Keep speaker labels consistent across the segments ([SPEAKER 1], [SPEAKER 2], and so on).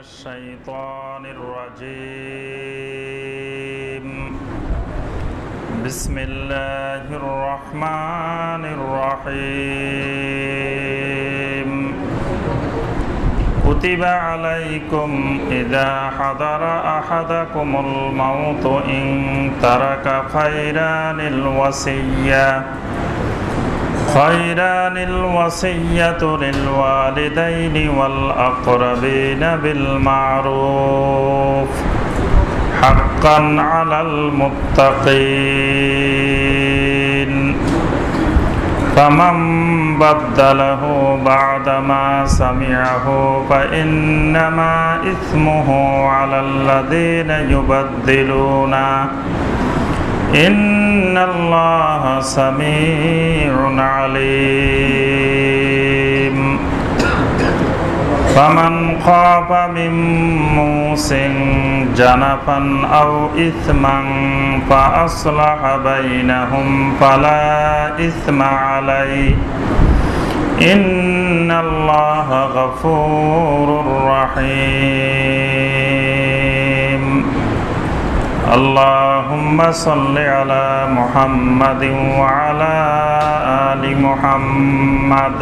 [SPEAKER 1] الشيطان الرجيم بسم الله الرحمن الرحيم كتب عليكم إذا حضر أحدكم الموت إن ترك خيرا الوصية للوالدين والأقربين بالمعروف حقا على المتقين فمن بدله بعدما سمعه فإنما إثمه على الذين يبدلونه إن الله سميع عليم فمن خاف من موص جنفا أو إثما فأصلح بينهم فلا إثم عليه إن الله غفور رحيم اللهم صل على محمد وعلى آل محمد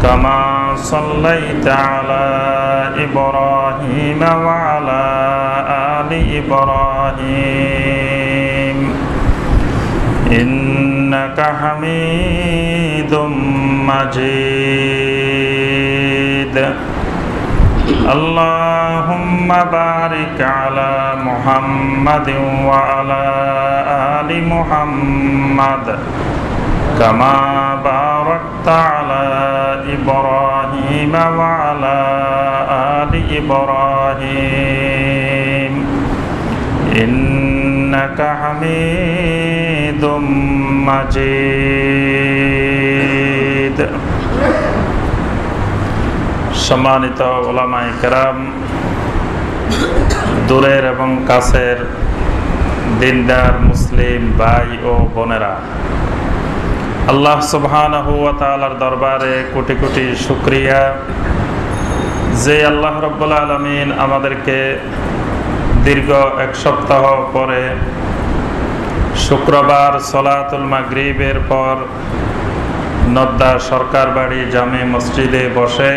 [SPEAKER 1] كما صليت على إبراهيم وعلى آل إبراهيم إنك حميد مجيد اللهم بارك على محمد وعلى آل محمد كما باركت على إبراهيم وعلى آل إبراهيم إنك حميد مجيد সম্মানিত উলামায়ে কেরাম, দূরের এবং কাছের দিনদার মুসলিম ভাই ও বোনেরা, আল্লাহ সুবহানাহু ওয়া তাআলার দরবারে কোটি কোটি শুকরিয়া যে আল্লাহ রাব্বুল আলামিন আমাদেরকে দীর্ঘ এক সপ্তাহ পরে শুক্রবার সলাতুল মাগরিবের পর নদ্দা সরকার বাড়ি জামে মসজিদে বসে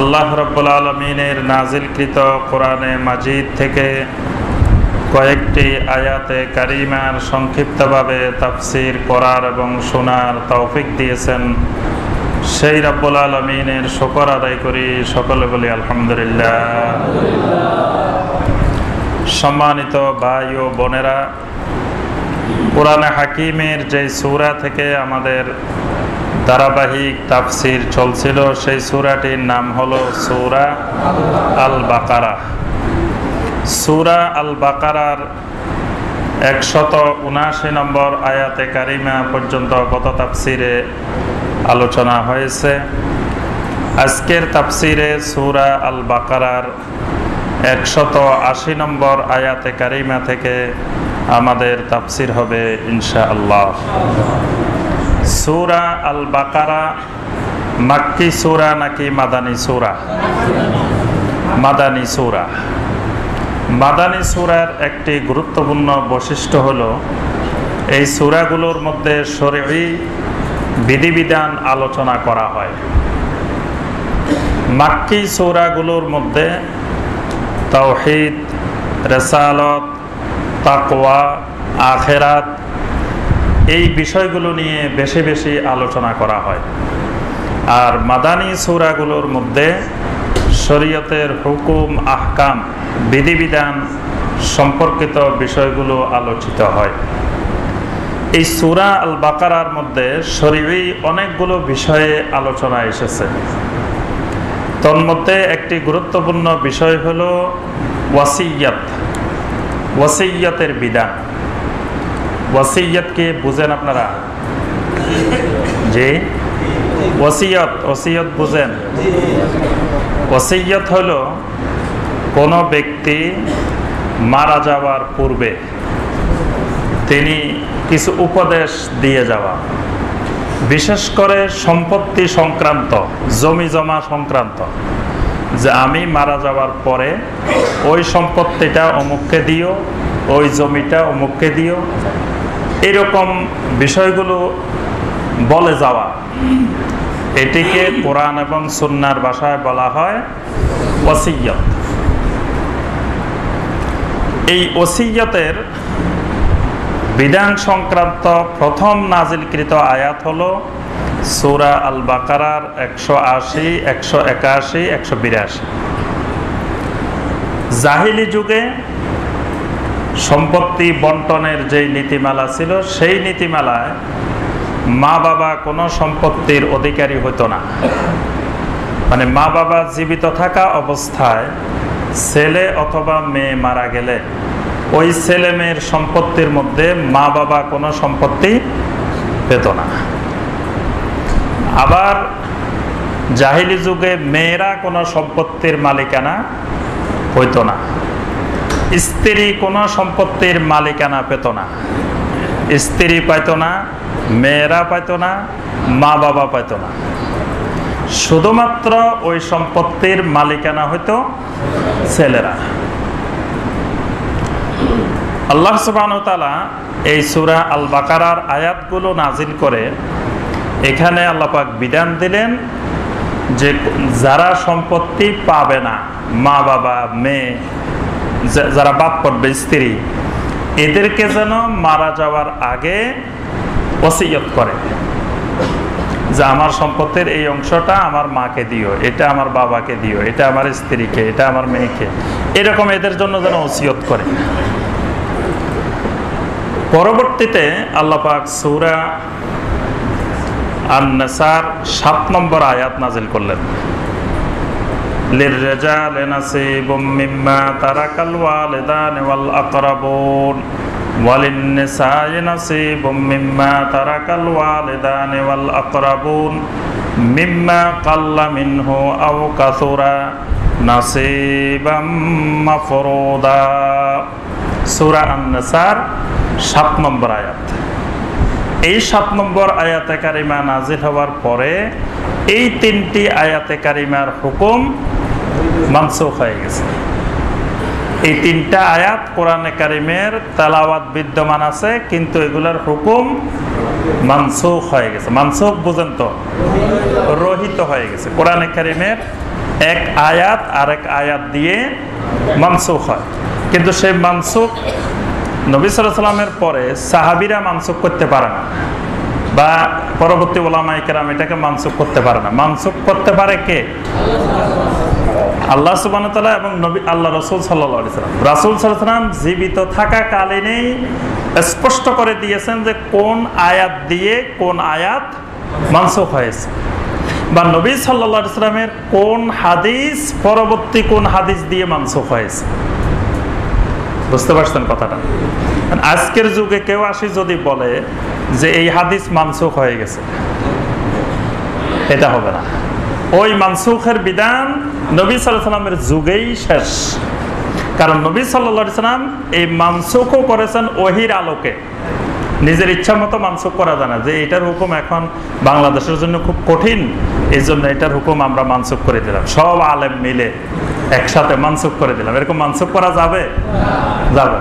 [SPEAKER 1] আল্লাহ রাব্বুল আলামিনের নাজিলকৃত কোরআনে মাজিদ থেকে কয়েকটি আয়াতে কারিমার সংক্ষিপ্তভাবে তাফসীর করার এবং শোনার তৌফিক দিয়েছেন। সেই রাব্বুল আলামিনের শুকর আদায় করি, সকলে বলি আলহামদুলিল্লাহ। সম্মানিত ভাই ও বোনেরা, কোরআনে হাকিমের যে সূরা থেকে আমাদের ধারাবাহিক তাফসীর চলছিল সেই সূরাটির নাম হলো সূরা আল বাকারা। সূরা আল বাকারার 179 নম্বর আয়াতে কারিমা পর্যন্ত গত তাফসীরে আলোচনা হয়েছে। আজকের তাফসীরে সূরা আল বাকারার 180 নম্বর আয়াতে কারিমা থেকে আমাদের তাফসীর হবে ইনশাআল্লাহ। সূরা আল বাকারা মাক্কি সূরা নাকি মাদানী সূরা? মাদানী সূরা। মাদানী সূরার একটি গুরুত্বপূর্ণ বৈশিষ্ট্য হলো এই সূরাগুলোর মধ্যে শরঈ বিধিবিধান আলোচনা করা হয়। মাক্কি সূরাগুলোর মধ্যে তাওহীদ, রিসালাত, তাকওয়া, আখিরাত এই বিষয়গুলো নিয়ে বেশি বেশি আলোচনা করা হয়। আর মাদানী সূরাগুলোর মধ্যে শরীয়তের হুকুম, আহকাম, বিধিবিধান সম্পর্কিত বিষয়গুলো আলোচিত হয়। এই সূরা আল বাকারার মধ্যে শরঈ অনেকগুলো বিষয়ে আলোচনা এসেছে। তন্মধ্যে একটি গুরুত্বপূর্ণ বিষয় হলো ওয়াসিয়াত, ওয়াসিয়াতের বিধান। ওয়াসিয়াত কি বুঝেন আপনারা? জি, ওয়াসিয়াত, ওসিয়ত বুঝেন? ওসিয়ত হলো কোনো ব্যক্তি মারা যাওয়ার পূর্বে তিনি কিছু উপদেশ দিয়ে যাওয়া, বিশেষ করে সম্পত্তি সংক্রান্ত, জমি জমা সংক্রান্ত, যে আমি মারা যাওয়ার পরে ওই সম্পত্তিটা অমুককে দিও, ওই জমিটা অমুককে দিও, এরকম বিষয়গুলো বলে যাওয়া, এটিকে কোরআন এবং সুন্নাহর ভাষায় বলা হয় ওসিয়ত। এই ওসিয়তের বিধান সংক্রান্ত প্রথম নাজিলকৃত আয়াত হলো সূরা আল বাকারার 180, 181, 182। জাহিলি যুগে সম্পত্তি বন্টনের যেই নীতিমালা ছিল, সেই নীতিমালায় মা বাবা কোনো সম্পত্তির অধিকারী হতো না। মানে মা বাবা জীবিত থাকা অবস্থায় ছেলে অথবা মেয়ে মারা গেলে ওই ছেলে মেয়ের সম্পত্তির মধ্যে মা বাবা কোনো সম্পত্তি পেত না। আবার জাহিলি যুগে মেয়েরা কোনো সম্পত্তির মালিকানা হইতো না, স্ত্রী কোনো সম্পত্তির মালিকানা পেত না। স্ত্রী পাইত না, মেয়েরা পাইত না, মা বাবা পাইত না। শুধুমাত্র ওই সম্পত্তির মালিকানা হইতো ছেলেরা। আল্লাহ সুবহানাহু ওয়া তাআলা এই সূরা আল বাকারার আয়াতগুলো নাজিল করে এখানে আল্লাহ পাক বিধান দিলেন যে যারা সম্পত্তি পাবে না, মা বাবা, মেয়ে, যারা বাদ পড়বে, স্ত্রী, এদেরকে যেন মারা যাওয়ার আগে ওসিয়ত করে যে আমার সম্পত্তির এই অংশটা আমার মাকে দিও, এটা আমার বাবাকে দিও, এটা আমার স্ত্রীকে, এটা আমার মেয়েকে, এরকম এদের জন্য যেন ওসিয়ত করে। পরবর্তীতে আল্লাহ পাক সূরা আন-নিসার 7 নম্বর আয়াত নাজিল করলেন, লির-রিজালি নাসিবুম মিম্মা তারাকাল ওয়ালিদানি ওয়াল আকরাবুন ওয়ালিন-নিসাই নাসিবুম মিম্মা তারাকাল ওয়ালিদানি ওয়াল আকরাবুন মিম্মা কাল্লা মিনহু আও কাসুরা নাসিবাম মাফরুদা। সূরা আন-নিসার 7 নম্বর আয়াত। এই 7 নম্বর আয়াতে কারিমা নাজিল হওয়ার পরে এই 3টি আয়াতে কারিমার হুকুম মানসুখ হয়ে গেছে। এই 3টা আয়াত কোরআনে কারিমের তেলাওয়াত বিদ্যমান আছে, কিন্তু এগুলোর হুকুম মানসুখ হয়ে গেছে। মানসুখ বুঝেন তো, রহিত হয়ে গেছে। কোরআনে কারিমের এক আয়াত আরেক আয়াত দিয়ে মানসুখ হয়, কিন্তু সেই মানসুখ নবী সাল্লাল্লাহু আলাইহি ওয়াসাল্লামের পরে সাহাবীরা মানসুখ করতে পারে না, বা পরবর্তী উলামায়ে কেরাম এটাকে মানসুখ করতে পারে না। মানসুখ করতে পারে কে? আল্লাহ সুবহানাহু ওয়া তাআলা এবং নবী আল্লাহ রাসূল সাল্লাল্লাহু আলাইহি ওয়াসাল্লাম। রাসূল সাল্লাল্লাহু আলাইহি ওয়াসাল্লাম জীবিত থাকাকালীনই স্পষ্ট করে দিয়েছেন যে কোন আয়াত দিয়ে কোন আয়াত মানসুখ হয়েছে, বা নবী সাল্লাল্লাহু আলাইহি ওয়াসাল্লামের কোন হাদিস পরবর্তী কোন হাদিস দিয়ে মানসুখ হয়েছে। বুঝতে পারছেন কথাটা? আজকের যুগে কেউ আসি যদি বলে যে এই হাদিস মানসুখ হয়ে গেছে, এটা হবে না। ওই মানসুখের বিধান নবী সাল্লাল্লাহু আলাইহি ওয়াসাল্লামের যুগেই শেষ। কারণ নবী সাল্লাল্লাহু আলাইহি ওয়াসাল্লাম এই মানসুখও করেছেন ওহীর আলোকে। নিজের ইচ্ছা মতো মানসুখ করা যায় না, যে এটার হুকুম এখন বাংলাদেশের জন্য খুব কঠিন, এই জন্য এটার হুকুম আমরা মানসুখ করে দিলাম, সব আলেম মিলে একসাথে মানসুখ করে দিলাম। এরকম মানসুখ করা যাবে? যাবে।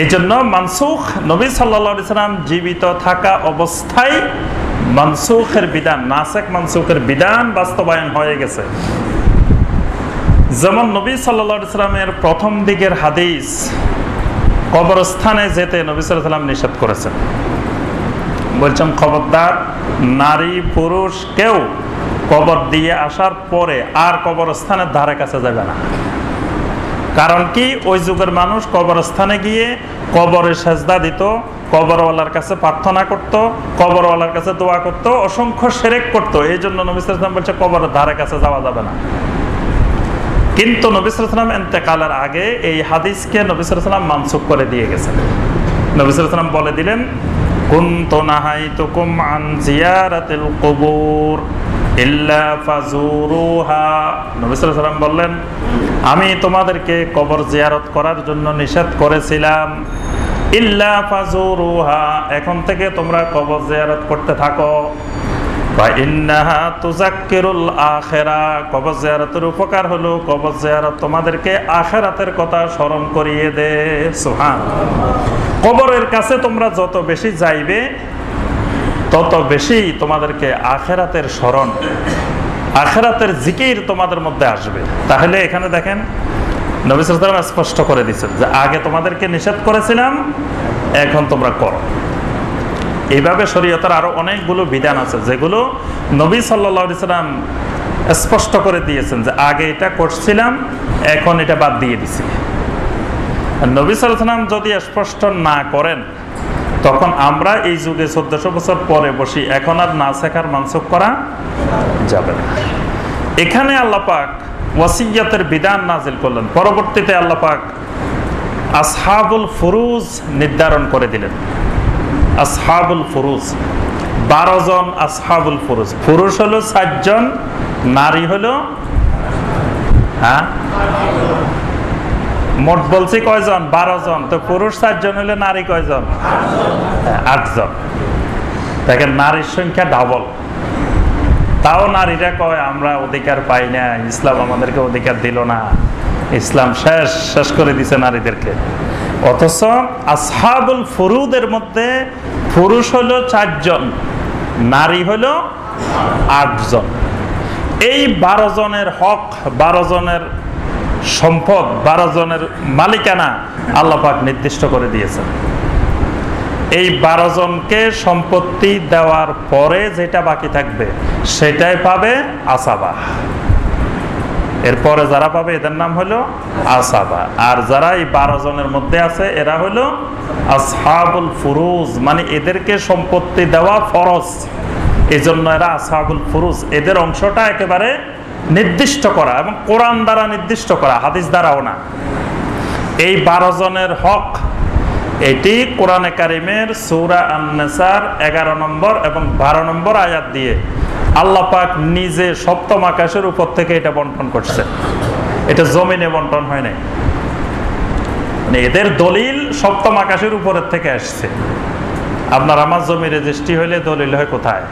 [SPEAKER 1] এই জন্য মানসুখ নবী সাল্লাল্লাহু আলাইহি ওয়াসাল্লাম জীবিত থাকা অবস্থায় মানসুখের বিধান, নাসেখ মানসুখের বিধান বাস্তবায়ন হয়ে গেছে। যেমন নবী সাল্লাল্লাহু আলাইহি ওয়াসাল্লামের প্রথম দিকের হাদিস, কবরস্থানে যেতে নবী সাল্লাল্লাহু আলাইহি ওয়াসাল্লাম নিষেধ করেছেন। বলছেন খবরদার, নারী পুরুষ কেউ কবর দিয়ে আসার পরে আর কবরস্থানের ধারে কাছে যাবে না। কারণ কি? ওই যুগের মানুষ কবরস্থানে গিয়ে কবরে সেজদা দিত, কবরওয়ালার কাছে প্রার্থনা করত, কবরওয়ালার কাছে দোয়া করত, অসংখ্য শিরক করত। এই জন্য নবী সাল্লাল্লাহু আলাইহি ওয়াসাল্লাম বলছে কবরের ধারে কাছে যাওয়া যাবে না। কিন্তু নবী সাল্লাল্লাহু আলাইহি ওয়াসাল্লাম ইন্তেকালের আগে এই হাদিসকে নবী সাল্লাল্লাহু আলাইহি ওয়াসাল্লাম মানসুখ করে দিয়ে গেছেন। নবী সাল্লাল্লাহু আলাইহি ওয়াসাল্লাম বলে দিলেন, কুনতু নাহাইতুকুম আন জিয়ারাতিল কুবুর ইল্লা ফাজুরুহা। নবী সাল্লাল্লাহু আলাইহি ওয়াসাল্লাম বললেন, আমি তোমাদেরকে কবর জিয়ারত করার জন্য নিষেধ করেছিলাম, ইল্লা ফাজুরুহা, এখন থেকে তোমরা কবর জিয়ারত করতে থাকো। বা ইন্নাহা তুযাক্কিরুল আখিরা, কবর জিয়ারতের উপকার হলো কবর জিয়ারত তোমাদেরকে আখিরাতের কথা স্মরণ করিয়ে দেয়। সুবহানাল্লাহ। কবরের কাছে তোমরা যত বেশি যাইবে তত বেশি তোমাদেরকে আখিরাতের স্মরণ, আখিরাতের জিকির তোমাদের মধ্যে আসবে। তাহলে এখানে দেখেন নবী সাল্লাল্লাহু আলাইহি ওয়াসাল্লাম স্পষ্ট করে দিয়েছেন যে আগে তোমাদেরকে নিষেধ করেছিলাম, এখন তোমরা করো। এইভাবে শরীয়তের আরো অনেকগুলো বিধান আছে যেগুলো নবী সাল্লাল্লাহু আলাইহি ওয়াসাল্লাম স্পষ্ট করে দিয়েছেন যে আগে এটা করছিলাম, এখন এটা বাদ দিয়ে দিছি। নবী সাল্লাল্লাহু আলাইহি ওয়াসাল্লাম যদি স্পষ্ট না করেন তখন আমরা এই যুগে 1400 বছর পরে বসি, এখন আর না শেখার মানসুখ করা যাবে না। এখানে আল্লাহ পাক ওয়াসিয়াতের বিধান নাজিল করলেন, পরবর্তীতে আল্লাহ পাক আসহাবুল ফুরুজ নির্ধারণ করে দিলেন। আসহাবুল ফুরুজ 12 জন আসহাবুল ফুরুজ। পুরুষ হলো 7 জন, নারী হলো মোট বলছি কয়জন? 12 জন। তো পুরুষ 7 জন হলে নারী কয়জন? 8 জন। দেখেন নারীর সংখ্যা ডাবল। তাও নারীরা কয় আমরা অধিকার পাই না, ইসলাম আমাদেরকে অধিকার দিল না, ইসলাম শেষ করে দিছে নারীদেরকে। অথচ আসহাবুল ফুরুদের মধ্যে পুরুষ হলো 4 জন, নারী হলো 8 জন। এই 12 জনের হক, 12 জনের সম্পদ, 12 জনের মালিকানা আল্লাহ পাক নির্দিষ্ট করে দিয়েছেন। এই 12 জনকে সম্পত্তি দেওয়ার পরে যেটা বাকি থাকবে সেটাই পাবে আসাবা। এরপরে যারা পাবে এদের নাম হলো আসাবা। আর যারা এই 12 জনের মধ্যে আছে এরা হলো আসহাবুল ফুরুজ, মানে এদেরকে সম্পত্তি দেওয়া ফরজ, এই জন্য এরা আসহাবুল ফুরুজ। এদের অংশটা একেবারে নির্দিষ্ট করা এবং কোরআন দ্বারা নির্দিষ্ট করা, হাদিস দ্বারাও না। এই 12 জনের হক এটি কোরআনে কারিমের সূরা আন-নিসার 11 নম্বর এবং 12 নম্বর আয়াত দিয়ে আল্লাহ পাক নিজে সপ্তম আকাশের উপর থেকে এটা বন্টন করছে। এটা জমিনে বন্টন হয় নাই, মানে এদের দলিল সপ্তম আকাশের উপরের থেকে আসছে। আপনার আমার জমি রেজিস্ট্রি হইলে দলিল হয় কোথায়?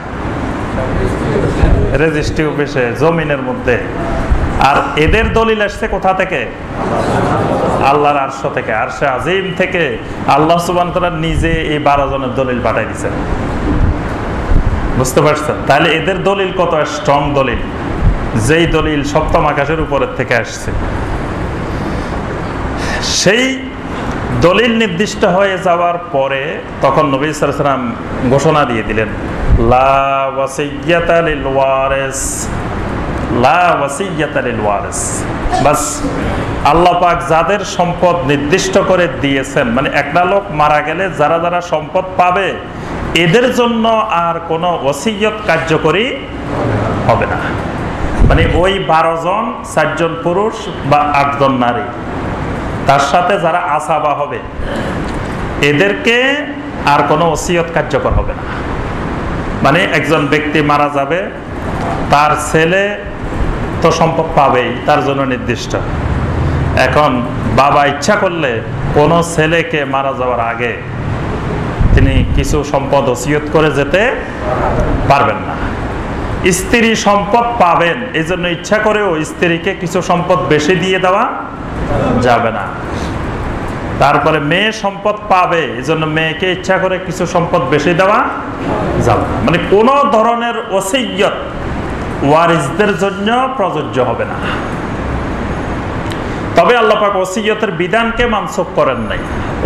[SPEAKER 1] রেজিস্ট্রি অফিসে, জমিনের মধ্যে। আর এদের দলিল আসছে কোথা থেকে? আল্লাহর আরশ থেকে, আরশে আজিম থেকে আল্লাহ সুবহানাহু ওয়া তাআলা নিজে এই 12 জনের দলিল পাঠাই দিয়েছেন। বুঝতে পারছেন? তাহলে এদের দলিল কত স্ট্রং দলিল, যেই দলিল সপ্তম আকাশের উপরের থেকে আসছে। সেই দলিল নির্দিষ্ট হয়ে যাওয়ার পরে তখন নবী সাল্লাল্লাহু আলাইহি ওয়াসাল্লাম ঘোষণা দিয়ে দিলেন, লা ওয়াসিয়্যাতা লিল ওয়ারিস, লা ওয়াসিয়্যাতা লিল ওয়ারিস। বাস আল্লাহ পাক যাদের সম্পদ নির্দিষ্ট করে দিয়েছেন, মানে একটা লোক মারা গেলে যারা যারা সম্পদ পাবে এদের জন্য আর কোনো ওসিয়ত কার্যকরী হবে না। মানে ওই 12 জন, 4 জন পুরুষ বা 8 জন নারী, তার সাথে যারা আসাবা হবে এদেরকে আর কোনো ওসিয়ত কার্যকর হবে না। মানে একজন ব্যক্তি মারা যাবে, তার ছেলে তো সম্পদ পাবেই, তার জন্য নির্দিষ্ট। এখন বাবা ইচ্ছা করলে কোনো ছেলেকে মারা যাওয়ার আগে তিনি কিছু সম্পদ ওসিয়ত করে যেতে পারবেন না। স্ত্রী সম্পদ পাবেন, এই জন্য ইচ্ছা করেও স্ত্রীকে কিছু সম্পদ বেশি দিয়ে দেওয়া যাবে না। তারপরে মেয়ে সম্পদ পাবে, এই জন্য মেয়েকে ইচ্ছা করে কিছু সম্পদ বেশি দেওয়া যাবে না। মানে কোনো ধরনের ওসিয়ত ওয়ারিসদের জন্য প্রযোজ্য হবে না। তবে আল্লাহ পাক ওসিয়তের বিধানকে মানসুখ করেন নাই।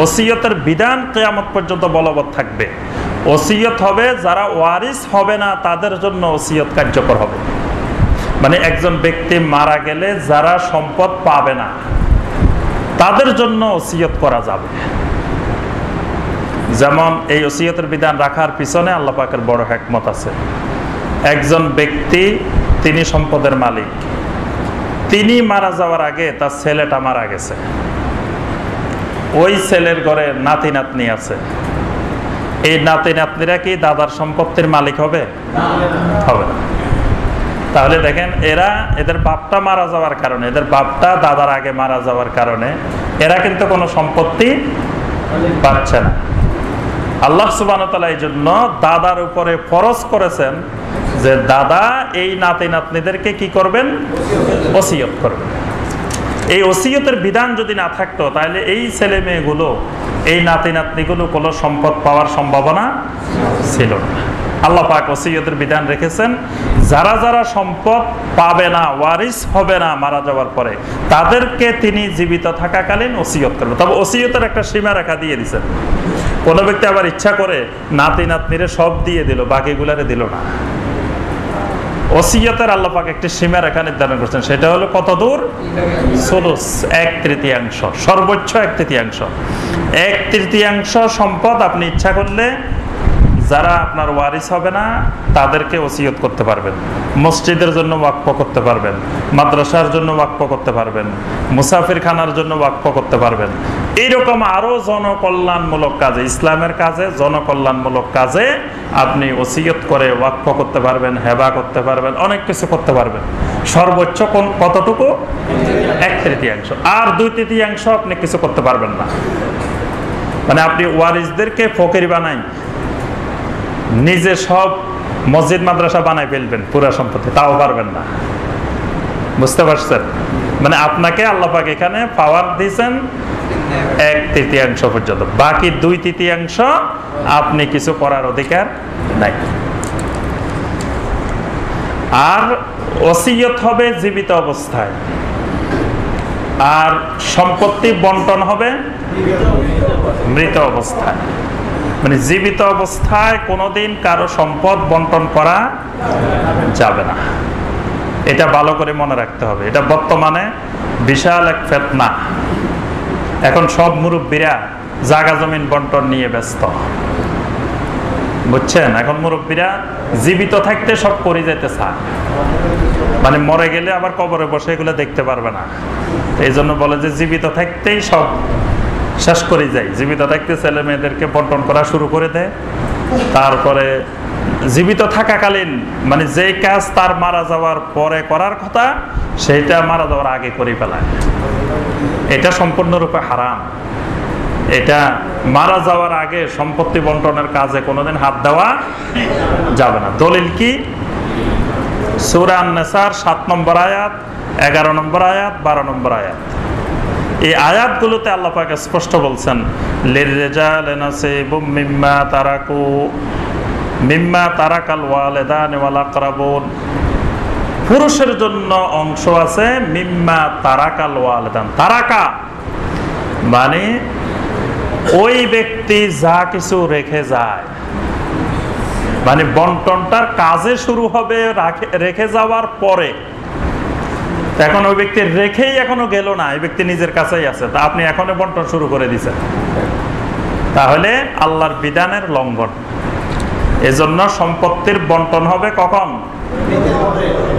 [SPEAKER 1] ওসিয়তের বিধান কিয়ামত পর্যন্ত বলবৎ থাকবে। ওসিয়ত হবে যারা ওয়ারিস হবে না তাদের জন্য ওসিয়ত কার্যকর হবে। মানে একজন ব্যক্তি মারা গেলে যারা সম্পদ পাবে না তাদের জন্য ওসিয়ত করা যাবে। যেমন এই ওসিয়তের বিধান রাখার পিছনে আল্লাহ পাকের বড় হিকমত আছে। একজন ব্যক্তি তিনি সম্পদের মালিক, তিনি মারা যাওয়ার আগে তার ছেলেটা মারা গেছে, ওই ছেলের ঘরে নাতি নাতনি আছে। এই নাতি নাতনিরা কি দাদার সম্পত্তির মালিক হবে? হবে না। তাহলে দেখেন এদের বাপটা মারা যাওয়ার কারণে, এদের বাপটা দাদার আগে মারা যাওয়ার কারণে এরা কিন্তু কোনো সম্পত্তি পাচ্ছে না। আল্লাহ সুবহানাহু ওয়া তাআলা এই জন্য দাদার উপরে ফরজ করেছেন যে দাদা এই নাতি নাতনিদেরকে কি করবেন? ওসিয়ত করবেন। এই ওসিয়তের বিধান যদি না থাকতো তাহলে এই ছেলে মেয়েগুলো, এই নাতি নাতনিগুলো কোনো সম্পদ পাওয়ার সম্ভাবনা ছিল না। আল্লাহ পাক ওসিয়তের বিধান রেখেছেন, যারা যারা সম্পদ পাবে না, ওয়ারিস হবে না মারা যাওয়ার পরে, তাদেরকে তিনি জীবিত থাকাকালীন ওসিয়ত করবেন। তবে ওসিয়তের একটা সীমা রেখা দিয়ে দিয়েছেন। কোনো ব্যক্তি আবার ইচ্ছা করে নাতি নাতনিরে সব দিয়ে দিল, বাকিগুলারে দিল না। ওসিয়তের আল্লাহ পাক একটি সীমা রেখা নির্ধারণ করছেন, সেটা হলো কত দূর? সুলুস, 1/3, সর্বোচ্চ 1/3। 1/3 সম্পদ আপনি ইচ্ছা করলে যারা আপনার ওয়ারিস হবে না তাদেরকে ওসিয়ত করতে পারবেন, মসজিদের জন্য ওয়াকফ করতে পারবেন, মাদ্রাসার জন্য ওয়াকফ করতে পারবেন, মুসাফির খানার জন্য ওয়াকফ করতে পারবেন। এইরকম আরো জনকল্যাণমূলক কাজে, ইসলামের কাজে, জনকল্যাণমূলক কাজে আপনি ওসিয়ত করে ওয়াকফ করতে পারবেন, হেবা করতে পারবেন, অনেক কিছু করতে পারবেন। সর্বোচ্চ কতটুকু? 1/3। আর 2/3 আপনি কিছু করতে পারবেন না। মানে আপনি ওয়ারিসদেরকে ফকির বানাই নিজে সব মসজিদ মাদ্রাসা বানাই ফেলবেন পুরা সম্পত্তি, তাও পারবেন না। বুঝতে পারছেন? মানে আপনাকে আল্লাহ পাক এখানে পাওয়ার দিয়েছেন 1/3 পর্যন্ত, বাকি 2/3 আপনি কিছু করার অধিকার নাই। আর ওসিয়ত হবে জীবিত অবস্থায়, আর সম্পত্তি বন্টন হবে মৃত অবস্থায়। মানে জীবিত অবস্থায় কোনোদিন কারো সম্পদ বন্টন করা যাবে না। এটা ভালো করে মনে রাখতে হবে। এটা বর্তমানে বিশাল এক ফিতনা। এখন সব মুরব্বীরা জায়গা জমিন বন্টন নিয়ে ব্যস্ত, বুঝছেন? এখন মুরব্বীরা জীবিত থাকতে সব করে যেতে চায়, মানে মরে গেলে আবার কবরে বসে এগুলো দেখতে পারবে না। এই জন্য বলে যে জীবিত থাকতেই সব শেষ করে যায়। জীবিত থাকতে ছেলে মেয়েদেরকে বন্টন করা শুরু করে দেয়। তারপরে জীবিত থাকাকালীন মানে যেই কাজ তার মারা যাওয়ার পরে করার কথা সেইটা মারা যাওয়ার আগে করে ফেলায়। এটা সম্পূর্ণরূপে হারাম। এটা মারা যাওয়ার আগে সম্পত্তি বন্টনের কাজে কোনোদিন হাত দেওয়া যাবে না। দলিল কি? সূরা আন-নিসার 7 নম্বর আয়াত, 11 নম্বর আয়াত, 12 নম্বর আয়াত। এই আয়াতগুলোতে আল্লাহ পাক স্পষ্ট বলছেন, লিররিজালি নাসিবুম মিম্মা তারাকাল ওয়ালিদানি ওয়াল আকরাবুন। পুরুষের জন্য অংশ আছে মিম্মা তারাকাল ওয়ালিদান। তারাকা মানে ওই ব্যক্তি যা কিছু রেখে যায়, মানে বন্টনটার কাজে শুরু হবে রেখে যাওয়ার পরে। এখন ওই ব্যক্তি রেখেই এখনো গেল না, এই ব্যক্তি নিজের কাছেই আছে, তা আপনি এখনো বন্টন শুরু করে দিচ্ছেন, তাহলে আল্লাহর বিধানের লঙ্ঘন। এজন্য সম্পত্তির বন্টন হবে কখন?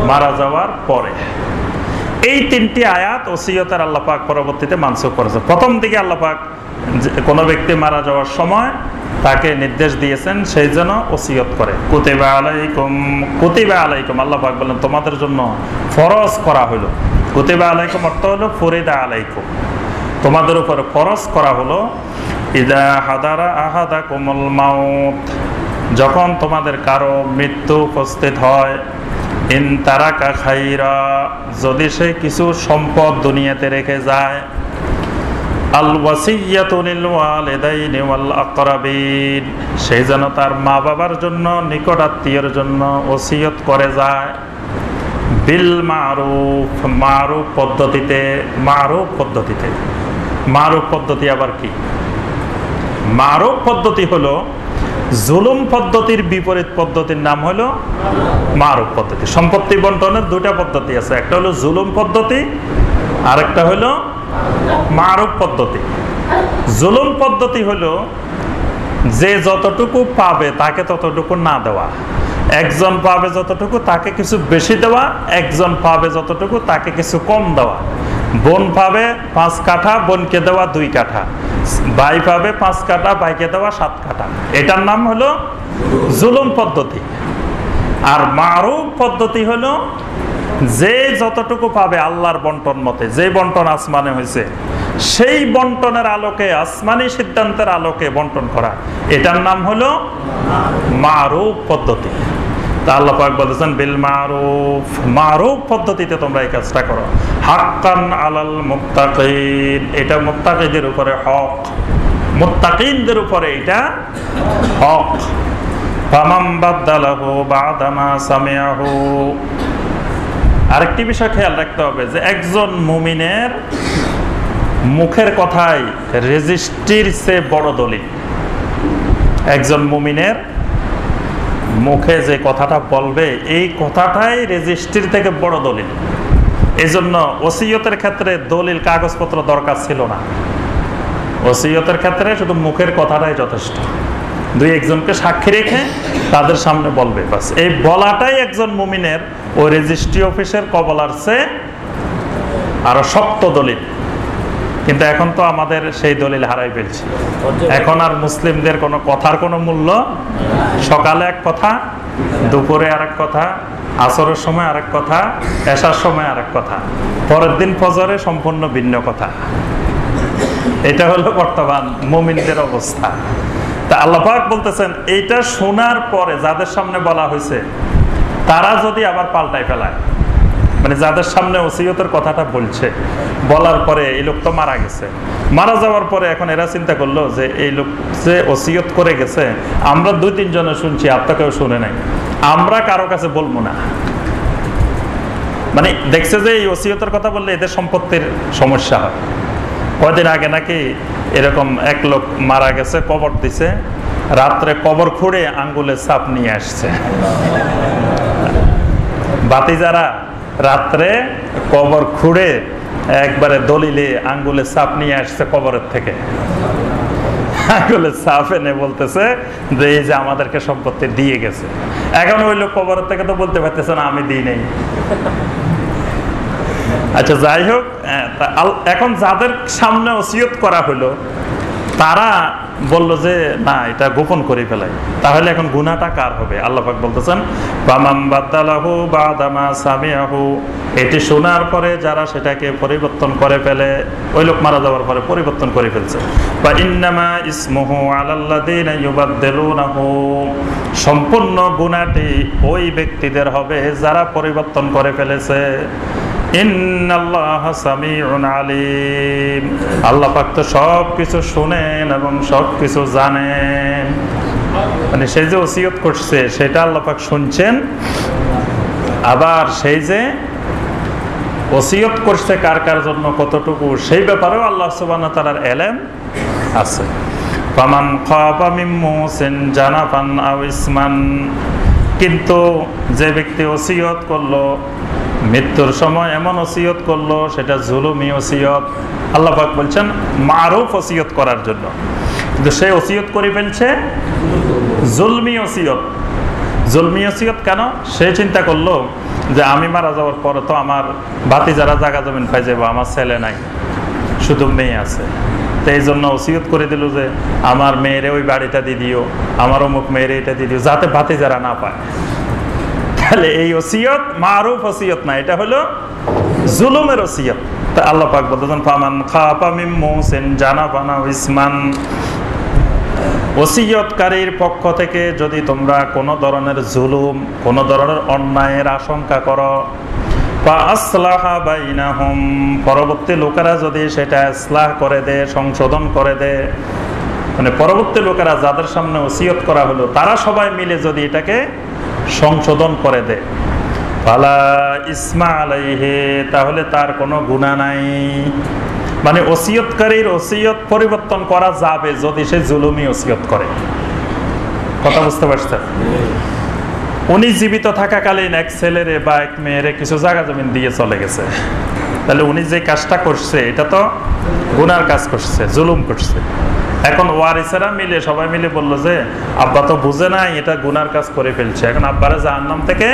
[SPEAKER 1] মারা যাওয়ার পরে। এই 3টি আয়াত ওসিয়তের আল্লাহ পাক পরবর্তীতে মানসুখ করেছে। প্রথম দিকে আল্লাহ পাক কোন ব্যক্তি মারা যাওয়ার সময় তাকে নির্দেশ দিয়েছেন সেই জন্য ওসিয়ত করে। কুতিবা আলাইকুম, আল্লাহ পাক বলেন তোমাদের জন্য ফরজ করা হলো। কুতিবা আলাইকুম অর্থ হলো ফরিদা আলাইকুম, তোমাদের উপরে ফরজ করা হলো। ইদা হাদারা আহাদাকুমুল মাউত, যখন তোমাদের কারো মৃত্যু উপস্থিত হয়, ইন তারাকা খাইরা, যদি সে কিছু সম্পদ দুনিয়াতে রেখে যায়, আল ওয়াসিয়াতু লিল ওয়ালিদাইনি ওয়াল আকরাবিন, সেই যেন তার মা বাবার জন্য, নিকট আত্মীয়ের জন্য ওসিয়ত করে যায়। বিল মারুফ, মারুফ পদ্ধতিতে। মারুফ পদ্ধতি আবার কি? মারুফ পদ্ধতি হলো জুলুম পদ্ধতির বিপরীত পদ্ধতির নাম হলো মারুফ পদ্ধতি। সম্পত্তি বন্টনের 2টা পদ্ধতি আছে, একটা হলো জুলুম পদ্ধতি, আরেকটা হলো মারুফ পদ্ধতি। জুলুম পদ্ধতি হলো যে যতটুকু পাবে তাকে ততটুকু না দেওয়া, একজন পাবে যতটুকু তাকে কিছু বেশি দেওয়া, একজন পাবে যতটুকু তাকে কিছু কম দেওয়া। বোন পাবে 5 কাঠা, বোনকে দেওয়া 2 কাঠা, ভাই পাবে 5 কাঠা, ভাইকে দেওয়া 7 কাঠা। এটার নাম হলো জুলুম পদ্ধতি। আর মারুফ পদ্ধতি হলো যে যতটুকু পাবে আল্লাহর বন্টন মতে, যে বন্টন আসমানে হয়েছে সেই বন্টনের আলোকে, আসমানি সিদ্ধান্তের আলোকে বন্টন করা, এটার নাম হলো মারুফ পদ্ধতি। তা আল্লাহ পাক বলেছেন বিল মারুফ, মারুফ পদ্ধতিতে তোমরা এই কাজটা করো। হাক্কান আলাল মুত্তাকিন, এটা মুত্তাকিদের উপরে হক, মুত্তাকিনদের উপরে এটা হক। ফামান বাদদালাহু বা'দা মা সামিআহু, আরেকটি বিষয় খেয়াল রাখতে হবে যে একজন মুমিনের মুখের কথাই রেজিস্ট্রির চেয়ে বড় দলিল। একজন মুমিনের মুখে যে কথাটা বলবে এই কথাটাই রেজিস্ট্রির থেকে বড় দলিল। এই জন্য ওসিয়তের ক্ষেত্রে দলিল কাগজপত্র দরকার ছিল না। ওসিয়তের ক্ষেত্রে শুধু মুখের কথাটাই যথেষ্ট। দুই একজনকে সাক্ষী রেখে তাদের সামনে বলবে, বাস। এই বলাটাই একজন মুমিনের ওই রেজিস্ট্রি অফিসের কবলার চেয়ে আরো শক্ত দলিল। কিন্তু এখন তো আমাদের সেই দলিল হারাই ফেলছি। এখন আর মুসলিমদের কোনো কথার কোনো মূল্য, সকালে এক কথা, দুপুরে আরেক কথা, আসরের সময় আরেক কথা, এশার সময় আরেক কথা, পরের দিন ফজরে সম্পূর্ণ ভিন্ন কথা। এটা হলো বর্তমান মুমিনদের অবস্থা। তা আল্লাহ পাক বলতেছেন এইটা শোনার পরে যাদের সামনে বলা হয়েছে তারা যদি আবার পাল্টাই ফেলায়, মানে যাদের সামনে ওসিয়তের কথাটা বলছে, বলার পরে এই লোক তো মারা গেছে, মারা যাওয়ার পরে এখন এরা চিন্তা করলো যে এই লোক যে ওসিয়ত করে গেছে আমরা দুই তিনজনে শুনছি, আর তো কেউ শুনে নাই, আমরা কারো কাছে বলবো না। মানে দেখছে যে এই ওসিয়তের কথা বললে এদের সম্পত্তির সমস্যা হয়। কয়দিন আগে নাকি এরকম এক লোক মারা গেছে, কবর দিছে, রাত্রে কবর খুঁড়ে আঙ্গুলের ছাপ নিয়ে আসছে। বাতিজারা রাত্রে কবর খুঁড়ে একবারে দলিলে আঙ্গুলের ছাপ নিয়ে আসছে কবরের থেকে। আঙ্গুলের ছাপ এনে বলতেছে যে এই যে আমাদেরকে সম্পত্তি দিয়ে গেছে। এখন ওই লোক কবরের থেকে তো বলতে পারতেছে না আমি দিই নেই। আচ্ছা, যাই হোক, এখন যাদের সামনে ওসিয়ত করা হলো তারা বললো যে না, এটা গোপন করে ফেলাই, তাহলে এখন গুনাহটা কার হবে? আল্লাহ পাক বলতেছেন ফামান বাদদালাহু বা'দা মা সামিআহু, এটি শোনার পরে যারা সেটাকে পরিবর্তন করে ফেলে, ওই লোক মারা যাওয়ার পরে পরিবর্তন করে ফেলছে। বা ইন্নামা ইসমুহু আলাল্লাযিনা ইউবাদদিলুনাহু, সম্পূর্ণ গুনাহটি ওই ব্যক্তিদের হবে যারা পরিবর্তন করে ফেলেছে। ইন্নাল্লাহা সামিউন আলিম, আল্লাহ পাক তো সব কিছু শুনেন এবং সব কিছু জানেন। মানে সেই যে ওসিয়ত করছে সেটা আল্লাহ পাক শুনছেন, আবার সেই যে ওসিয়ত করছে কার কার জন্য কতটুকু সেই ব্যাপারেও আল্লাহ সুবহানাহু ওয়া তাআলার ইলম আছে। ফামান খাফা মিন মুসিন জানাফান আও ইসমান, কিন্তু যে ব্যক্তি ওসিয়ত করলো মৃত্যুর সময় এমন ওসিয়ত করলো সেটা জুলুমি ওসিয়ত, আল্লাহ পাক বলছেন মারুফ ওসিয়ত করার জন্য, কিন্তু সে ওসিয়ত করে ফেলছে জুলমি ওসিয়ত। জুলমি ওসিয়ত কেন? সে চিন্তা করলো যে আমি মারা যাওয়ার পরে তো আমার ভাতিজারা জায়গা জমিন পাই যাবো, আমার ছেলে নাই, শুধু মেয়ে আছে, তো এই জন্য ওসিয়ত করে দিল যে আমার মেয়েরে ওই বাড়িটা দিয়ে দিও, আমার অমুক মেয়েরে এটা দিয়ে দিও, যাতে ভাতিজারা না পায়। তাহলে এই ওসিয়ত মারুফ ওসিয়ত না, এটা হলো জুলুমের ওসিয়ত। তা আল্লাহ পাক বলতেছেন ফামান খাফা মিন মুসিন জানাফান আও ইসমান, ওসিয়তকারীর পক্ষ থেকে যদি তোমরা কোনো ধরনের জুলুম, কোনো ধরনের অন্যায়ের আশঙ্কা করো, বা আসলাহা বাইনাহুম, পরবর্তী লোকেরা যদি সেটা ইসলাহ করে দেয়, সংশোধন করে দেয়, মানে পরবর্তী লোকেরা যাদের সামনে ওসিয়ত করা হলো তারা সবাই মিলে যদি এটাকে সংশোধন করে দেয়, ফালা ইসমা আলাইহি, তাহলে তার কোনো গুনাহ নাই। মানে ওসিয়তকারীর ওসিয়ত পরিবর্তন করা যাবে যদি সে জুলুমি ওসিয়ত করে। কথা বুঝতে পারছেন? উনি জীবিত থাকাকালীন এক ছেলেরে বা এক মেয়েরে কিছু জায়গা জমিন দিয়ে চলে গেছে, তাহলে উনি যে কাজটা করছে এটা তো গুনার কাজ করছে, জুলুম করছে। এখন ওয়ারিসেরা মিলে সবাই মিলে বললো যে আব্বা তো বুঝে নাই এটা গুনার কাজ করে ফেলছে, এখন আব্বারে জাহান্নাম থেকে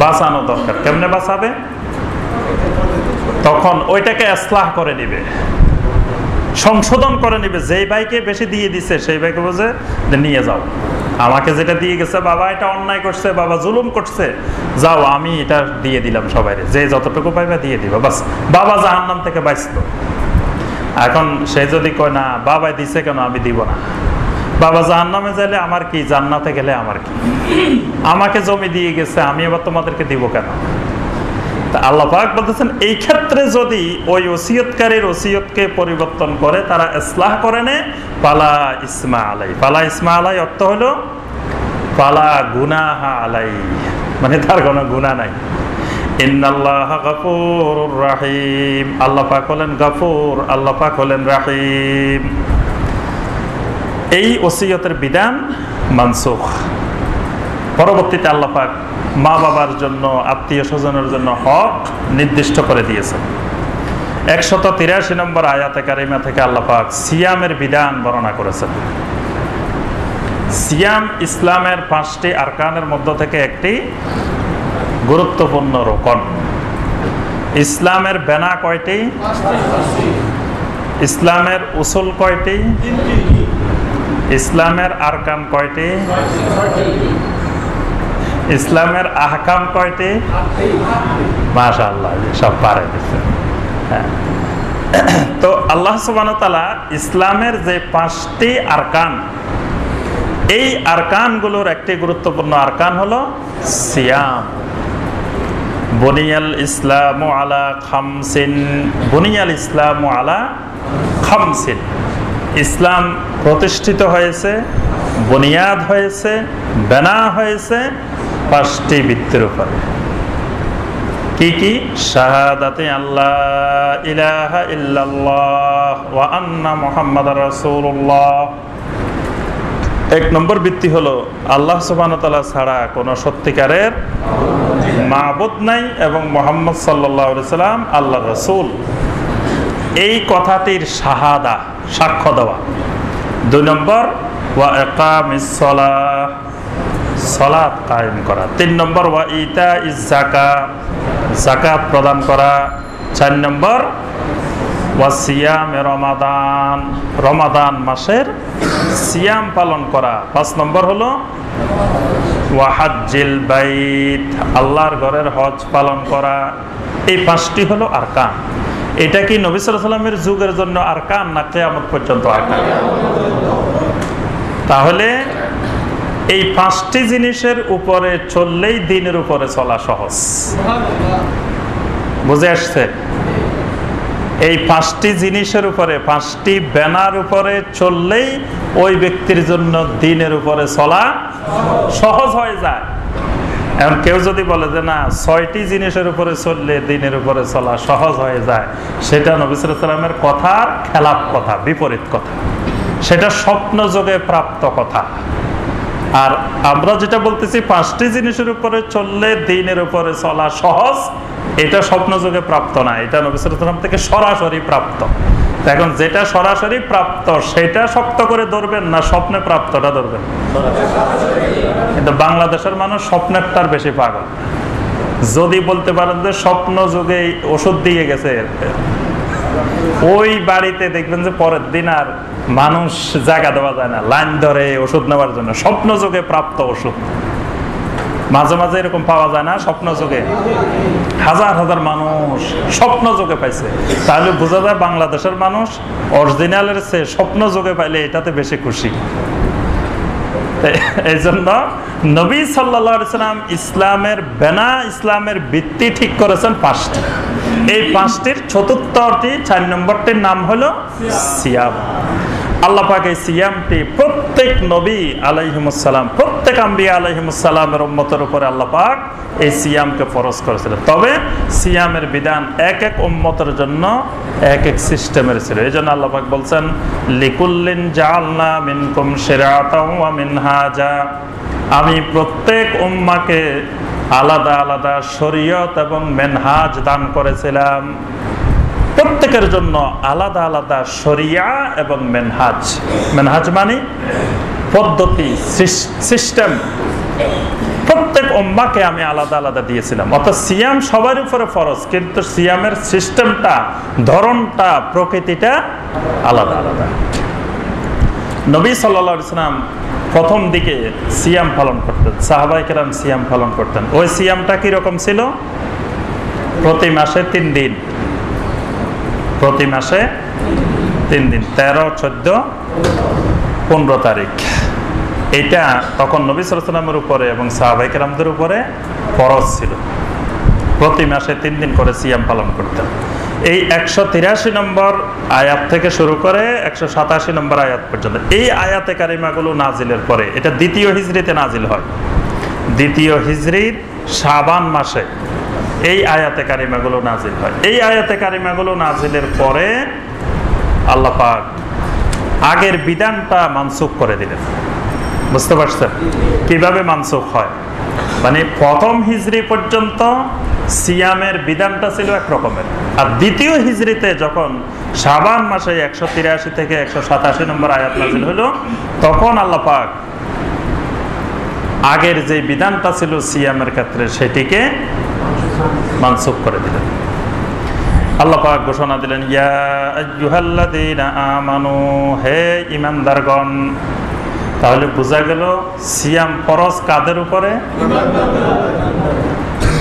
[SPEAKER 1] বাঁচানো দরকার। কেমনে বাঁচাবে? তখন ওইটাকে ইসলাহ করে নিবে, সংশোধন করে নিবে। যেই ভাইকে বেশি দিয়ে দিছে সেই ভাইকে বলছে নিয়ে যাও, আমাকে যেটা দিয়ে গেছে বাবা এটা অন্যায় করছে, বাবা জুলুম করছে, যাও আমি এটা দিয়ে দিলাম সবাই, যে যতটুকু পাইবা দিয়ে দিবা, বাস। বাবা জাহান্নাম থেকে বাঁচতো। এখন সে যদি কয় না বাবা দিছে কেন আমি দিব না, বাবা জাহান্নামে যাইলে আমার কি, জান্নাতে গেলে আমার কি, আমাকে জমি দিয়ে গেছে, আমি এবার তোমাদেরকে দিব কেন? আল্লাহ পাক বলতেছেন এই ক্ষেত্রে যদি ওই ওসিয়তকারীর ওসিয়তকে পরিবর্তন করে, তারা ইসলাহ করে নে, পালা ইসমা আলাই। পালা ইসমা আলাই অর্থ হলো পালা গুনাহা আলাই, মানে তার কোনো গুনাহ নাই। ইন্নাল্লাহা গফুরুর রহিম, আল্লাহ পাক হলেন গফুর, আল্লাহ পাক হলেন রহিম। এই ওসিয়তের বিধান মানসুখ। পরবর্তীতে আল্লাহ পাক মা বাবার জন্য, আত্মীয় স্বজনের জন্য হক নির্দিষ্ট করে দিয়েছেন। 183 নম্বর আয়াতে কারিমা থেকে আল্লাহ পাক সিয়ামের বিধান বর্ণনা করেছেন। সিয়াম ইসলামের 5টি আরকানের মধ্য থেকে একটি গুরুত্বপূর্ণ রকম। ইসলামের বেনা কয়টি? ইসলামের উসুল কয়টি? ইসলামের আরকান কয়টি? ইসলামের আহকাম কয়টি? মাশাআল্লাহ, সব পারে দিচ্ছে। হ্যাঁ, তো আল্লাহ সুবহানাহু ওয়া তাআলা ইসলামের যে 5টি আরকান, এই আরকানগুলোর একটি গুরুত্বপূর্ণ আরকান হলো সিয়াম। বুনিয়াল ইসলামু আলা খামসিন, বুনিয়াল ইসলামু আলা খামসিন, ইসলাম প্রতিষ্ঠিত হয়েছে, বুনিয়াদ হয়েছে, বেনা হয়েছে 5টি ভিত্তির উপরে। কি কি? শাহাদাতে আল্লাহ ইলাহা ইল্লাল্লাহ ওয়া আন্না মুহাম্মাদার রাসূলুল্লাহ। 1 নম্বর ভিত্তি হলো আল্লাহ সুবহানাহু ওয়া তাআলা ছাড়া কোনো সত্যিকারের মাবুদ নাই এবং মুহাম্মদ সাল্লাল্লাহু আলাইহি সাল্লাম আল্লাহর রাসূল, এই কথাটির শাহাদা, সাক্ষ্য দেওয়া। 2 নম্বর ওয়া ইকামিস সালাহ, সালাত কায়েম করা। 3 নম্বর ওয়া ইতাইজ যাকাত, যাকাত প্রদান করা। 4 নম্বর ওয়া সিয়ামে রমাদান, রমাদান মাসের সিয়াম পালন করা। 5 নম্বর হলো ওয়া হাজ্জিল বাইত, আল্লাহর ঘরের হজ পালন করা। এই 5টি হলো আরকান। এটা কি নবী সাল্লাল্লাহু আলাইহি ওয়াসাল্লামের যুগের জন্য আরকান, না কিয়ামত পর্যন্ত আরকান? তাহলে এই 5টি জিনিসের উপরে চললেই দ্বীনের উপরে চলা সহজ। বুঝে আসছে? এই 5টি জিনিসের উপরে, 5টি ব্যানার উপরে চললেই ওই ব্যক্তির জন্য দ্বীনের উপরে চলা সহজ হয়ে যায়। এখন কেউ যদি বলে যে না 6টি জিনিসের উপরে চললে দ্বীনের উপরে চলা সহজ হয়ে যায়, সেটা নবী সাল্লাল্লাহু আলাইহি ওয়াসাল্লামের কথার খেলাফ কথা, বিপরীত কথা, সেটা স্বপ্ন যোগে প্রাপ্ত কথা। আর আমরা যেটা বলতেছি 5টি জিনিসের উপরে চললে দ্বীনের উপরে চলা সহজ, এটা স্বপ্ন যোগে প্রাপ্ত না, এটা নবী সাল্লাল্লাহু আলাইহি ওয়াসাল্লাম থেকে সরাসরি প্রাপ্ত। এখন যেটা সরাসরি প্রাপ্ত সেটা শক্ত করে ধরবেন, না স্বপ্নে প্রাপ্তটা ধরবেন? কিন্তু বাংলাদেশের মানুষ স্বপ্নেরটার বেশি পাগল। যদি বলতে পারেন যে স্বপ্ন যুগে ওষুধ দিয়ে গেছে, ওই বাড়িতে দেখবেন যে পরের দিন আর মানুষ জায়গা দেওয়া যায় না, লাইন ধরে ওষুধ নেওয়ার জন্য। স্বপ্ন যুগে প্রাপ্ত ওষুধ মাঝে মাঝে এরকম পাওয়া যায় না? স্বপ্ন যুগে হাজার হাজার মানুষ স্বপ্ন যুগে পাইছে। তাহলে বোঝা যায় বাংলাদেশের মানুষ অরিজিনালের চেয়ে স্বপ্ন যুগে পাইলে এটাতে বেশি খুশি। এই জন্য নবী সাল্লাল্লাহু আলাইহি ওয়াসাল্লাম ইসলামের বেনা, ইসলামের ভিত্তি ঠিক করেছেন 5টি। এই 5টির চতুর্থটি, 4 নম্বরটির নাম হলো সিয়াম। আল্লাহ পাক এই সিয়ামটি প্রত্যেক নবী আলাইহিমুস সালাম, প্রত্যেক আম্বিয়া আলাইহিমুস সালামের উম্মতের উপরে আল্লাহ পাক এই সিয়ামকে ফরজ করেছিলেন। তবে সিয়ামের বিধান এক এক উম্মতের জন্য এক এক সিস্টেমের ছিল। এই জন্য আল্লাহ পাক বলছেন লিকুল্লিন জাআলনা মিনকুম শিরআতাও ওয়া মিনহাজা, আমি প্রত্যেক উম্মাকে আলাদা আলাদা শরীয়ত এবং মেনহাজ দান করেছিলাম। প্রত্যেকের জন্য আলাদা আলাদা শরিয়া এবং মেনহাজ। মেনহাজ মানে পদ্ধতি, সিস্টেম। প্রত্যেক উম্মাকে আমি আলাদা আলাদা দিয়েছিলাম। অর্থাৎ সিয়াম সবার উপরে ফরজ, কিন্তু সিয়ামের সিস্টেমটা, ধরনটা, প্রকৃতিটা আলাদা আলাদা। নবী সাল্লাল্লাহু আলাইহি ওয়াসাল্লাম প্রথম দিকে সিয়াম পালন করতেন, সাহাবায়ে কেরাম সিয়াম পালন করতেন। ওই সিয়ামটা কি রকম ছিল? প্রতি মাসে 3 দিন, প্রতি মাসে 3 দিন, 13, 14, 15 তারিখ। এটা তখন নবী সাল্লাল্লাহু আলাইহি ওয়াসাল্লামের উপরে এবং সাহাবায়ে কেরামদের উপরে ফরজ ছিল, প্রতি মাসে 3 দিন করে সিয়াম পালন করতেন। এই 183 নম্বর আয়াত থেকে শুরু করে 187 নম্বর আয়াত পর্যন্ত এই আয়াতে কারিমাগুলো নাজিলের পরে, এটা দ্বিতীয় হিজরিতে নাজিল হয়, দ্বিতীয় হিজরির শাবান মাসে এই আয়াতে কারিমাগুলো নাজিল হয়। এই আয়াতে কারিমাগুলো নাজিলের পরে আল্লাহ পাক আগের বিধানটা মানসুখ করে দিলেন। বুঝতে পারছেন কিভাবে মানসুখ হয়? মানে প্রথম হিজরি পর্যন্ত সিয়ামের বিধানটা ছিল এক রকমের, আর দ্বিতীয় হিজরিতে যখন শাবান মাসে 183 থেকে 187 নম্বর আয়াত নাজিল হলো, তখন আল্লাহ পাক আগের যে বিধানটা ছিল সিয়ামের ক্ষেত্রে সেটিকে মানসুখ করে দিলেন। আল্লাহ পাক ঘোষণা দিলেন, ইয়া আইয়ুহাল্লাযীনা আমানু, হে ঈমানদারগণ। তাহলে বোঝা গেল সিয়াম ফরজ কাদের উপরে?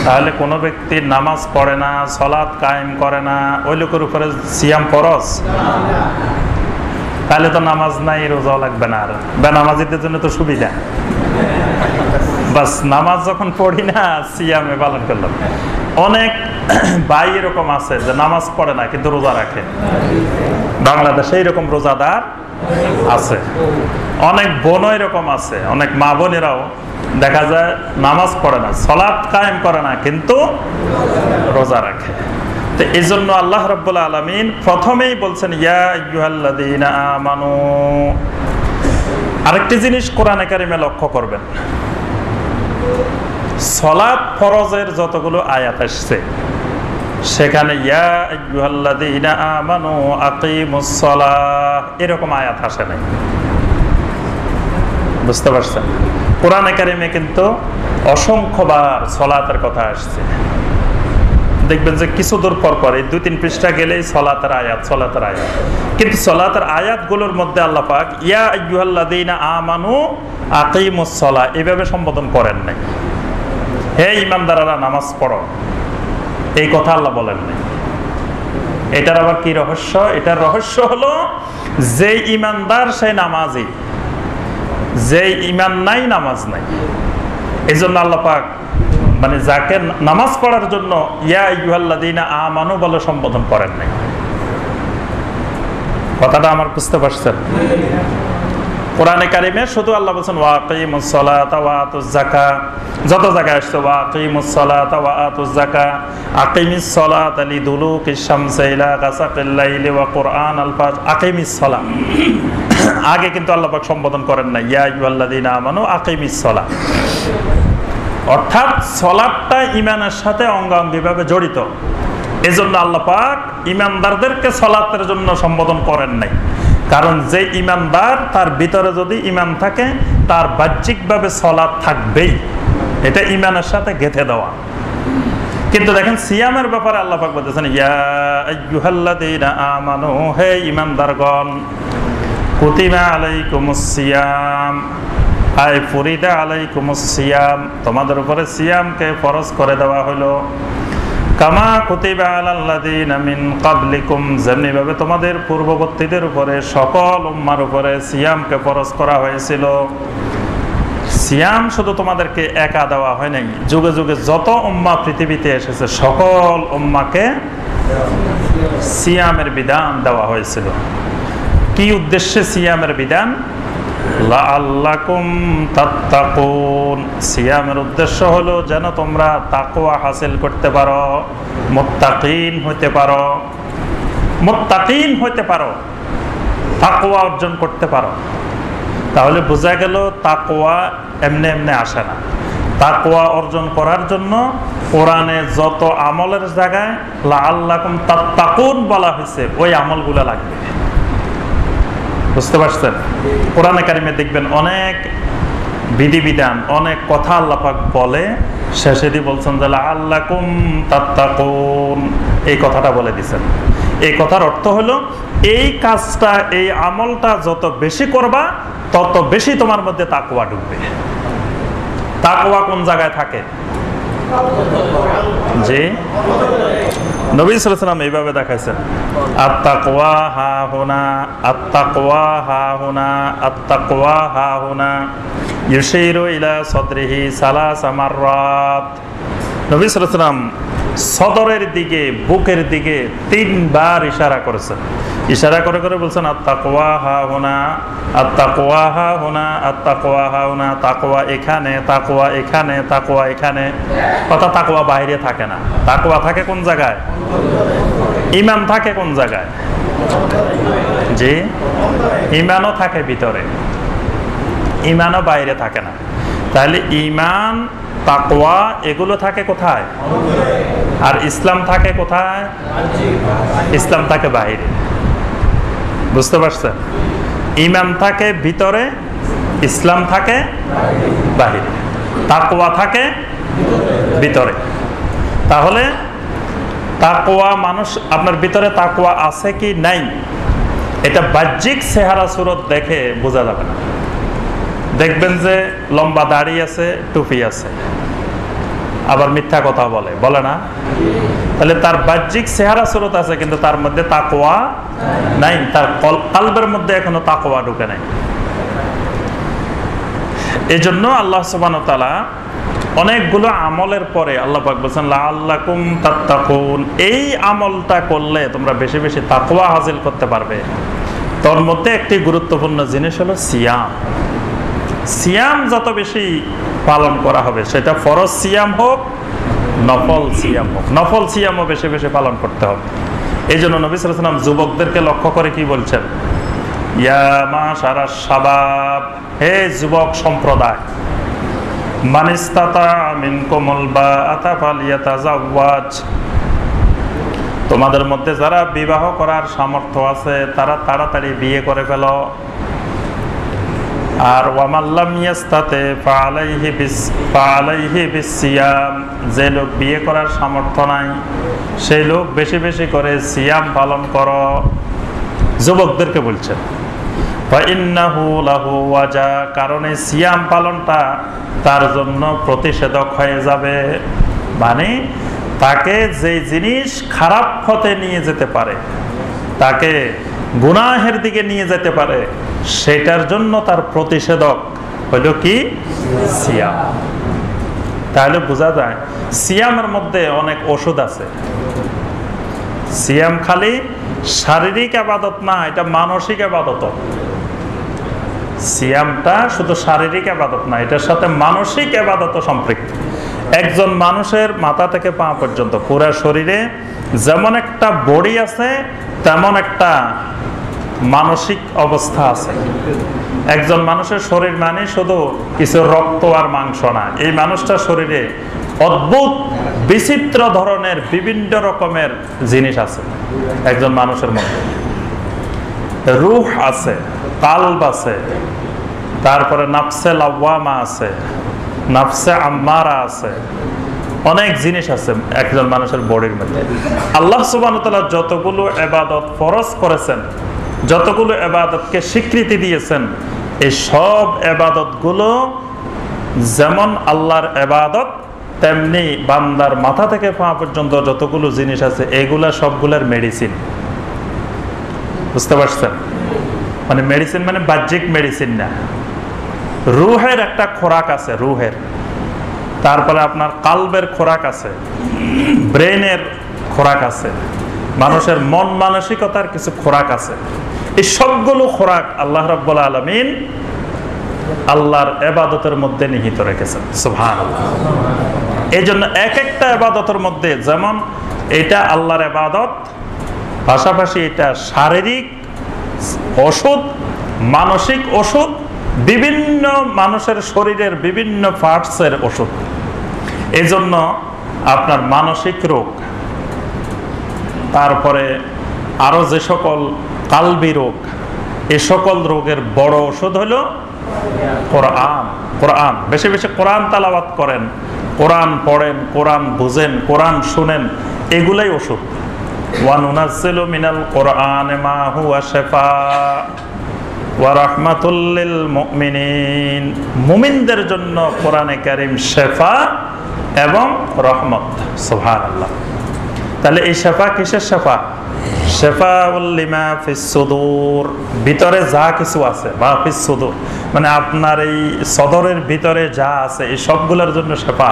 [SPEAKER 1] তাহলে কোনো ব্যক্তি নামাজ পড়ে না, সালাত কায়েম করে না, ওই লোকের উপরে সিয়াম ফরজ? তাহলে তো নামাজ নাই, রোজাও লাগবে না, আর বেনামাজিদের জন্য তো সুবিধা। বাস নামাজ যখন পড়ি না, সিয়ামে পালন করলাম। অনেক ভাই এরকম আছে যে নামাজ পড়ে না কিন্তু রোজা রাখে, বাংলাদেশে এরকম রোজাদার আছে। অনেক বোনও এরকম আছে, অনেক মা বোনেরাও দেখা যায় নামাজ পড়ে না, সালাত কায়েম করে না, কিন্তু রোজা রাখে। তো এই জন্য আল্লাহ রাব্বুল আলামিন প্রথমেই বলছেন, ইয়া আইয়ুহাল্লাযীনা আমানু। আরেকটি জিনিস কোরআনে কারিমে লক্ষ্য করবেন, সালাত ফরজের যতগুলো আয়াত আসছে সেখানে ইয়া আইয়ুহাল্লাযীনা আমানু আকিমুস সালাহ এরকম আয়াত আসে নাই। বুঝতে পারছেন? কোরআনে কারিমে কিন্তু অসংখ্যবার সালাতের কথা আসছে। দেখবেন যে কিছু দূর পর পর এই 2-3 পৃষ্ঠা গেলেই সালাতের আয়াত, সালাতের আয়াত। কিন্তু সালাতের আয়াতগুলোর মধ্যে আল্লাহ পাক ইয়া আইয়ুহাল্লাযীনা আমানু আকিমুস সালাহ এভাবে সম্বোধন করেন নাই। হে ঈমানদাররা নামাজ পড়ো, এই কথা আল্লাহ বলেন নাই। এটার আবার কি রহস্য? এটার রহস্য হলো যে ঈমানদার সেই নামাজি, যে ঈমান নাই নামাজ নাই। এই জন্য আল্লাহ পাক মানে যাকে নামাজ পড়ার জন্য ইয়া আইয়ুহাল্লাযীনা আমানু বলে সম্বোধন করেন নাই। কথাটা আমার বুঝতে পারছেন? কোরআনে কারিমে শুধু আল্লাহ বলেছেন ওয়া আকিমুস সালাতা ওয়া আতুজ যাকাত, যত জায়গায় আসছে ওয়া আকিমুস সালাতা ওয়া আতুজ যাকাত, আকিমিস সালাতা লিদুলুকিশ শামসি ইলা গাসাকিল লাইলি ওয়া কুরআনাল ফাজর, আকিমিস সালাত। আগে কিন্তু আল্লাহ পাক সম্বোধন করেন না ইয়া আইয়ুহাল্লাযীনা আমানু আকিমিস সালাত। অর্থাৎ সালাতটা ঈমানের সাথে অঙ্গাঙ্গিভাবে জড়িত। এজন্য আল্লাহ পাক ঈমানদারদেরকে সালাতের জন্য সম্বোধন করেন নাই। কারণ যে ঈমানদার, তার ভিতরে যদি ঈমান থাকে, তার বাহ্যিকভাবে সালাত থাকবেই, এটা ঈমানের সাথে গেঁথে দেওয়া। কিন্তু দেখেন সিয়ামের ব্যাপারে আল্লাহ পাক বলতেছেন ইয়া আইয়ুহাল্লাযীনা আমানু, হে ঈমানদারগণ, কুতিবা আলাইকুমুস সিয়াম আই ফুরিদা আলাইকুমুস সিয়াম, তোমাদের উপরে সিয়ামকে ফরজ করে দেওয়া হলো। কামা কুতিবা আলাল্লাযীনা মিন ক্বাবলিকুম, যেমনি ভাবে তোমাদের পূর্ববর্তীদের উপরে সকল উম্মার উপরে সিয়ামকে ফরজ করা হয়েছিল। সিয়াম শুধু তোমাদেরকে একা দেওয়া হয় নাই, যুগে যুগে যত উম্মাহ পৃথিবীতে এসেছে সকল উম্মাহকে সিয়ামের বিধান দেওয়া হয়েছিল। কি উদ্দেশ্যে সিয়ামের বিধান? লাআল্লাকুম তাত্তাকুন, সিয়ামের উদ্দেশ্য হলো যেন তোমরা তাকওয়া হাসিল করতে পারো, মুত্তাকিন হতে পারো, মুত্তাকিন হতে পারো, তাকওয়া অর্জন করতে পারো। তাহলে বোঝা গেল তাকওয়া এমনি এমনি আসে না। তাকওয়া অর্জন করার জন্য কোরআনে যত আমলের জায়গায় লাআল্লাকুম তাত্তাকুন বলা হয়েছে, ওই আমলগুলো লাগবে। বুঝতে পারছেন? কোরআনে কারিমে দেখবেন অনেক বিধিবিধান, অনেক কথা আল্লাহ পাক বলে, শেষে দিয়ে বলছেন যে লাআল্লাকুম তাত্তাকুন, এই কথাটা বলে দিয়েছেন। এই কথার অর্থ হলো এই কাজটা, এই আমলটা যত বেশি করবা তত বেশি তোমার মধ্যে তাকওয়া ঢুকবে। তাকওয়া কোন জায়গায় থাকে? জি, নবী সাল্লাল্লাহু আলাইহি ওয়াসাল্লাম এইভাবে দেখাইছেন, আত-তাকওয়া হাহুনা, আত-তাকওয়া হাহুনা, আত-তাকওয়া হাহুনা, ইউশিরু ইলা সাদরিহি সালাসা মাররাত। নবী সাল্লাল্লাহু আলাইহি ওয়াসাল্লাম সদরের দিকে, বুকের দিকে 3 বার ইশারা করেছেন। ইশারা করে করে বলছেন, আত-তাকওয়া হাহুনা, আত-তাকওয়া হাহুনা, আত-তাকওয়া হাহুনা। তাকওয়া এখানে, তাকওয়া এখানে, তাকওয়া এখানে। কথা তাকওয়া বাইরে থাকে না, তাকওয়া থাকে কোন জায়গায়? ঈমান থাকে কোন জায়গায়? জি, ঈমানও থাকে ভিতরে, ঈমানও বাইরে থাকে না। তাহলে ঈমান, তাকওয়া এগুলো থাকে কোথায়? আর ইসলাম থাকে কোথায়? ইসলাম থাকে বাইরে। বুঝতে পারছেন? ঈমান থাকে ভিতরে, ইসলাম থাকে বাইরে, তাকওয়া থাকে ভিতরে। তাহলে তাকওয়া মানুষ, আপনার ভিতরে তাকওয়া আছে কি নাই, এটা বাহ্যিক চেহারা সুরত দেখে বোঝা যাবে না। দেখবেন যে লম্বা দাড়ি আছে, টুপি আছে, আবার মিথ্যা কথা বলে, বলে না? তাহলে তার বাহ্যিক চেহারা সুরত আছে, কিন্তু তার মধ্যে তাকওয়া নাই, তার কলবের মধ্যে এখনো তাকওয়া ঢুকে নাই। এই জন্য আল্লাহ সুবহানাহু ওয়া তাআলা অনেকগুলো আমলের পরে আল্লাহ পাক বলেছেন, লাআল্লাকুম তাত্তাকুন, এই আমলটা করলে তোমরা বেশি বেশি তাকওয়া হাসিল করতে পারবে। তোর মধ্যে একটি গুরুত্বপূর্ণ জিনিস হলো সিয়াম। সিয়াম যত বেশি পালন করা হবে, সেটা ফরজ সিয়াম হোক, নফল সিয়াম হোক, নফল সিয়ামও বেশি বেশি পালন করতে হবে। এই জন্য নবী সাল্লাল্লাহু আলাইহি ওয়াসাল্লাম যুবকদেরকে লক্ষ্য করে কি বলছেন, ইয়া মাশারাশ শাবাব, হে যুবক সম্প্রদায়, মান ইসতাতা মিনকুমুল বাআতা ফালিয়াতাযাওয়াজ, তোমাদের মধ্যে যারা বিবাহ করার সামর্থ্য আছে তারা তাড়াতাড়ি বিয়ে করে ফেলো। আর ওয়ামাল্লাম ইয়াস্তাতে ফাআলাইহি বিসিয়াম, যে লোক বিয়ে করার সামর্থ্য নাই সেই লোক বেশি বেশি করে সিয়াম পালন করো। যুবকদেরকে বলছেন, ফাইন্নাহু লাহু ওয়াজা, কারণ এই সিয়াম পালনটা তার জন্য প্রতিষেধক হয়ে যাবে। মানে তাকে যে জিনিস খারাপ পথে নিয়ে যেতে পারে, তাকে গুনাহের দিকে নিয়ে যেতে পারে, সেটার জন্য তার প্রতিষেধক হইল কি? সিয়াম। তাহলে বোঝা যায় সিয়ামের মধ্যে অনেক ওষুধ আছে। সিয়াম খালি শারীরিক ইবাদত না, এটা মানসিক ইবাদত। সিয়ামটা শুধু শারীরিক ইবাদত না, এটার সাথে মানসিক ইবাদতও সম্পৃক্ত। একজন মানুষের মাথা থেকে পা পর্যন্ত পুরো শরীরে যেমন একটা বডি আছে, তেমন একটা মানসিক অবস্থা আছে। একজন মানুষের শরীর মানে শুধু কিছু রক্ত আর মাংস না, এই মানুষটার শরীরে অদ্ভুত বিচিত্র ধরনের বিভিন্ন রকমের জিনিস আছে। একজন মানুষের মধ্যে রূহ আছে, কালব আছে, তারপরে নাফসে লাওয়ামা আছে, নাফসে আম্মারা আছে, অনেক জিনিস আছে একজন মানুষের বডির মধ্যে। আল্লাহ সুবহানাহু ওয়া তাআলা যতগুলো ইবাদত ফরজ করেছেন, যতগুলো ইবাদতকে স্বীকৃতি দিয়েছেন, এই সব ইবাদতগুলো যেমন আল্লাহর ইবাদত, তেমনি বান্দার মাথা থেকে পা পর্যন্ত যতগুলো জিনিস আছে, এগুলা সবগুলোর মেডিসিন। বুঝতে পারছেন? মানে মেডিসিন মানে বাহ্যিক মেডিসিন না, রুহের একটা খোরাক আছে, রুহের। তারপরে আপনার কালবের খোরাক আছে, ব্রেনের খোরাক আছে, মানুষের মন মানসিকতার কিছু খোরাক আছে। এই সবগুলো খোরাক আল্লাহ রাব্বুল আলামিন আল্লাহর ইবাদতের মধ্যে নিহিত রেখেছেন। সুবহানাল্লাহ। এই জন্য এক একটা ইবাদতের মধ্যে যেমন এটা আল্লাহর ইবাদত, পাশাপাশি এটা শারীরিক ওষুধ, মানসিক ওষুধ, বিভিন্ন মানুষের শরীরের বিভিন্ন পার্টসের ওষুধ। এই জন্য আপনার মানসিক রোগ, তারপরে আরো যে সকল কালবি রোগ, এই সকল রোগের বড় ওষুধ হলো কোরআন। কোরআন বেশি বেশি কোরআন তেলাওয়াত করেন, কোরআন পড়েন, কোরআন বুঝেন, কোরআন শুনেন, এগুলাই ওষুধ। ওয়া নুনাজ্জিলু মিনাল কোরআনি মা হুয়া শিফা ওয়া রাহমাতুল লিল মুমিনিন, মুমিনদের জন্য কোরআনে কারীম শিফা এবং রহমত। সুবহানাল্লাহ। তাহলে এই শেফা কিসের শেফা? শেফাউল লিমা ফিস সুদূর, ভিতরে যা কিছু আছে, বা ফিস সুদূর মানে আপনার এই সদরের ভিতরে যা আছে এই সবগুলোর জন্য শেফা।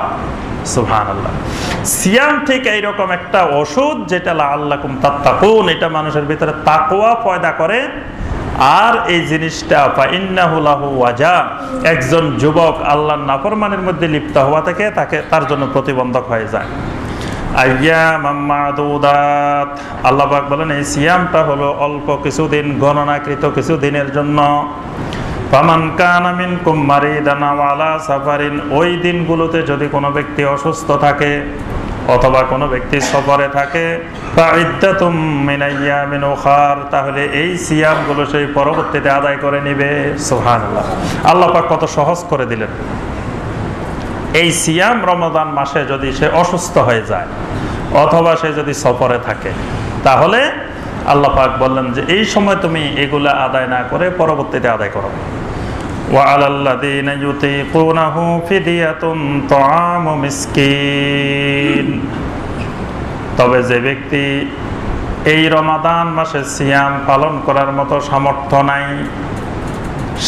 [SPEAKER 1] সুবহানাল্লাহ। সিয়াম ঠিক এইরকম একটা ওষুধ যেটা লাআল্লাকুম তাত্তাকুন, এটা মানুষের ভিতরে তাকওয়া পয়দা করে। আর এই জিনিসটা ফাইন্নাহু লাহু ওয়াজা, একজন যুবক আল্লাহর নাফরমানের মধ্যে লিপ্ত হওয়া থেকে তার জন্য প্রতিবন্ধক হয়ে যায়। আইয়ামাম মাদুদাত, আল্লাহ পাক বলেন এই সিয়ামটা হলো অল্প কিছুদিন, গণনাকৃত কিছু দিনের জন্য। ফামান কানা মিনকুম মারিদান আও আলা সাফারিন, ওই দিনগুলোতে যদি কোনো ব্যক্তি অসুস্থ থাকে অথবা কোনো ব্যক্তি সফরে থাকে, ফাইদ্দাতুম মিন আইয়ামিন উখার, তাহলে এই সিয়ামগুলো সেই পরবর্তীতে আদায় করে নেবে। সুবহানাল্লাহ, আল্লাহ পাক কত সহজ করে দিলেন। এই সিয়াম রমজান মাসে যদি সে অসুস্থ হয়ে যায় অথবা সে যদি সফরে থাকে, তাহলে আল্লাহ পাক বললেন যে এই সময় তুমি এগুলা আদায় না করে পরবর্তীতে আদায় করো। ওয়া আলাল্লাযীনা ইউতীকুনাহু ফিদিয়াতুন তুআমু মিসকিন, তবে যে ব্যক্তি এই রমাদান মাসে সিয়াম পালন করার মতো সামর্থ্য নাই,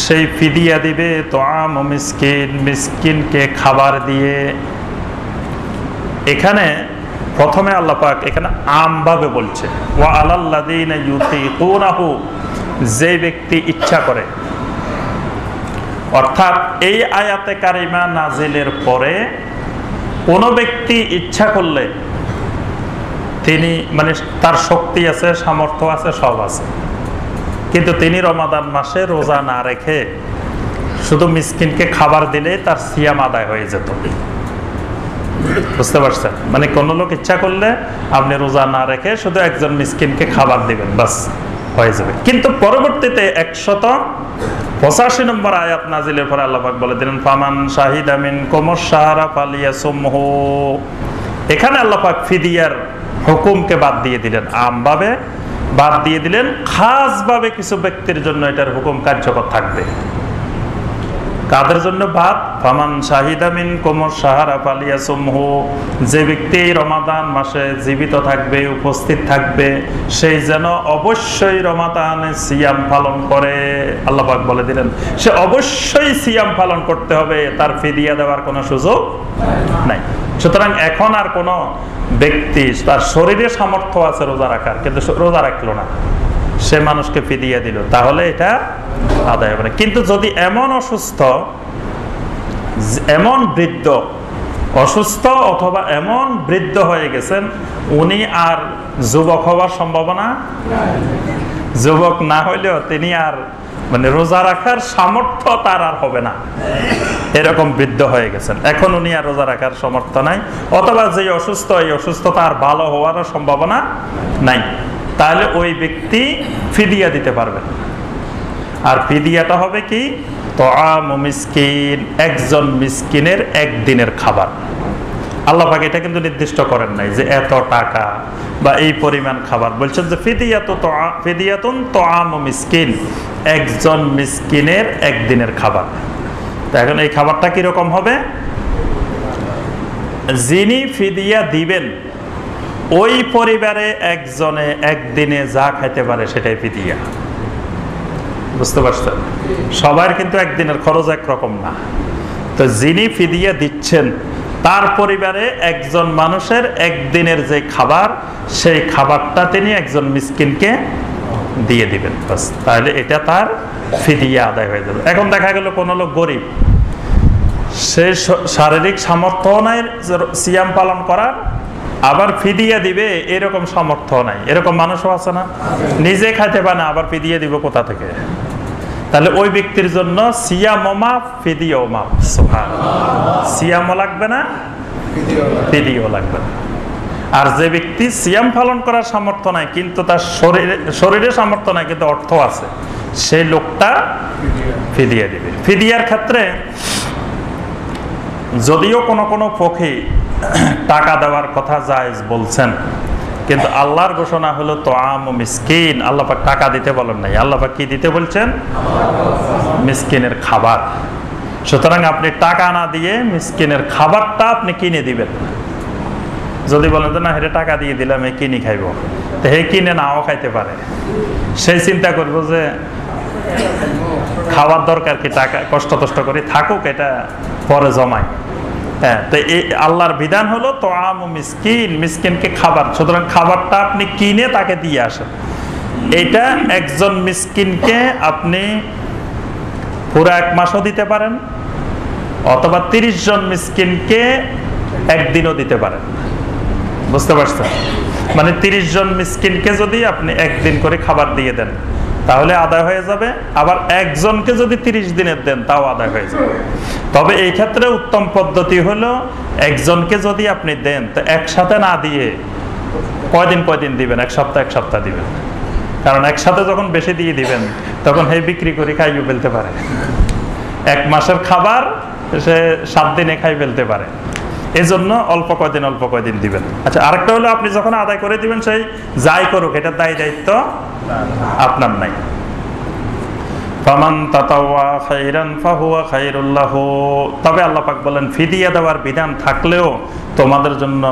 [SPEAKER 1] সেই ফিদিয়া দিবে তুআমু মিসকিন, মিসকিনকে খাবার দিয়ে। এখানে প্রথমে আল্লাহ পাক এখানে আমভাবে বলছে ওয়া আলাল্লাযীনা ইউতীকুনাহু, যে ব্যক্তি ইচ্ছা করে। অর্থাৎ এই আয়াতে কারিমা নাজিলের পরে কোনো ব্যক্তি ইচ্ছা করলে তিনি মানে তার শক্তি আছে, সামর্থ্য আছে, সব আছে, কিন্তু তিনি রমাদান মাসে রোজা না রেখে শুধু মিসকিনকে খাবার দিলে তার সিয়াম আদায় হয়ে যেত। বুঝতে পারছেন? মানে কোন লোক ইচ্ছা করলে আপনি রোজা না রেখে শুধু একজন মিসকিনকে খাবার দিবেন, বাস হয়ে যাবে। কিন্তু পরবর্তীতে 185 নম্বর আয়াত নাজিলের পরে আল্লাহ পাক বলে দিলেন ফামান শাহিদা মিনকুমুশ শাহরা ফালিয়াসুমহু, এখানে আল্লাহ পাক ফিদিয়ার হুকুমকে বাদ দিয়ে দিলেন, আমভাবে বাদ দিয়ে দিলেন। খাসভাবে কিছু ব্যক্তির জন্য এটার হুকুম কার্যকর থাকবে। কাদের জন্য বাদ? ফামান শাহিদা মিনকুমুশ শাহরা ফালিয়াসুমহু, যে ব্যক্তি রমাদান মাসে জীবিত থাকবে, উপস্থিত থাকবে, সেই যেন অবশ্যই রমাদানে সিয়াম পালন করে। আল্লাহ পাক বলে দিলেন সে অবশ্যই সিয়াম পালন করতে হবে, তার ফিদিয়া দেওয়ার কোনো সুযোগ নাই। সুতরাং এখন আর কোনো ব্যক্তি তার শরীরে সামর্থ্য আছে রোজা রাখার, কিন্তু রোজা রাখলো না, সে মানুষকে ফিদিয়া দিল, তাহলে এটা আদায় হবে না। কিন্তু যদি এমন অসুস্থ, এমন বৃদ্ধ অসুস্থ অথবা এমন বৃদ্ধ হয়ে গেছেন উনি আর যুবক হওয়ার সম্ভাবনা, যুবক না হইলেও তিনি আর মানে রোজা রাখার সামর্থ্য তার আর হবে না, এরকম বৃদ্ধ হয়ে গেছেন, এখন উনি আর রোজা রাখার সামর্থ্য নাই, অথবা যে অসুস্থ এই অসুস্থতা আর ভালো হওয়ারও সম্ভাবনা নাই, তাহলে ওই ব্যক্তি ফিদিয়া দিতে পারবেন। আর ফিদিয়াটা হবে কি? তুআমু মিসকিন, একজন মিসকিনের একদিনের খাবার। আল্লাহ পাক এটা কিন্তু নির্দিষ্ট করেন নাই যে এত টাকা বা এই পরিমাণ খাবার, বলছেন যে ফিদিয়াতুন তুআমু মিসকিন, একজন মিসকিনের একদিনের খাবার। তো এখন এই খাবারটা কিরকম হবে? যিনি ফিদিয়া দিবেন ওই পরিবারে একজনে একদিনে যা খাইতে পারে সেটাই ফিদিয়া। বুঝতে পারছেন? সবার কিন্তু একদিনের খরচ একরকম না। তো যিনি ফিদিয়া দিচ্ছেন তার পরিবারে একজন মানুষের একদিনের যে খাবার, সেই খাবারটা তিনি একজন মিসকিনকে দিয়ে দিবেন, বাস, তাহলে এটা তার ফিদিয়া আদায় হয়ে যাবে। এখন দেখা গেল কোন লোক গরিব, সে শারীরিক সামর্থ্য নাই সিয়াম পালন করার, আবার ফিদিয়া দিবে এরকম সামর্থ্য নাই, এরকম মানুষও আছে না, নিজে খাইতে পারে না, আবার ফিদিয়া দিব কোথা থেকে? তাহলে ওই ব্যক্তির জন্য সিয়ামও মাফ, ফিদিয়াও মাফ। সুবহানাল্লাহ, সিয়ামও লাগবে না, ফিদিয়াও লাগবে না। আর যে ব্যক্তি সিয়াম পালন করার সামর্থ্য নাই কিন্তু তার শরীরে সামর্থ্য নাই কিন্তু অর্থ আছে, সেই লোকটা ফিদিয়া দিবে। ফিদিয়ার ক্ষেত্রে যদিও কোনো পক্ষে টাকা দেওয়ার কথা জায়েজ বলছেন, কিন্তু আল্লাহর ঘোষণা হলো তুআমু মিসকিন, আল্লাহ পাক টাকা দিতে বলেন নাই, আল্লাহ পাক কি দিতে বলছেন? মিসকিনের খাবার। সুতরাং আপনি টাকা না দিয়ে মিসকিনের খাবারটা আপনি কিনে দিবেন। যদি বলেন যে না হেরে টাকা দিয়ে দিলাম এই কিনি খাইব, তো হে কিনে নাও খাইতে পারে। সেই চিন্তা করবো যে খাওয়ার দরকার কি, টাকা কষ্ট করে থাকুক, এটা পরে জমায়। হ্যাঁ, তো এই আল্লাহর বিধান হলো তো মিসকিন, মিসকিনকে খাবার, সুতরাং খাবারটা আপনি কিনে তাকে দিয়ে আসেন। এটা একজন মিসকিনকে আপনি পুরো 1 মাসও দিতে পারেন, অথবা 30 জন মিসকিনকে একদিনও দিতে পারেন। বুঝতে পারছেন? মানে 30 জন মিসকিনকে যদি আপনি একদিন করে খাবার দিয়ে দেন তাহলে আদায় হয়ে যাবে, আবার একজনকে যদি 30 দিনের দেন তাও আদায় হয়ে যাবে। তবে এই ক্ষেত্রে উত্তম পদ্ধতি হলো একজনকে যদি আপনি দেন তো একসাথে না দিয়ে কয়দিন দিবেন, 1 সপ্তাহ দিবেন। কারণ একসাথে যখন বেশি দিয়ে দিবেন তখন হে বিক্রি করে খাইয়ে ফেলতে পারে। 1 মাসের খাবার সে 7 দিনে খাই ফেলতে পারে। এই জন্য অল্প কয়দিন দিবেন। আচ্ছা, আরেকটা হলো আপনি যখন আদায় করে দিবেন সেই যাই করুক এটার দায়িত্ব আপনার নাই। ফামান তাতাওয়া খাইরান ফাহুয়া খাইরুল লাহু। তবে আল্লাহ পাক বলেন ফিদিয়া দেওয়ার বিধান থাকলেও তোমাদের জন্য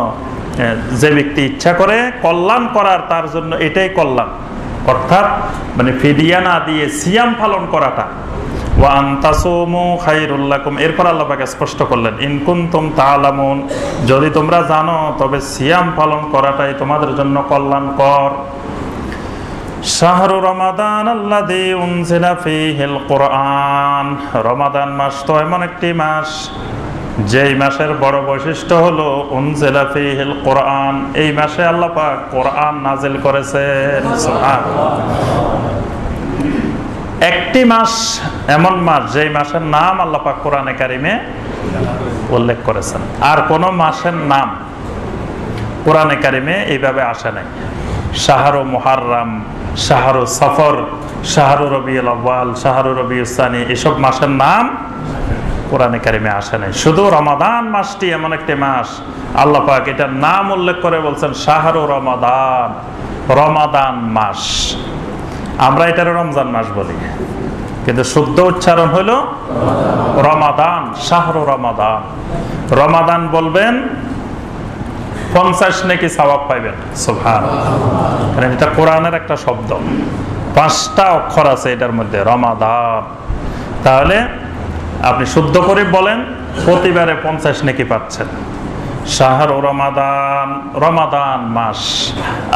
[SPEAKER 1] যে ব্যক্তি ইচ্ছা করে কল্যাণ করার তার জন্য এটাই কল্যাণ। অর্থাৎ মানে ফিদিয়া না দিয়ে সিয়াম পালন করাটা। ওয়া আনতাসুমু খায়রুল লাকুম, এরপর আল্লাহ পাক স্পষ্ট করলেন ইন কুনতুম তাআলামুন, যদি তোমরা জানো তবে সিয়াম পালন করাটাই তোমাদের জন্য কল্যাণকর। শাহরু রমাদান আল্লাযী উনজিলা ফীহিল কুরআন, রমাদান মাস তো এমন একটি মাস যেই মাসের বড় বৈশিষ্ট্য হলো উনজিলা ফীহিল কুরআন, এই মাসে আল্লাহ পাক কোরআন নাজিল করেছেন। সুবহানাল্লাহ। একটি মাস এমন মাস যেই মাসের নাম আল্লাহ পাক কোরআনে কারিমে উল্লেখ করেছেন, আর কোন মাসের নাম কোরআনে কারিমে এইভাবে আসে নাই। শাহরু মুহাররম, শাহরু সফর, শাহরু রবিউল আউয়াল, শাহরু রবিউস সানি, এসব মাসের নাম কোরআনে কারিমে আসে নাই। শুধু রমাদান মাসটি এমন একটি মাস আল্লাহ পাক এটার নাম উল্লেখ করে বলছেন শাহরু রমাদান, রমাদান মাস। আমরা এটার রমজান মাস বলি, কিন্তু শুদ্ধ উচ্চারণ হলো রমাদান, শাহরু রমাদান। রমাদান বলবেন 50 নাকি সওয়াব পাইবেন। সুবহানাল্লাহ। কারণ এটা কোরআনের একটা শব্দ, 5টা অক্ষর আছে এটার মধ্যে, রমাদান। তাহলে আপনি শুদ্ধ করে বলেন প্রতিবারে 50 নাকি পাচ্ছেন। শাহরু রমাদান, রমাদান মাস,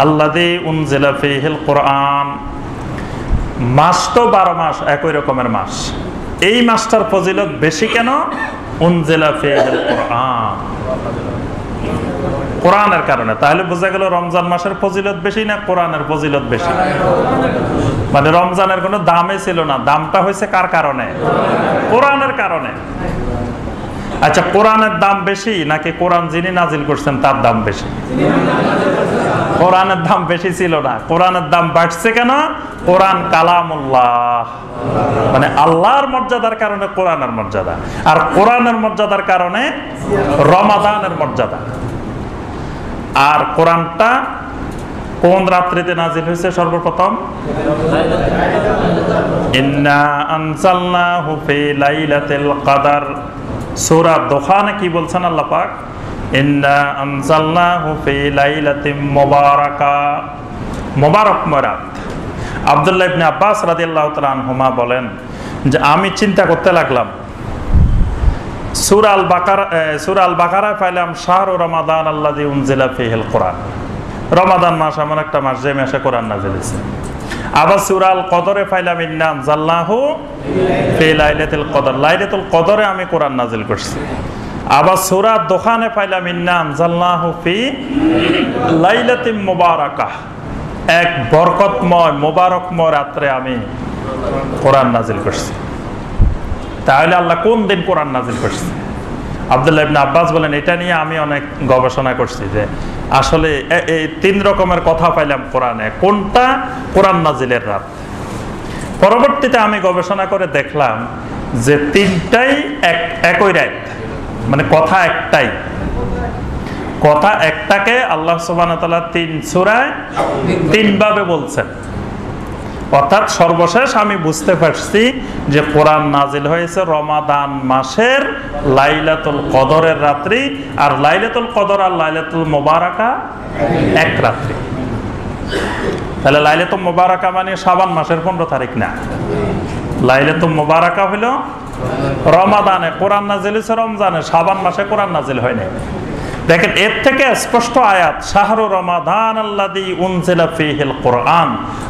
[SPEAKER 1] আল্লাযী উনজিলা ফীহিল কুরআন। মাস তো 12 মাস একই রকমের মাস, এই মাসটার ফজিলত বেশি কেন? উনজিলা ফীহিল কুরআন, কোরআনের কারণে। তাহলে বোঝা গেল রমজান মাসের ফজিলত বেশি না কোরআনের ফজিলত বেশি? মানে রমজানের কোনো দামই ছিল না, দামটা হয়েছে কার কারণে? কোরআনের কারণে। আচ্ছা, কোরআনের দাম বেশি নাকি কোরআন যিনি নাজিল করছেন তার দাম বেশি? কোরআনের দাম বেশি ছিল না, কোরআনের দাম বাড়ছে কেন? কোরআন কালামুল্লাহ, মানে আল্লাহর মর্যাদার কারণে কোরআনের মর্যাদা, আর কোরআনের মর্যাদার কারণে রমাদানের মর্যাদা। আর কোরআনটা কোন রাত্রিতে নাজিল হয়েছে সর্বপ্রথম? ইন্না আনজালনাহু ফি লাইলাতিল কদর। সূরা দোখানে কি বলছেন আল্লাহ পাক? ইন্না আনজালনাহু ফি লাইলাতিম মুবারাকা, মুবারকময় রাত। আব্দুল্লাহ ইবনে আব্বাস রাদিয়াল্লাহু তাআলা আনহুমা বলেন যে আমি চিন্তা করতে লাগলাম, সূরা আল বাকারায় পাইলাম শাহরু রমাদান আল্লাযী উনজিলা ফীহিল কুরআন, রমাদান মাস এমন একটা মাস যে মাসে কোরআন নাযিল হয়েছে। আবার সূরা আল কদরে পাইলাম ইন্না আনজালনাহু ফি লাইলাতিল কদর, লাইলাতুল কদরে আমি কোরআন নাযিল করছি। আবার সূরা দোখানে পাইলাম ইন্না আনজালনাহু ফি লাইলাতিম মুবারাকাহ, এক বরকতময় মোবারকময় রাত্রে আমি কোরআন নাযিল করছি। তাহলে আল্লাহ কোন দিন কোরআন নাযিল করছে? আব্দুল্লাহ ইবনে আব্বাস বলেন এটা নিয়ে আমি অনেক গবেষণা করছি যে আসলে এই 3 রকমের কথা পাইলাম কোরআনে, কোনটা কোরআন নাযিলের রাত। পরবর্তীতে আমি গবেষণা করে দেখলাম যে 3টাই একই রাত, মানে কথা একটাই, কথা একটাকে আল্লাহ সুবহানাহু ওয়া তাআলা 3 সূরায় 3 ভাবে বলছেন। অর্থাৎ সর্বশেষ আমি বুঝতে পারছি যে কোরআন নাজিল হয়েছে রমাদান মাসের লাইলাতুল কদরের রাত্রি, আর লাইলাতুল কদর আর লাইলাতুল মুবারাকা এক রাত্রি। তাহলে লাইলাতুল মুবারাকা মানে শাবান মাসের 15 তারিখ না, লাইলাতুল মুবারাকা হলো রমাদানে, কোরআন নাজিল হয়েছে রমজানে, শাবান মাসে কোরআন নাজিল হয় নাই। দেখেন এর থেকে স্পষ্ট আয়াত, শাহরু রমাদান আল্লাযী উনজিলা ফীহিল কোরআন।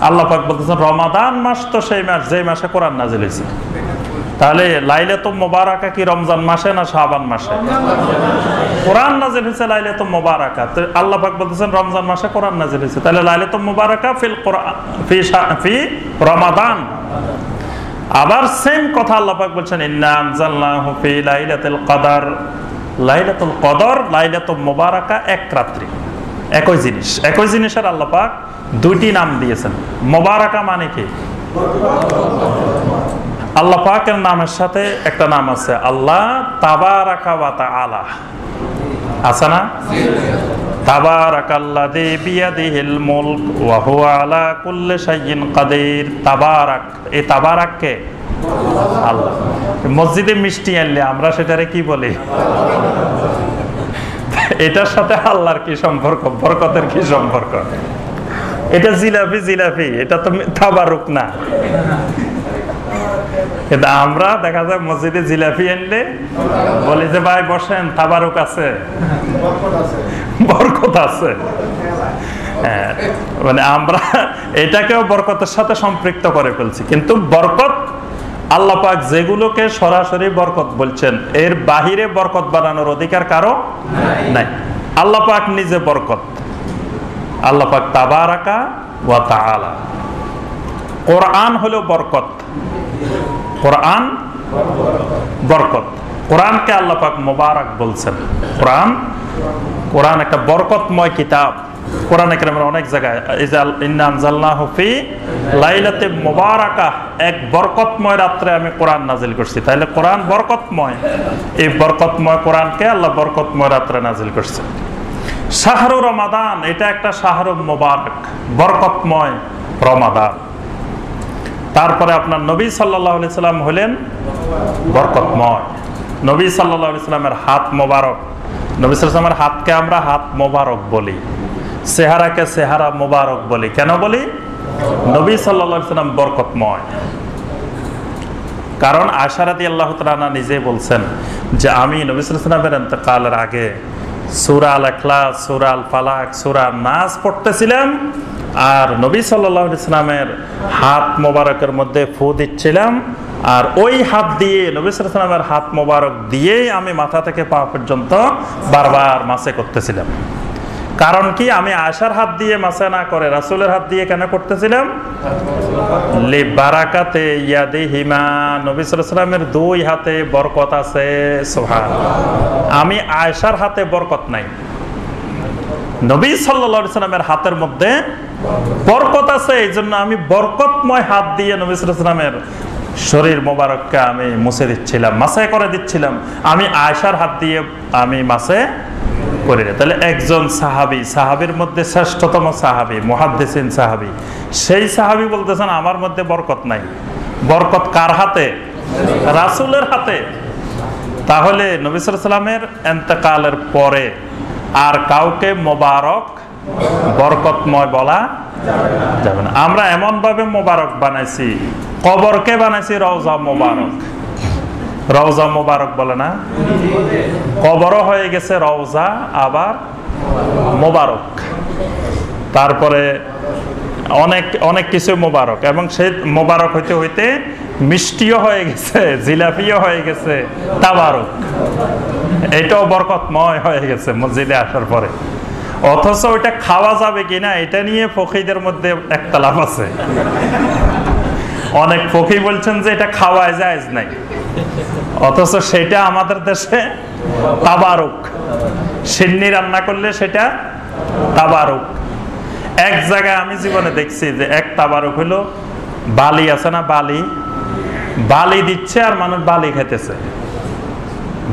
[SPEAKER 1] আল্লাহ পাক বলতেছেন রমাদান মাস তো সেই মাস যে মাসে কোরআন নাজিল হয়েছে। তাহলে লাইলাতুল মুবারাকা কি রমজান মাসে না শাবান মাসে? কোরআন নাজিল হয়েছে লাইলাতুল মুবারাকা, তো আল্লাহ পাক বলতেছেন রমজান মাসে কোরআন নাজিল হয়েছে। তাহলে লাইলাতুল মুবারাকা ফিল কোরআন ফি রমাদান। আবার সেম কথা আল্লাহ পাক বলছেন ইন্না আনজালনাহু ফি লাইলাতুল কদর। লাইলাতুল কদর লাইলাতুল মুবারাকা এক রাত্রি, একই জিনিস। একই জিনিসের আল্লাহ পাক দুইটি নাম দিয়েছেন। মুবারাকা মানে কি? আল্লাহ পাকের নামের সাথে একটা নাম আছে আল্লাহ তাবারাকা ওয়া তাআলা, আছে না? তাবারাকাল্লাযী বিয়াদিহিল মুলক ওয়া হুয়া আলা কুল্লি শাইইন কাদির। তাবারাক, এই তাবারাক কে? আল্লাহ। মসজিদে মিষ্টি আনলে আমরা সেটারে কি বলি? এটার সাথে আল্লাহর কি সম্পর্ক, বরকতের কি সম্পর্ক? এটা জিলাপি, জিলাপি এটা তো তাবারুক না। কিন্তু আমরা দেখা যায় মসজিদে জিলাপি আনলে বলি যে ভাই বসেন, তাবারুক আছে, বরকত আছে। হ্যাঁ, মানে আমরা এটাকেও বরকতের সাথে সম্পৃক্ত করে ফেলছি। কিন্তু বরকত আল্লাহ পাক যেগুলোকে সরাসরি বরকত বলছেন, এর বাহিরে বরকত বানানোর অধিকার কারো নাই। আল্লাহ পাক নিজে বরকত। আল্লাহ পাক তাবারাকা ওয়া তাআলা। কোরআন হলো বরকত, কোরআন বরকত। কোরআনকে আল্লাহ পাক মুবারক বলছেন। কোরআন একটা বরকতময় কিতাব। কোরআনে কারিমের অনেক জায়গায় ইন্না আনজালনাহু ফি লাইলাতিন মুবারাকা, এক বরকতময় রাত্রে আমি কোরআন নাজিল করছি। তাহলে কোরআন বরকতময়। এই বরকতময় কোরআনকে আল্লাহ বরকতময় রাত্রে নাজিল করছে। শাহরু রমাদান, এটা একটা শাহরু মুবারক, বরকতময় রমাদান। তারপরে আপনার নবী সাল্লাল্লাহু আলাইহি সাল্লাম হলেন বরকতময়। নবী সাল্লাল্লাহু আলাইহি সাল্লামের হাত মোবারক, নবী সাল্লাল্লাহু আলাইহি সাল্লামের হাতকে আমরা হাত মোবারক বলি, চেহারাকে চেহারা মোবারক বলি। কেন বলি? নবী সাল্লাল্লাহু আলাইহি সাল্লাম বরকতময়। কারণ আয়েশা রাদিয়াল্লাহু তাআলা আনহা নিজে বলছেন যে আমি নবী সাল্লাল্লাহু আলাইহি সাল্লামের ইন্তেকালের আগে সূরা আল ইখলাস, সূরা আল ফালাক, সূরা নাস পড়তেছিলাম, আর নবী সাল্লাল্লাহু আলাইহি সাল্লামের হাত মোবারকের মধ্যে ফু দিচ্ছিলাম, আর ওই হাত দিয়ে নবী সাল্লাল্লাহু আলাইহি সাল্লামের হাত মোবারক দিয়েই আমি মাথা থেকে পা পর্যন্ত বারবার মাসে করতেছিলাম। কারণ কি? আমি আয়েশার হাত দিয়ে মাসে না করে রাসূলের হাত দিয়ে কেন করতেছিলাম? লি বারাকাতে ইয়াদিহিমা, নবী সাল্লাল্লাহু আলাইহি সাল্লামের দুই হাতে বরকত আছে। সুবহানাল্লাহ। আমি আয়েশার হাতে বরকত নাই, নবী সাল্লাল্লাহু আলাইহি সাল্লামের হাতের মধ্যে বরকত আছে। এই জন্য আমি বরকতময় হাত দিয়ে নবী সাল্লাল্লাহু আলাইহি সাল্লামের শরীর মোবারককে আমি মুছে দিচ্ছিলাম, মাসে করে দিচ্ছিলাম। আমি আয়েশার হাত দিয়ে আমি মাসে করি না। তাহলে একজন সাহাবী, সাহাবীর মধ্যে শ্রেষ্ঠতম সাহাবী, মুহাদ্দিসিন সাহাবী, সেই সাহাবী বলতেছেন আমার মধ্যে বরকত নাই। বরকত কার হাতে? রাসূলের হাতে। তাহলে নবী সাল্লাল্লাহু আলাইহি সাল্লামের ইন্তেকালের পরে আর কাউকে মোবারক, বরকতময় বলা যাবে না। আমরা এমন ভাবে মোবারক বানাইছি, কবরকে বানাইছি রওজা মোবারক। রওজা মোবারক বলে না? কবরও হয়ে গেছে রওজা, আবার মোবারক। তারপরে অনেক অনেক কিছু মোবারক, এবং সেই মোবারক হইতে হইতে মিষ্টিও হয়ে গেছে, জিলাপিও হয়ে গেছে, তাবারক। এটাও বরকতময় হয়ে গেছে মসজিদে আসার পরে। অথচ ওইটা খাওয়া যাবে কিনা এটা নিয়ে ফকিহদের মধ্যে একতলাফ আছে। অনেক ফকিহ বলছেন যে এটা খাওয়ায় জায়েজ নাই, অথচ সেটা আমাদের দেশে তাবারুক। সিন্নি রান্না করলে সেটা তাবারুক। এক জায়গায় আমি জীবনে দেখছি যে এক তাবারুক হলো, বালি আছে না, বালি, বালি দিচ্ছে আর মানুষ বালি খেতেছে।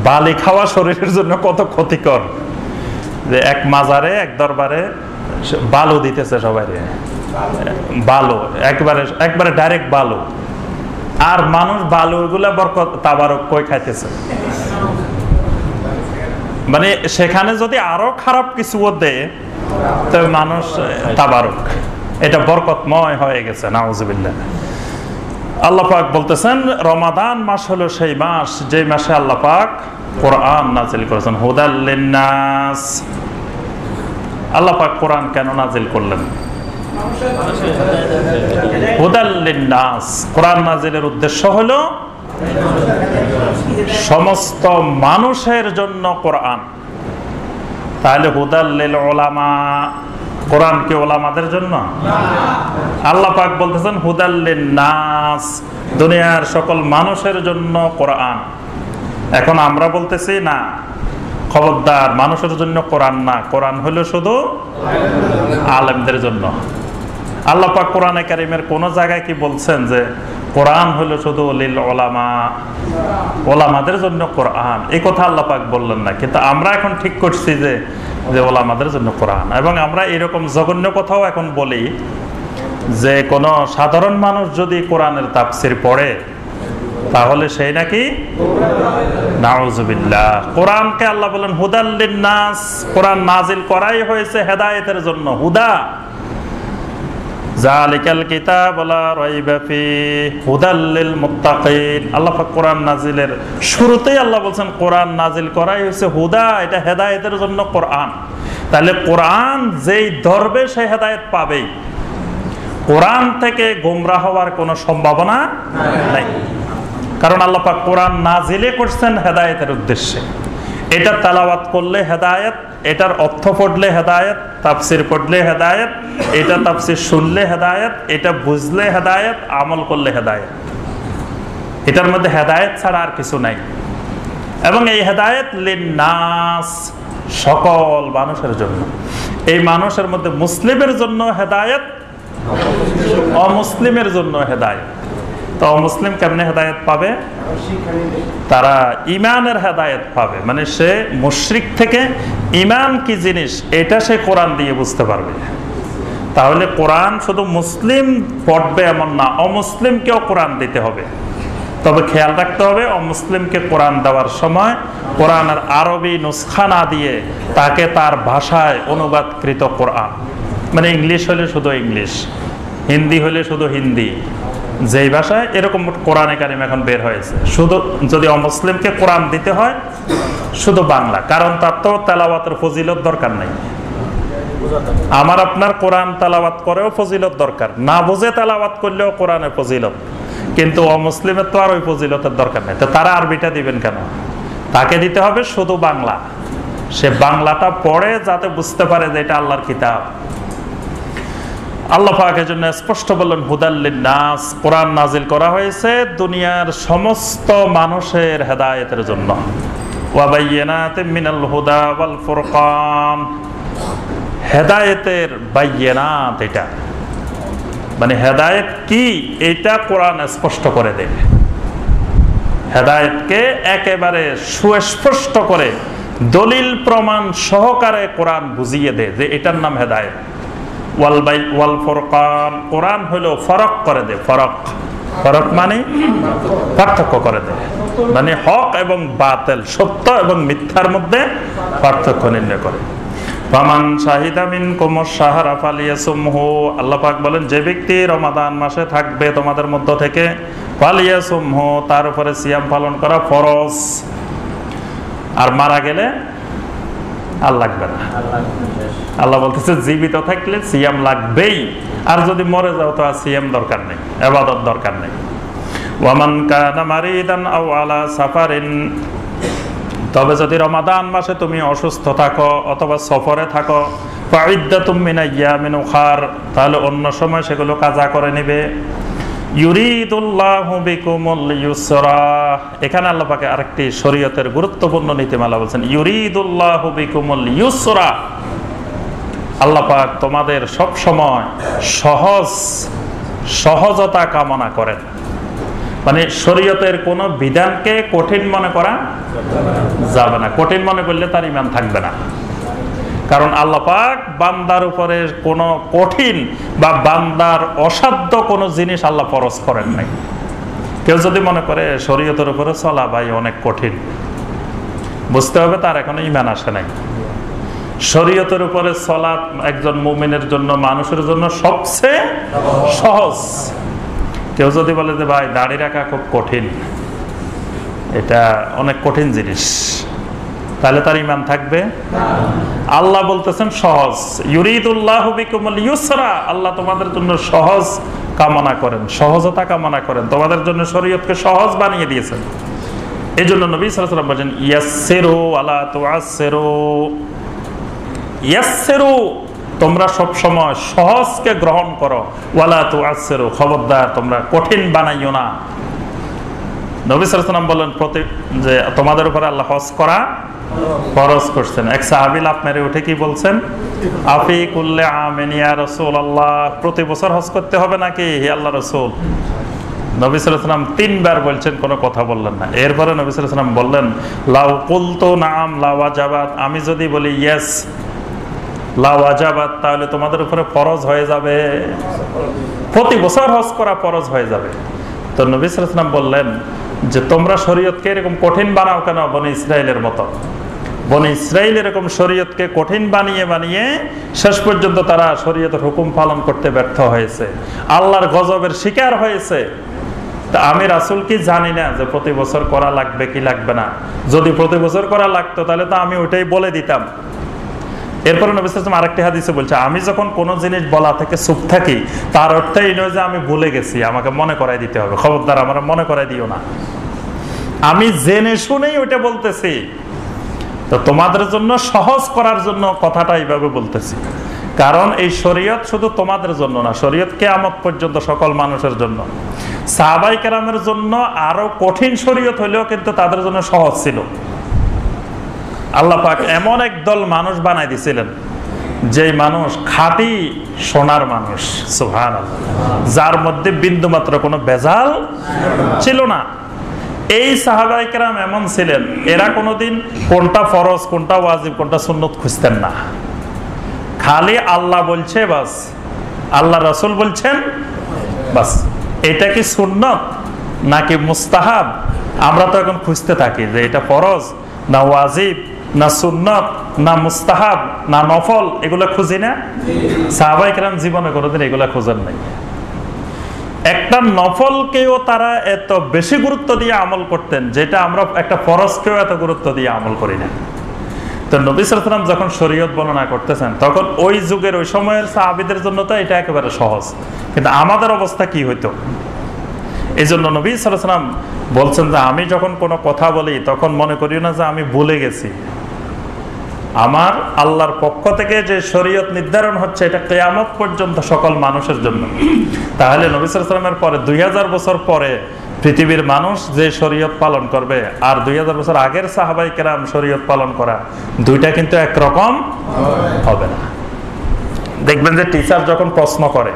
[SPEAKER 1] বালি খাওয়া শরীরের জন্য কত ক্ষতিকর, যে এক মাজারে, এক দরবারে বালু দিতেছে সবাই, বালু, একবারে ডাইরেক্ট বালু। আর মানুষ বালু এগুলা বরকত তাবারক কই খাইতেছে। মানে সেখানে যদি আরো খারাপ কিছু দেয় তবে মানুষ তাবারক, এটা বরকতময় হয়ে গেছে, নাউজুবিল্লাহ। আল্লাহ পাক বলতেছেন রমাদান মাস হলো সেই মাস যে মাসে আল্লাহ পাক কোরআন নাজিল করেছেন, হুদাল লিন্নাস। আল্লাহ পাক কোরআন কেন নাজিল করলেন? হুদাল লিন্নাস, কোরআন নাজিলের উদ্দেশ্য হলো সমস্ত মানুষের জন্য কোরআন। তাহলে হুদাল লিল উলামা, কোরআন কি ওলামাদের জন্য? আল্লাহ পাক বলতেছেন হুদাল লিন্নাস, দুনিয়ার সকল মানুষের জন্য কোরআন। এখন আমরা বলতেছি না, খবরদার, মানুষের জন্য কোরআন না, কোরআন হলো শুধু আলেমদের জন্য। আল্লাহ পাক কোরআনে কারিমের কোন জায়গায় কি বলছেন যে কোরআন হলো শুধু লিল উলামা, ওলামাদের জন্য কোরআন? এই কথা আল্লাহ পাক বললেন না। কিন্তু আমরা এখন ঠিক করছি যে ওলামাদের জন্য কোরআন। এবং আমরা এরকম জঘন্য কথাও এখন বলি যে কোন সাধারণ মানুষ যদি কোরআনের তাফসীর পড়ে তাহলে সেই নাকি নাউজুবিল্লাহ। কোরআনকে আল্লাহ বলেন হুদাল লিন্নাস, কোরআন নাজিল করাই হয়েছে হেদায়েতের জন্য। হুদা, জালিকাল কিতাব লা রাইবা ফীহি হুদাল লিল মুত্তাকিন। আল্লাহ পাক কোরআন নাজিলের শুরুতেই আল্লাহ বলেন কোরআন নাজিল করাই হয়েছে হুদা, এটা হেদায়েতের জন্য কোরআন। তাহলে কোরআন যেই ধরবে সে হেদায়েত পাবেই, কোরআন থেকে গোমরাহ হওয়ার কোনো সম্ভাবনা নাই। কারণ আল্লাহ পাক কোরআন নাজিলে করছেন হেদায়েতের উদ্দেশ্যে। এটা তেলাওয়াত করলে হেদায়েত, এটার অর্থ পড়লে হেদায়েত, তাফসীর পড়লে হেদায়েত, এটা তাফসীর শুনলে হেদায়েত, এটা বুঝলে হেদায়েত, আমল করলে হেদায়েত। এটার মধ্যে হেদায়েত ছাড়া আর কিছু নাই। এবং এই হেদায়েত লিন্নাস, সকল মানুষের জন্য। এই মানুষের মধ্যে মুসলিমের জন্য হেদায়েত, অমুসলিমের জন্য হেদায়েত। তো অমুসলিম কেমনে হেদায়েত পাবে? তারা ইমানের হেদায়েত পাবে, মানে সে মুশরিক থেকে ইমান কি জিনিস এটা সে কোরআন দিয়ে বুঝতে পারবে। তাহলে কোরআন শুধু মুসলিম পড়বে এমন না, অমুসলিমকেও কোরআন দিতে হবে। তবে খেয়াল রাখতে হবে অমুসলিমকে কোরআন দেওয়ার সময় কোরআনের আরবি নুসখা না দিয়ে তাকে তার ভাষায় অনুবাদকৃত কোরআন, মানে ইংলিশ হলে শুধু ইংলিশ, হিন্দি হলে শুধু হিন্দি, যেই ভাষায় এরকম কোরআনে কারিম এখন বের হয়েছে। শুধু যদি অমুসলিমকে কোরআন দিতে হয় শুধু বাংলা, কারণ তার তো তেলাওয়াতের ফজিলত দরকার নেই। আমার আপনার কোরআন তেলাওয়াত করেও ফজিলত দরকার, না বুঝে তেলাওয়াত করলেও কোরআনের ফজিলত, কিন্তু অমুসলিমের তো আর ওই ফজিলতের দরকার নেই। তো তারা আরবিটা দিবেন কেন? তাকে দিতে হবে শুধু বাংলা, সে বাংলাটা পড়ে যাতে বুঝতে পারে যে এটা আল্লাহর কিতাব। আল্লাহ পাকের জন্য স্পষ্ট বললেন হুদাল লিন্নাস, কোরআন নাজিল করা হয়েছে দুনিয়ার সমস্ত মানুষের হেদায়েতের জন্য। ওয়া বায়্যিনাতিম মিনাল হুদা ওয়াল ফুরকান, হেদায়েতের বায়্যিনাত, এটা মানে হেদায়েত কি এটা কোরআন স্পষ্ট করে দেয়। হেদায়েতকে একেবারে সুস্পষ্ট করে দলিল প্রমাণ সহকারে কোরআন বুঝিয়ে দেয় যে এটার নাম হেদায়েত। ওয়াল ফুরকান, কোরআন হলো ফরক করে দেয়। ফরক মানে পার্থক্য করে দেয়, মানে হক এবং বাতিল, সত্য এবং মিথ্যার মধ্যে পার্থক্য নির্ণয় করে। ফামান শাহিদা মিনকুমুশ শাহরা ফালিয়াসুমহু, আল্লাহ পাক বলেন যে ব্যক্তি রমাদান মাসে থাকবে তোমাদের মধ্য থেকে, ফালিয়াসুমহু, তার উপরে সিয়াম পালন করা ফরজ। আর মারা গেলে আর লাগবে না। আল্লাহ বলতেছে জীবিত থাকলে সিয়াম লাগবেই, আর যদি মরে যাও তো আর সিয়াম দরকার নেই, ইবাদত দরকার নেই। ওয়ামান কানা মারিদান আও আলা সাফারিন, তবে যদি রমাদান মাসে তুমি অসুস্থ থাকো অথবা সফরে থাকো, ফাইদ্দাতুম মিন আইয়ামিন উখার, তাহলে অন্য সময় সেগুলো কাজা করে নেবে। ইউরিদুল্লাহু বিকুমুল ইউসরা, এখানে আল্লাহ পাক আরেকটি শরীয়তের গুরুত্বপূর্ণ নীতিমালা বলেছেন, ইউরিদুল্লাহু বিকুমুল ইউসরা। আল্লাহ পাক তোমাদের সব সময় সহজতা কামনা করেন, মানে শরীয়তের কোন বিধানকে কঠিন মনে করা যাবে না। কঠিন মনে করলে তার ঈমান থাকবে না। কারণ আল্লাহ পাক বান্দার উপরে কোনো কঠিন বা বান্দার অসাধ্য কোনো জিনিস আল্লাহ ফরজ করেন নাই। কেউ যদি মনে করে শরীয়তের উপরে চলা ভাই অনেক কঠিন, বুঝতে হবে তার এখনো ঈমান আসে নাই। শরীয়তের উপরে চলা একজন মুমিনের জন্য, মানুষের জন্য সবচেয়ে সহজ। কেউ যদি বলে যে ভাই দাড়ি রাখা খুব কঠিন, এটা অনেক কঠিন জিনিস, তাহলে তার ঈমান থাকবে? আল্লাহ বলতেছেন সহজ। ইউরিদুল্লাহু বিকুমুল ইউসরা, আল্লাহ তোমাদের জন্য সহজ কামনা করেন, সহজতা কামনা করেন, তোমাদের জন্য শরীয়তকে সহজ বানিয়ে দিয়েছেন। এই জন্য নবী সাল্লাল্লাহু আলাইহি ওয়াসাল্লাম বলেন ইয়াসসিরু ওয়ালা তুআসসিরু। ইয়াসসিরু, তোমরা সব সময় সহজকে গ্রহণ করো, ওয়ালা তুআসসিরু, খবরদার তোমরা কঠিন বানাইও না। নবী সাল্লাল্লাহু আলাইহি ওয়াসাল্লাম বলেন যে তোমাদের উপরে আল্লাহ হজ করা ফরজ করছেন। এক সাহাবী লাফ মেরে উঠে কি বলছেন? আফি কুল্লি আমিন ইয়া রাসূলুল্লাহ, প্রতি বছর হজ করতে হবে নাকি হে আল্লাহর রাসূল? নবী সাল্লাল্লাহু আলাইহি ওয়াসাল্লাম তিনবার বলছেন, কোনো কথা বললেন না। এরপরে নবী সাল্লাল্লাহু আলাইহি ওয়াসাল্লাম বললেন লাউ কুলতু নাম লা ওয়াজাবাত, আমি যদি বলি ইয়েস লা ওয়াজাবাত, তাহলে তোমাদের উপরে ফরজ হয়ে যাবে, প্রতি বছর হজ করা ফরজ হয়ে যাবে। তো নবী সাল্লাল্লাহু আলাইহি ওয়াসাল্লাম বললেন যে তোমরা শরীয়তকে এরকম কঠিন বানাও কেন বনি ইসরাইলের মতো? বনি ইসরাইল এরকম শরীয়তকে কঠিন বানিয়ে বানিয়ে শেষ পর্যন্ত তারা শরীয়তের হুকুম পালন করতে ব্যর্থ হয়েছে, আল্লাহর গজবের শিকার হয়েছে। তা আমি রাসূল কি জানি না যে প্রতি বছর করা লাগবে কি লাগবে না? যদি প্রতি বছর করা লাগতো তাহলে তো আমি ওইটাই বলে দিতাম। এরপরে নবী সাল্লাল্লাহু আলাইহি ওয়াসাল্লাম আরেকটি হাদিসে বলছে, আমি যখন কোনো জিনিস বলা থেকে চুপ থাকি তার অর্থ এই নয় যে আমি ভুলে গেছি, আমাকে মনে করাই দিতে হবে, খবরদার আমার মনে করাই দিও না, আমি জেনে শুনেই ওইটা বলতেছি। তো তোমাদের জন্য সহজ করার জন্য কথাটা এইভাবে বলতেছি, কারণ এই শরীয়ত শুধু তোমাদের জন্য না, শরীয়ত কিয়ামত পর্যন্ত সকল মানুষের জন্য। সাহাবায়ে কেরামের জন্য আরো কঠিন শরীয়ত হইলেও কিন্তু তাদের জন্য সহজ ছিল। আল্লাহ পাক এমন এক দল মানুষ বানাই দিয়েছিলেন, যে মানুষ খাঁটি সোনার মানুষ, সুবহানাল্লাহ, যার মধ্যে বিন্দুমাত্র কোনো ভেজাল ছিল না। এই সাহাবায়ে কেরাম এমন ছিলেন, এরা কোনোদিন কোনটা ফরজ কোনটা ওয়াজিব কোনটা সুন্নত খুঁজতেন না। খালি আল্লাহ বলছে বাস, আল্লাহ রাসূল বলছেন বাস, এটা কি সুন্নত নাকি মুস্তাহাব? আমরা তো এখন খুঁজতে থাকি যে এটা ফরজ না ওয়াজিব না সুন্নত না মুস্তাহাব না নফল, এগুলো খুঁজি না? সাহাবায়ে কেরাম জীবনে কোনোদিন এগুলা খোঁজেন নাই। একটা নফলকেও তারা এত বেশি গুরুত্ব দিয়ে আমল করতেন, যেটা আমরা একটা ফরজকেও এত গুরুত্ব দিয়ে আমল করি না। তো নবী সাল্লাল্লাহু আলাইহি ওয়াসাল্লাম যখন শরীয়ত বর্ণনা করতেছেন, তখন ওই যুগের ওই সময়ের সাহাবীদের জন্য তো এটা একেবারে সহজ, কিন্তু আমাদের অবস্থা কি হইতো? এই জন্য নবী সাল্লাল্লাহু আলাইহি ওয়াসাল্লাম বলছেন যে আমি যখন কোনো কথা বলি তখন মনে করি না যে আমি ভুলে গেছি। আমার আল্লাহর পক্ষ থেকে যে শরীয়ত নির্ধারণ হচ্ছে এটা কিয়ামত পর্যন্ত সকল মানুষের জন্য। তাহলে নবী সাল্লাল্লাহু আলাইহি ওয়াসাল্লামের পরে 2000 বছর পরে পৃথিবীর মানুষ যে শরীয়ত পালন করবে আর 2000 বছর আগের সাহাবায়ে কেরাম শরীয়ত পালন করা, দুইটা কিন্তু একরকম হবে না। দেখবেন যে টিচার যখন প্রশ্ন করে,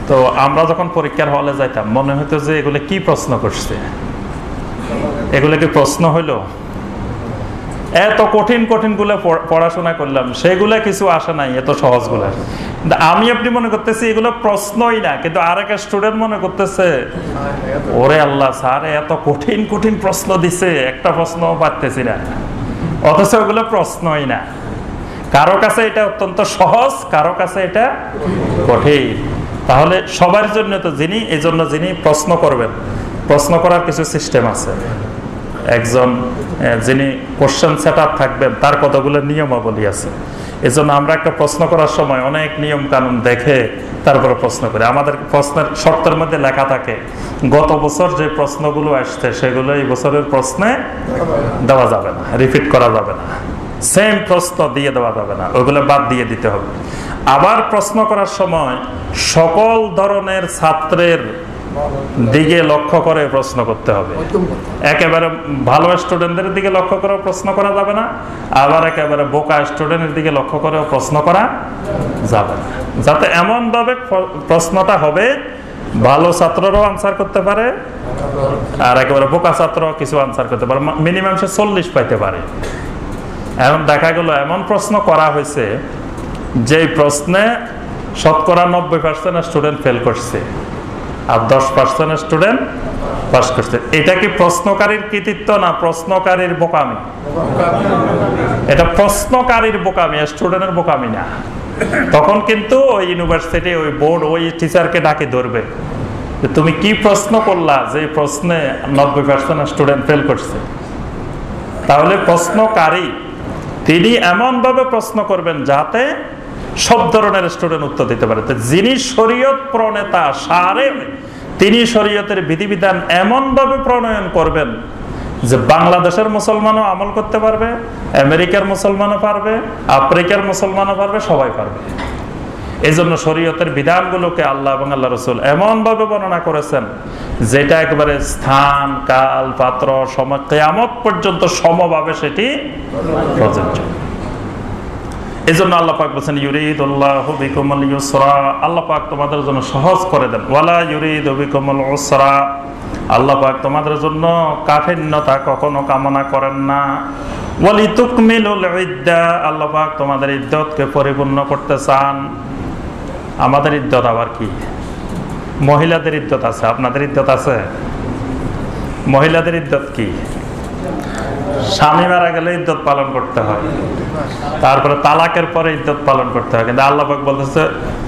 [SPEAKER 1] তো আমরা যখন পরীক্ষার হলে যাইতাম মনে হতো যে এগুলো কি প্রশ্ন করছে, এগুলো কি প্রশ্ন হইলো? এত কঠিন কঠিন গুলো পড়াশোনা করলাম, সেগুলা কিছু আসে নাই এত সহজ গুলা। আমি আপনি মনে করতেছি এগুলো প্রশ্নই না, কিন্তু আরেক স্টুডেন্ট মনে করতেছে ওরে আল্লাহ স্যার এত কঠিন কঠিন প্রশ্ন দিছে, একটা প্রশ্ন পারতেছি না, অথচ ওগুলো প্রশ্নই না। কারো কাছে এটা অত্যন্ত সহজ, কারো কাছে এটা কঠিন। তাহলে সবার জন্য তো যিনি প্রশ্ন করবেন, প্রশ্ন করার কিছু সিস্টেম আছে। একজন যিনি কোশ্চেন সেটার থাকবেন তার কতগুলো নিয়মাবলী আছে। এজন্য আমরা একটা প্রশ্ন করার সময় অনেক নিয়ম কানুন দেখে তারপরে প্রশ্ন করি। আমাদের প্রশ্নের শর্তের মধ্যে লেখা থাকে গত বছর যে প্রশ্নগুলো আসছে সেগুলো এই বছরের প্রশ্নে দেওয়া যাবে না, রিপিট করা যাবে না, সেম প্রশ্ন দিয়ে দেওয়া যাবে না, ওগুলো বাদ দিয়ে দিতে হবে। আবার প্রশ্ন করার সময় সকল ধরনের ছাত্রের দিকে লক্ষ্য করে প্রশ্ন করতে হবে। একেবারে ভালো স্টুডেন্টদের দিকে লক্ষ্য করে প্রশ্ন করা যাবে না, আবার একেবারে বোকা স্টুডেন্টের দিকে লক্ষ্য করে প্রশ্ন করা যাবে না। যাতে এমন ভাবে প্রশ্নটা হবে ভালো ছাত্ররাও আনসার করতে পারে আর একেবারে বোকা ছাত্র কিছু আনসার করতে পারে, মিনিমাম সে 40 পাইতে পারে। এখন দেখা গেল এমন প্রশ্ন করা হয়েছে যে প্রশ্নে শতকরা 90% স্টুডেন্ট ফেল করছে আর 10% স্টুডেন্ট পাস করছে। এটা কি প্রশ্নকারীর কৃতিত্ব না প্রশ্নকারীর বোকামি? এটা প্রশ্নকারীর বোকামি, স্টুডেন্টের বোকামি না। তখন কিন্তু ওই ইউনিভার্সিটি ওই বোর্ড ওই টিচারকে ডাকে ধরবে, তুমি কি প্রশ্ন করলা যে প্রশ্নে 90% স্টুডেন্ট ফেল করছে। তাহলে প্রশ্নকারী তিনি এমন ভাবে প্রশ্ন করবেন যাতে সব ধরনের স্টুডেন্ট উত্তর দিতে পারে। যিনি শরীয়ত প্রণেতা সারে, তিনি শরীয়তের বিধিবিধান এমন ভাবে প্রণয়ন করবেন যে বাংলাদেশের মুসলমানও আমল করতে পারবে, আমেরিকার মুসলমানও পারবে, আফ্রিকার মুসলমানও পারবে, সবাই পারবে। এই জন্য শরীয়তের বিধানগুলোকে আল্লাহ এবং আল্লাহ রসুল এমন ভাবে বর্ণনা করেছেন যেটা একেবারে স্থান কাল পাত্র সময় কিয়ামত পর্যন্ত সমভাবে সেটি প্রযোজ্য। এই জন্য আল্লাহ পাক বলেছেন ইউরিদুল্লাহু বিকুমুল ইউসরা, আল্লাহ পাক তোমাদের জন্য সহজ করে দেন। ওয়ালা ইউরিদু বিকুমুল উসরা, আল্লাহ পাক তোমাদের জন্য কাঠিন্যতা কখনো কামনা করেন না। ওয়ালিতুকমিলুল ইদ্দা, আল্লাহ পাক তোমাদের ইদ্দতকে পরিপূর্ণ করতে চান। আমাদের ইদ্দত আবার কি? মহিলাদের ইদ্দত আছে, আপনাদের ইদ্দত আছে? মহিলাদের ইদ্দত কি? স্বামী মারা গেলে ইদ্দত পালন করতে হয়, তারপরে তালাকের পরে ইদ্দত পালন করতে হয়। কিন্তু আল্লাহ পাক বলতেছে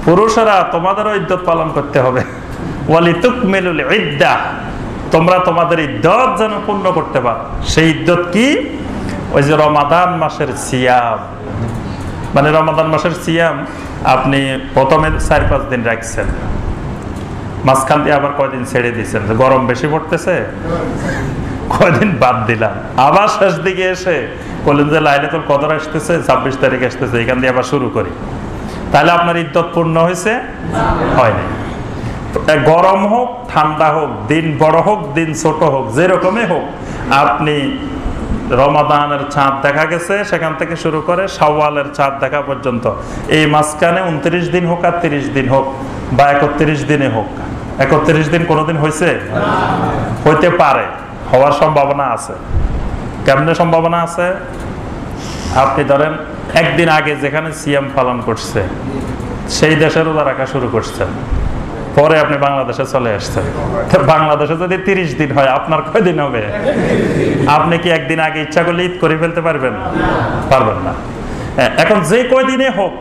[SPEAKER 1] পুরুষেরা তোমাদেরও ইদ্দত পালন করতে হবে। ওয়ালিতুকমিলুল ইদ্দা, তোমরা তোমাদের ইদ্দত যেন পূর্ণ করতে পারো। সেই ইদ্দত কি? ওই যে রমাদান মাসের সিয়াম, মানে রমাদান মাসের সিয়াম আপনি প্রথমে 4-5 দিন রাখছেন, মাঝখান দিয়ে আবার কয়দিন ছেড়ে দিচ্ছেন, গরম বেশি পড়তেছে কয়দিন বাদ দিলাম, আবার শেষ দিকে এসে বললেন যে লাইলাতুল কদর আসতেছে 26 তারিখ আসতেছে, এখান দিয়ে আবার শুরু করি। তাহলে আপনার ইদ্দত পূর্ণ হয়েছে? হয়নি। গরম হোক ঠান্ডা হোক, দিন বড় হোক দিন ছোট হোক, যেরকমই হোক, আপনি রমাদানের চাঁদ দেখা গেছে সেখান থেকে শুরু করে শাওয়ালের চাঁদ দেখা পর্যন্ত, এই মাঝখানে 29 দিন হোক আর 30 দিন হোক বা 31 দিনে হোক, 31 দিন কোনোদিন হয়েছে? হইতে পারে, হওয়ার সম্ভাবনা আছে। কেমনে সম্ভাবনা আছে? আপনি ধরেন একদিন আগে যেখানে সিয়াম পালন করছে সেই দেশে রোজা রাখা শুরু করছেন, পরে আপনি বাংলাদেশে চলে আসছেন। বাংলাদেশে যদি 30 দিন হয় আপনার কয়দিন হবে? আপনি কি একদিন আগে ইচ্ছা করলে ঈদ করে ফেলতে পারবেন? পারবেন না। এখন যে কয়দিনে হোক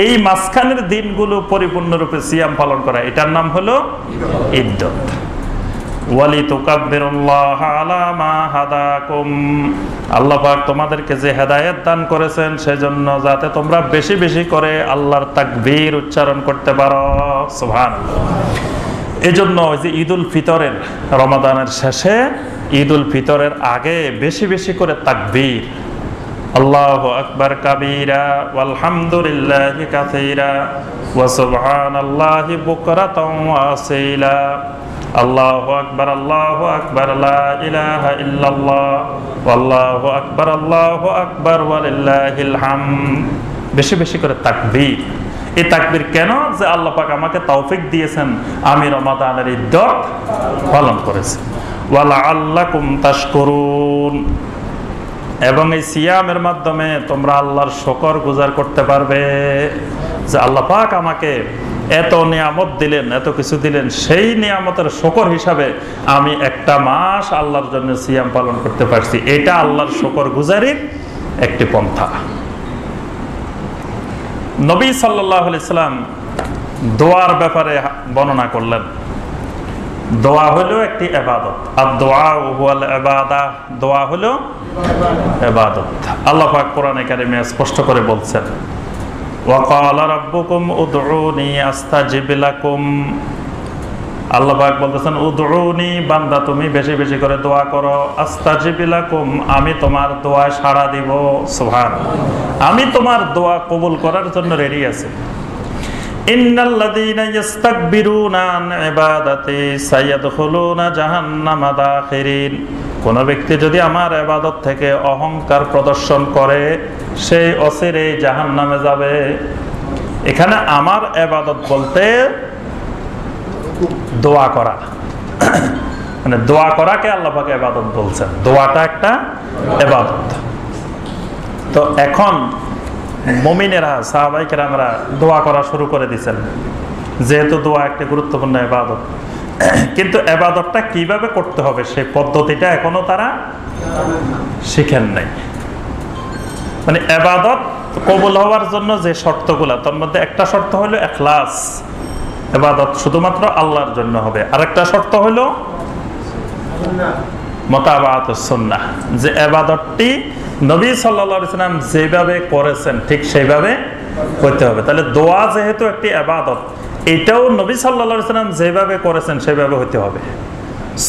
[SPEAKER 1] এই মাঝখানের দিনগুলো পরিপূর্ণরূপে সিয়াম পালন করা, এটার নাম হলো ইদ্দত। ওয়ালিতুকাব্বিরুল্লাহ আলা মা হাদাকুম, আল্লাহ পাক তোমাদেরকে যে হেদায়েত দান করেছেন সেজন্য যাতে তোমরা বেশি বেশি করে আল্লাহর তাকবীর উচ্চারণ করতে পারো। সুবহানাল্লাহ। এজন্য ওই যে ঈদুল ফিতরের রমাদানের শেষে ঈদুল ফিতরের আগে বেশি বেশি করে তাকবীর, আল্লাহু আকবার কাবীরা ওয়ালহামদুলিল্লাহি কাসীরা ওয়া সুবহানাল্লাহি বুকরাতাও ওয়া আসীলা, আল্লাহু আকবার লা ইলাহা ইল্লাল্লাহ ওয়াল্লাহু আকবার ওয়ালিল্লাহিল হামদ। বেশি বেশি করে তাকবীর। এই তাকবীর কেন? যে আল্লাহ পাক আমাকে তৌফিক দিয়েছেন, আমি রমাদানের ইদ্দত পালন করেছি। ওয়া লাআল্লাকুম তাশকুরুন, এবং এই সিয়ামের মাধ্যমে তোমরা আল্লাহর শুকর গুজার করতে পারবে যে আল্লাহ পাক আমাকে এত নিয়ামত দিলেন, এত কিছু দিলেন, সেই নিয়ামতের শুকর হিসাবে আমি একটা মাস আল্লাহর জন্য সিয়াম পালন করতে পারছি। এটা আল্লাহর শুকর গুজারির একটি পন্থা। নবী সাল্লাল্লাহু আলাইহি সাল্লাম দোয়ার ব্যাপারে বর্ণনা করলেন। দোয়া হলো একটি ইবাদত, আর দোয়া হুয়াল ইবাদা, দোয়া হলো ইবাদত। আল্লাহ পাক কোরআনে কারিমে স্পষ্ট করে বলছেন ওয়াকালা রাব্বুকুম উদউনি আস্তাজিব লাকুম, আল্লাহ পাক বলতেছেন উদউনি, বান্দা তুমি বেশি বেশি করে দোয়া করো, আস্তাজিব লাকুম, আমি তোমার দোয়ায় সাড়া দিব। সুবহানাল্লাহ, আমি তোমার দোয়া কবুল করার জন্য রেডি আছি। ইন্নাল্লাযীনা ইস্তাকবিরুনা আন ইবাদাতি সায়াদখুলুনা জাহান্নামা দাখিরিন, কোন ব্যক্তি যদি আমার ইবাদত থেকে অহংকার প্রদর্শন করে সেই অচিরেই জাহান্নামে যাবে। এখানে আমার ইবাদত বলতে দোয়া করা, মানে দোয়া করাকে আল্লাহ পাক ইবাদত বলছেন। দোয়াটা একটা ইবাদত। তো এখন মুমিনেরা সাহাবায়ে কেরামরা দোয়া করা শুরু করে দিয়েছেন, যেহেতু দোয়া একটা গুরুত্বপূর্ণ ইবাদত। কিন্তু ইবাদতটা কিভাবে করতে হবে সেই পদ্ধতিটা এখনো তারা শিখেন নাই। মানে ইবাদত কবুল হওয়ার জন্য যে শর্তগুলো, তার মধ্যে একটা শর্ত হলো ইখলাস, ইবাদত শুধুমাত্র আল্লাহর জন্য হবে। আরেকটা শর্ত হলো মুতাবাআতুস সুন্নাহ, যে ইবাদতটি নবী সাল্লাল্লাহু আলাইহি ওয়াসাল্লাম যেভাবে করেছেন ঠিক সেইভাবে করতে হবে। তাহলে দোয়া যেহেতু একটি ইবাদত, এটাও নবী সাল্লাল্লাহু আলাইহি ওয়াসাল্লাম যেভাবে করেছেন সেভাবে হতে হবে।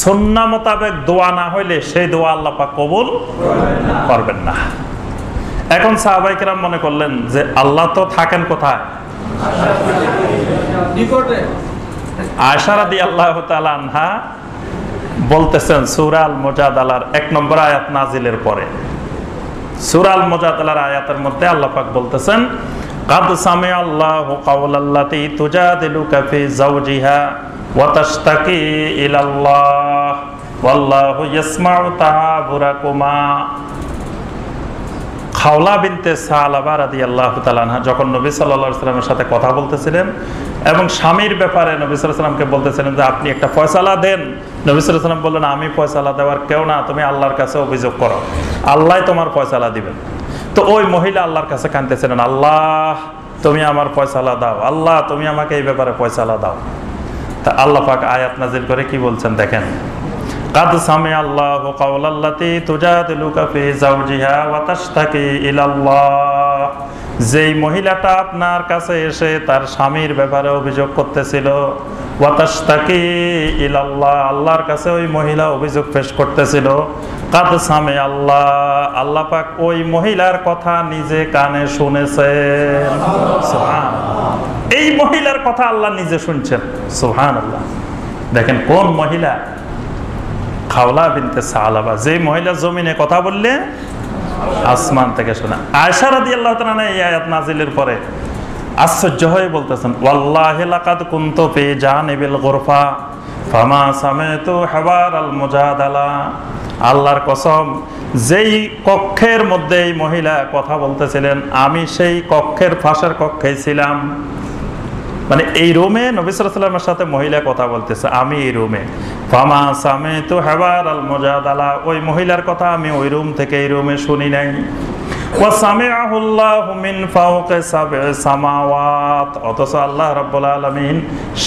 [SPEAKER 1] সুন্নাহ মোতাবেক দোয়া না হইলে সেই দোয়া আল্লাহ পাক কবুল করবেন না। এখন সাহাবায়ে কেরাম মনে করলেন যে আল্লাহ তো থাকেন কোথায়? আয়েশা রাদিয়াল্লাহু তাআলা আনহা বলতেছেন সূরা আল মুজাদালার 1 নম্বর আয়াত নাজিলের পরে, সূরা আল মুজাদালার আয়াতের মধ্যে আল্লাহ পাক বলতেছেন, কাদ সামিআ আল্লাহু কাওলাল্লাতী তুজাদিলুকা ফি যাওজিহা ওয়া তাশতাকি ইলাল্লাহ ওয়াল্লাহু ইয়াসমাউ তাহাবুরাকুমা। খাওলা বিনতে সালাবা রাদিয়াল্লাহু তাআলা আনহা যখন নবী সাল্লাল্লাহু আলাইহি ওয়াসাল্লামের সাথে কথা বলতেছিলেন এবং স্বামীর ব্যাপারে নবী সাল্লাল্লাহু আলাইহি ওয়াসাল্লামকে বলতেছিলেন যে আপনি একটা ফয়সালা দেন, নবী সাল্লাল্লাহু আলাইহি ওয়াসাল্লাম বললেন আমি ফয়সালা দেওয়ার কেউ না, তুমি আল্লাহর কাছে অভিযোগ করো, আল্লাহই তোমার ফয়সালা দিবেন। তো ওই মহিলা আল্লাহর কাছে কাঁদতেছিলেন, আল্লাহ তুমি আমার ফয়সালা দাও, আল্লাহ তুমি আমাকে এই ব্যাপারে ফয়সালা দাও। তা আল্লাহ পাক আয়াত নাজিল করে কি বলছেন দেখেন, কাদ সামিআ আল্লাহু কাওলাল্লাতী তুজাদিলুকা ফি যাওজিহা ওয়া তাশতাকি ইলাল্লাহ। যেই মহিলাটা আপনার কাছে এসে তার স্বামীর ব্যাপারে অভিযোগ করতেছিল, ওয়া তাশতাকি ইলাল্লাহ, আল্লাহর কাছে ওই মহিলা অভিযোগ পেশ করতেছিল। কাদ সামিআ আল্লাহ, আল্লাহ পাক ওই মহিলার কথা নিজে কানে শুনেছেন। সুবহানাল্লাহ, এই মহিলার কথা আল্লাহ নিজে শুনছেন। সুবহানাল্লাহ, দেখেন কোন মহিলা? খাওলা বিনতে সালাবা, যে মহিলা জমিনে কথা বললে আসমান থেকে শোনা। আয়েশা রাদিয়াল্লাহু তাআলা এই আয়াত নাজিলের পরে আশ্চর্য হয়ে বলতেছেন, ওয়াল্লাহি লাকাদ কুনতু ফি জানিবিল গুরফা ফামা সামিতু হাওয়ার আল মুজাদালা। আল্লাহর কসম, যেই কক্ষের মধ্যে এই মহিলা কথা বলতেছিলেন আমি সেই কক্ষের পাশের কক্ষেই ছিলাম। মানে এই রুমে নবী সাল্লাল্লাহু আলাইহি ওয়াসাল্লামের সাথে মহিলা কথা বলতেছে, আমি এই রুমে। ফামা সামিতু হাওয়ার আল মুজাদালা, ওই মহিলার কথা আমি ওই রুম থেকে এই রুমে শুনি নাই। ওয়া সামিআহু আল্লাহু মিন ফাওকি সাব'i সামাওয়াত, অথচ আল্লাহ রাব্বুল আলামিন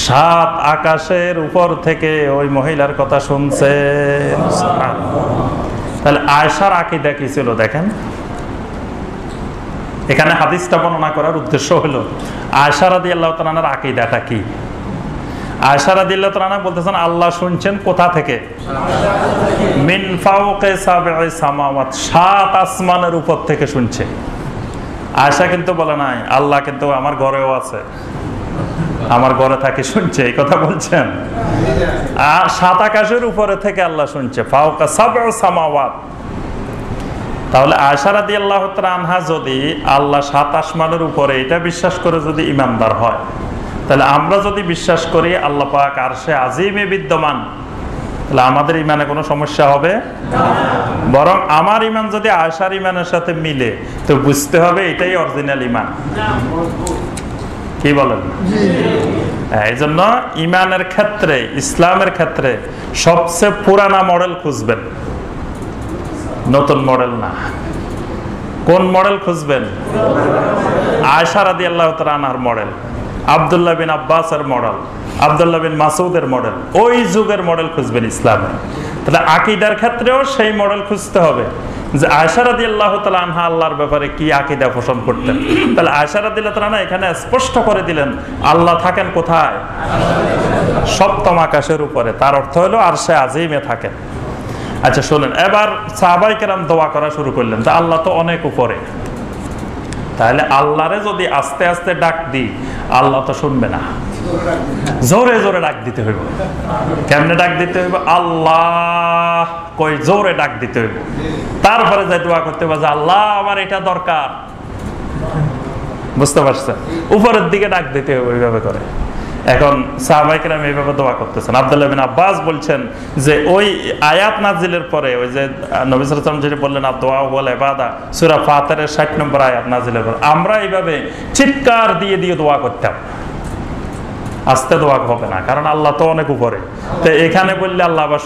[SPEAKER 1] 7 আকাশের উপর থেকে ওই মহিলার কথা শুনছেন। সুবহানাল্লাহ। তাহলে আয়েশার আকীদা কি ছিল দেখেন। এখানে হাদিসটা বর্ণনা করার উদ্দেশ্য হলো আয়েশা রাদিয়াল্লাহু তাআলা আনহার আকীদাটা কি। আয়েশা রাদিয়াল্লাহু তাআলা আনহা বলতেছেন আল্লাহ শুনছেন কোথা থেকে? মিন ফাওকি সাব'i সামাওয়াত, 7 আসমানের উপর থেকে শুনছে। আয়েশা কিন্তু বলে নাই আল্লাহ কিন্তু আমার ঘরেও আছে, আমার ঘরে থাকি শুনছে, এই কথা বলছেন। আর 7 আকাশের উপরে থেকে আল্লাহ শুনছে, ফাওকা সাব'ু সামাওয়াত। তাহলে আয়েশা রাদিয়াল্লাহু তাআলা আনহা যদি আল্লাহ 7 আসমানের উপরে এটা বিশ্বাস করে যদি ঈমানদার হয়, তাহলে আমরা যদি বিশ্বাস করি আল্লাহ পাক আরশে আজিমে বিদ্যমান, তাহলে আমাদের ঈমানে কোনো সমস্যা হবে না। বরং আমার ঈমান যদি আয়েশার ঈমানের সাথে মিলে তো বুঝতে হবে এটাই অরিজিনাল ঈমান। কি বলেন? এই জন্য ঈমানের ক্ষেত্রে, ইসলামের ক্ষেত্রে সবচেয়ে পুরানা মডেল খুঁজবেন, নতুন মডেল না। কোন মডেল খুঁজবেন? আয়েশা রাদিয়াল্লাহু তাআলা আনহার মডেল, আব্দুল্লাহ বিন আব্বাসের মডেল, আব্দুল্লাহ বিন মাসউদের মডেল, ওই যুগের মডেল খুঁজবেন ইসলামে। তাহলে আকীদার ক্ষেত্রেও সেই মডেল খুঁজতে হবে যে আয়েশা রাদিয়াল্লাহু তাআলা আনহা আল্লাহর ব্যাপারে কি আকীদা পোষণ করতেন। তাহলে আয়েশা রাদিয়াল্লাহু তাআলা এখানে স্পষ্ট করে দিলেন আল্লাহ থাকেন কোথায়? 7ম আকাশের উপরে, তার অর্থ হলো আরশে আজিমে থাকেন। আচ্ছা শুনেন, এবার সাহাবায়ে কেরাম দোয়া করা শুরু করলেন যে আল্লাহ তো অনেক উপরে, তাহলে আল্লাহরে যদি আস্তে আস্তে ডাক দিই আল্লাহ তো শুনবে না, জোরে জোরে ডাক দিতে হইব। কেমনে ডাক দিতে হইব? আল্লাহ কই জোরে ডাক দিতে হইব। তারপরে যাই দোয়া করতে হবে যে আল্লাহ আমার এটা দরকার। বুঝতে পারছেন? উপরের দিকে ডাক দিতে হবে ওইভাবে করে। এখন সাহাবায়ে কেরাম এইভাবে দোয়া করতেছেন। আব্দুল্লাহ বিন আব্বাস বলছেন যে ওই আয়াত নাজিলের পরে ওই যে নবী সাল্লাল্লাহু আলাইহি ওয়াসাল্লাম যেটা বললেন আদ-দুআ ওয়াল ইবাদা সূরা ফাতিরের 60 নম্বর আয়াত নাজিলের পর আমরা এইভাবে চিৎকার দিয়ে দিয়ে দোয়া করতাম। আস্তে দোয়া হবে না, কারণ আল্লাহ তো অনেক উপরে। তো এখানে বললে আল্লাহ আবার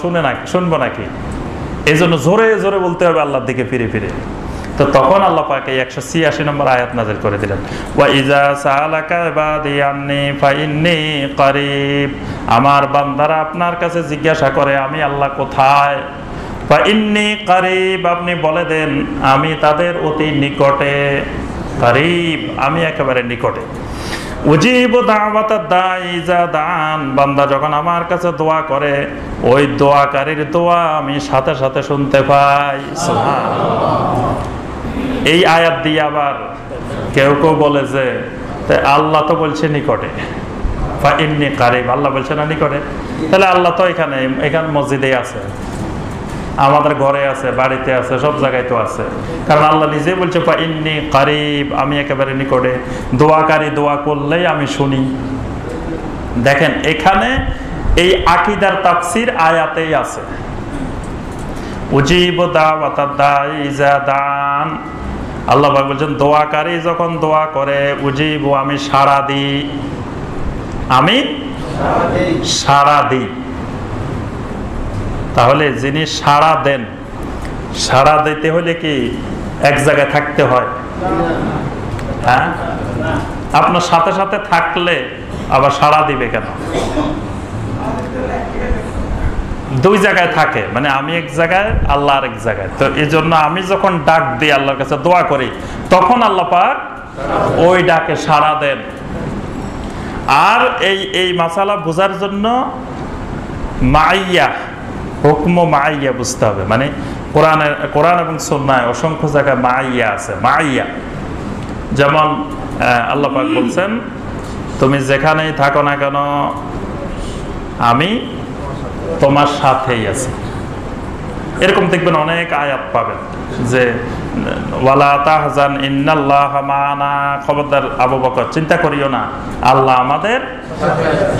[SPEAKER 1] শুনবো নাকি? এই জন্য জোরে জোরে বলতে হবে আল্লাহর দিকে ফিরে ফিরে। তো তখন আল্লাহ পাক এই 186 নম্বর আয়াত নাযিল করে দিলেন, ওয়া ইযা সাআলাকা ইবাদি আন্নী ফাইন্নী করিব। আমার বান্দারা আপনার কাছে জিজ্ঞাসা করে আমি আল্লাহ কোথায়, ফাইন্নী করিব, আপনি বলে দেন আমি তাদের অতি নিকটে। করিব, আমি একেবারে নিকটে। উজিবু দাওয়াতাদ দাঈ ইযা দাআন, বান্দা যখন আমার কাছে দোয়া করে ওই দোয়াকারীর দোয়া আমি সাথে সাথে শুনতে পাই। সুবহানাল্লাহ। এই আয়াত দিয়ে আবার কেউ কেউ বলে যে আল্লাহ তো বলছে নিকটে, ফাইন্নী কারিব, আল্লাহ বলছে না নিকটে, তাহলে আল্লাহ তো এখানে মসজিদে আছে, আমাদের ঘরে আছে, বাড়িতে আছে, সব জায়গায় তো আছে। কারণ আল্লাহ নিজেই বলছে ফাইন্নী কারিব, আমি একেবারে নিকটে, দোয়াকারী দোয়া করলেই আমি শুনি। দেখেন এখানে এই আকীদার তাফসীর আয়াতেই আছে। উজিবু দাওয়াতাদ দাঈ ইযা দাআন, আল্লাহ পাক বলছেন দোয়াকারী যখন দোয়া করে উজিবু, আমি সাড়া দিই, আমি সাড়া দিই। তাহলে যিনি সাড়া দেন, সাড়া দিতে হলে কি এক জায়গায় থাকতে হয়? হ্যাঁ, আপনার সাথে সাথে থাকলে আবার সাড়া দিবে কেন? দুই জায়গায় থাকে, মানে আমি এক জায়গায়, আল্লাহ আর এক জায়গায়। তো এই জন্য আমি যখন ডাক দিই আল্লাহর কাছে দোয়া করি, তখন আল্লাহ পাক ওই ডাকে সাড়া দেন। আর এই মাসালা বোঝার জন্য মাইয়া, হুকম মাইয়া বুঝতে হবে। মানে কোরআন এবং সুন্নায় অসংখ্য জায়গায় মাইয়া আছে। মাইয়া যেমন আল্লাহ পাক বলছেন তুমি যেখানেই থাকো না কেন আমি তোমার সাথেই আছি। এরকম দেখবেন অনেক আয়াত পাবেন যে ওয়ালা তাহজান ইন্নাল্লাহা মা'ানা, খবরদার আবু বকর চিন্তা করিও না, আল্লাহ আমাদের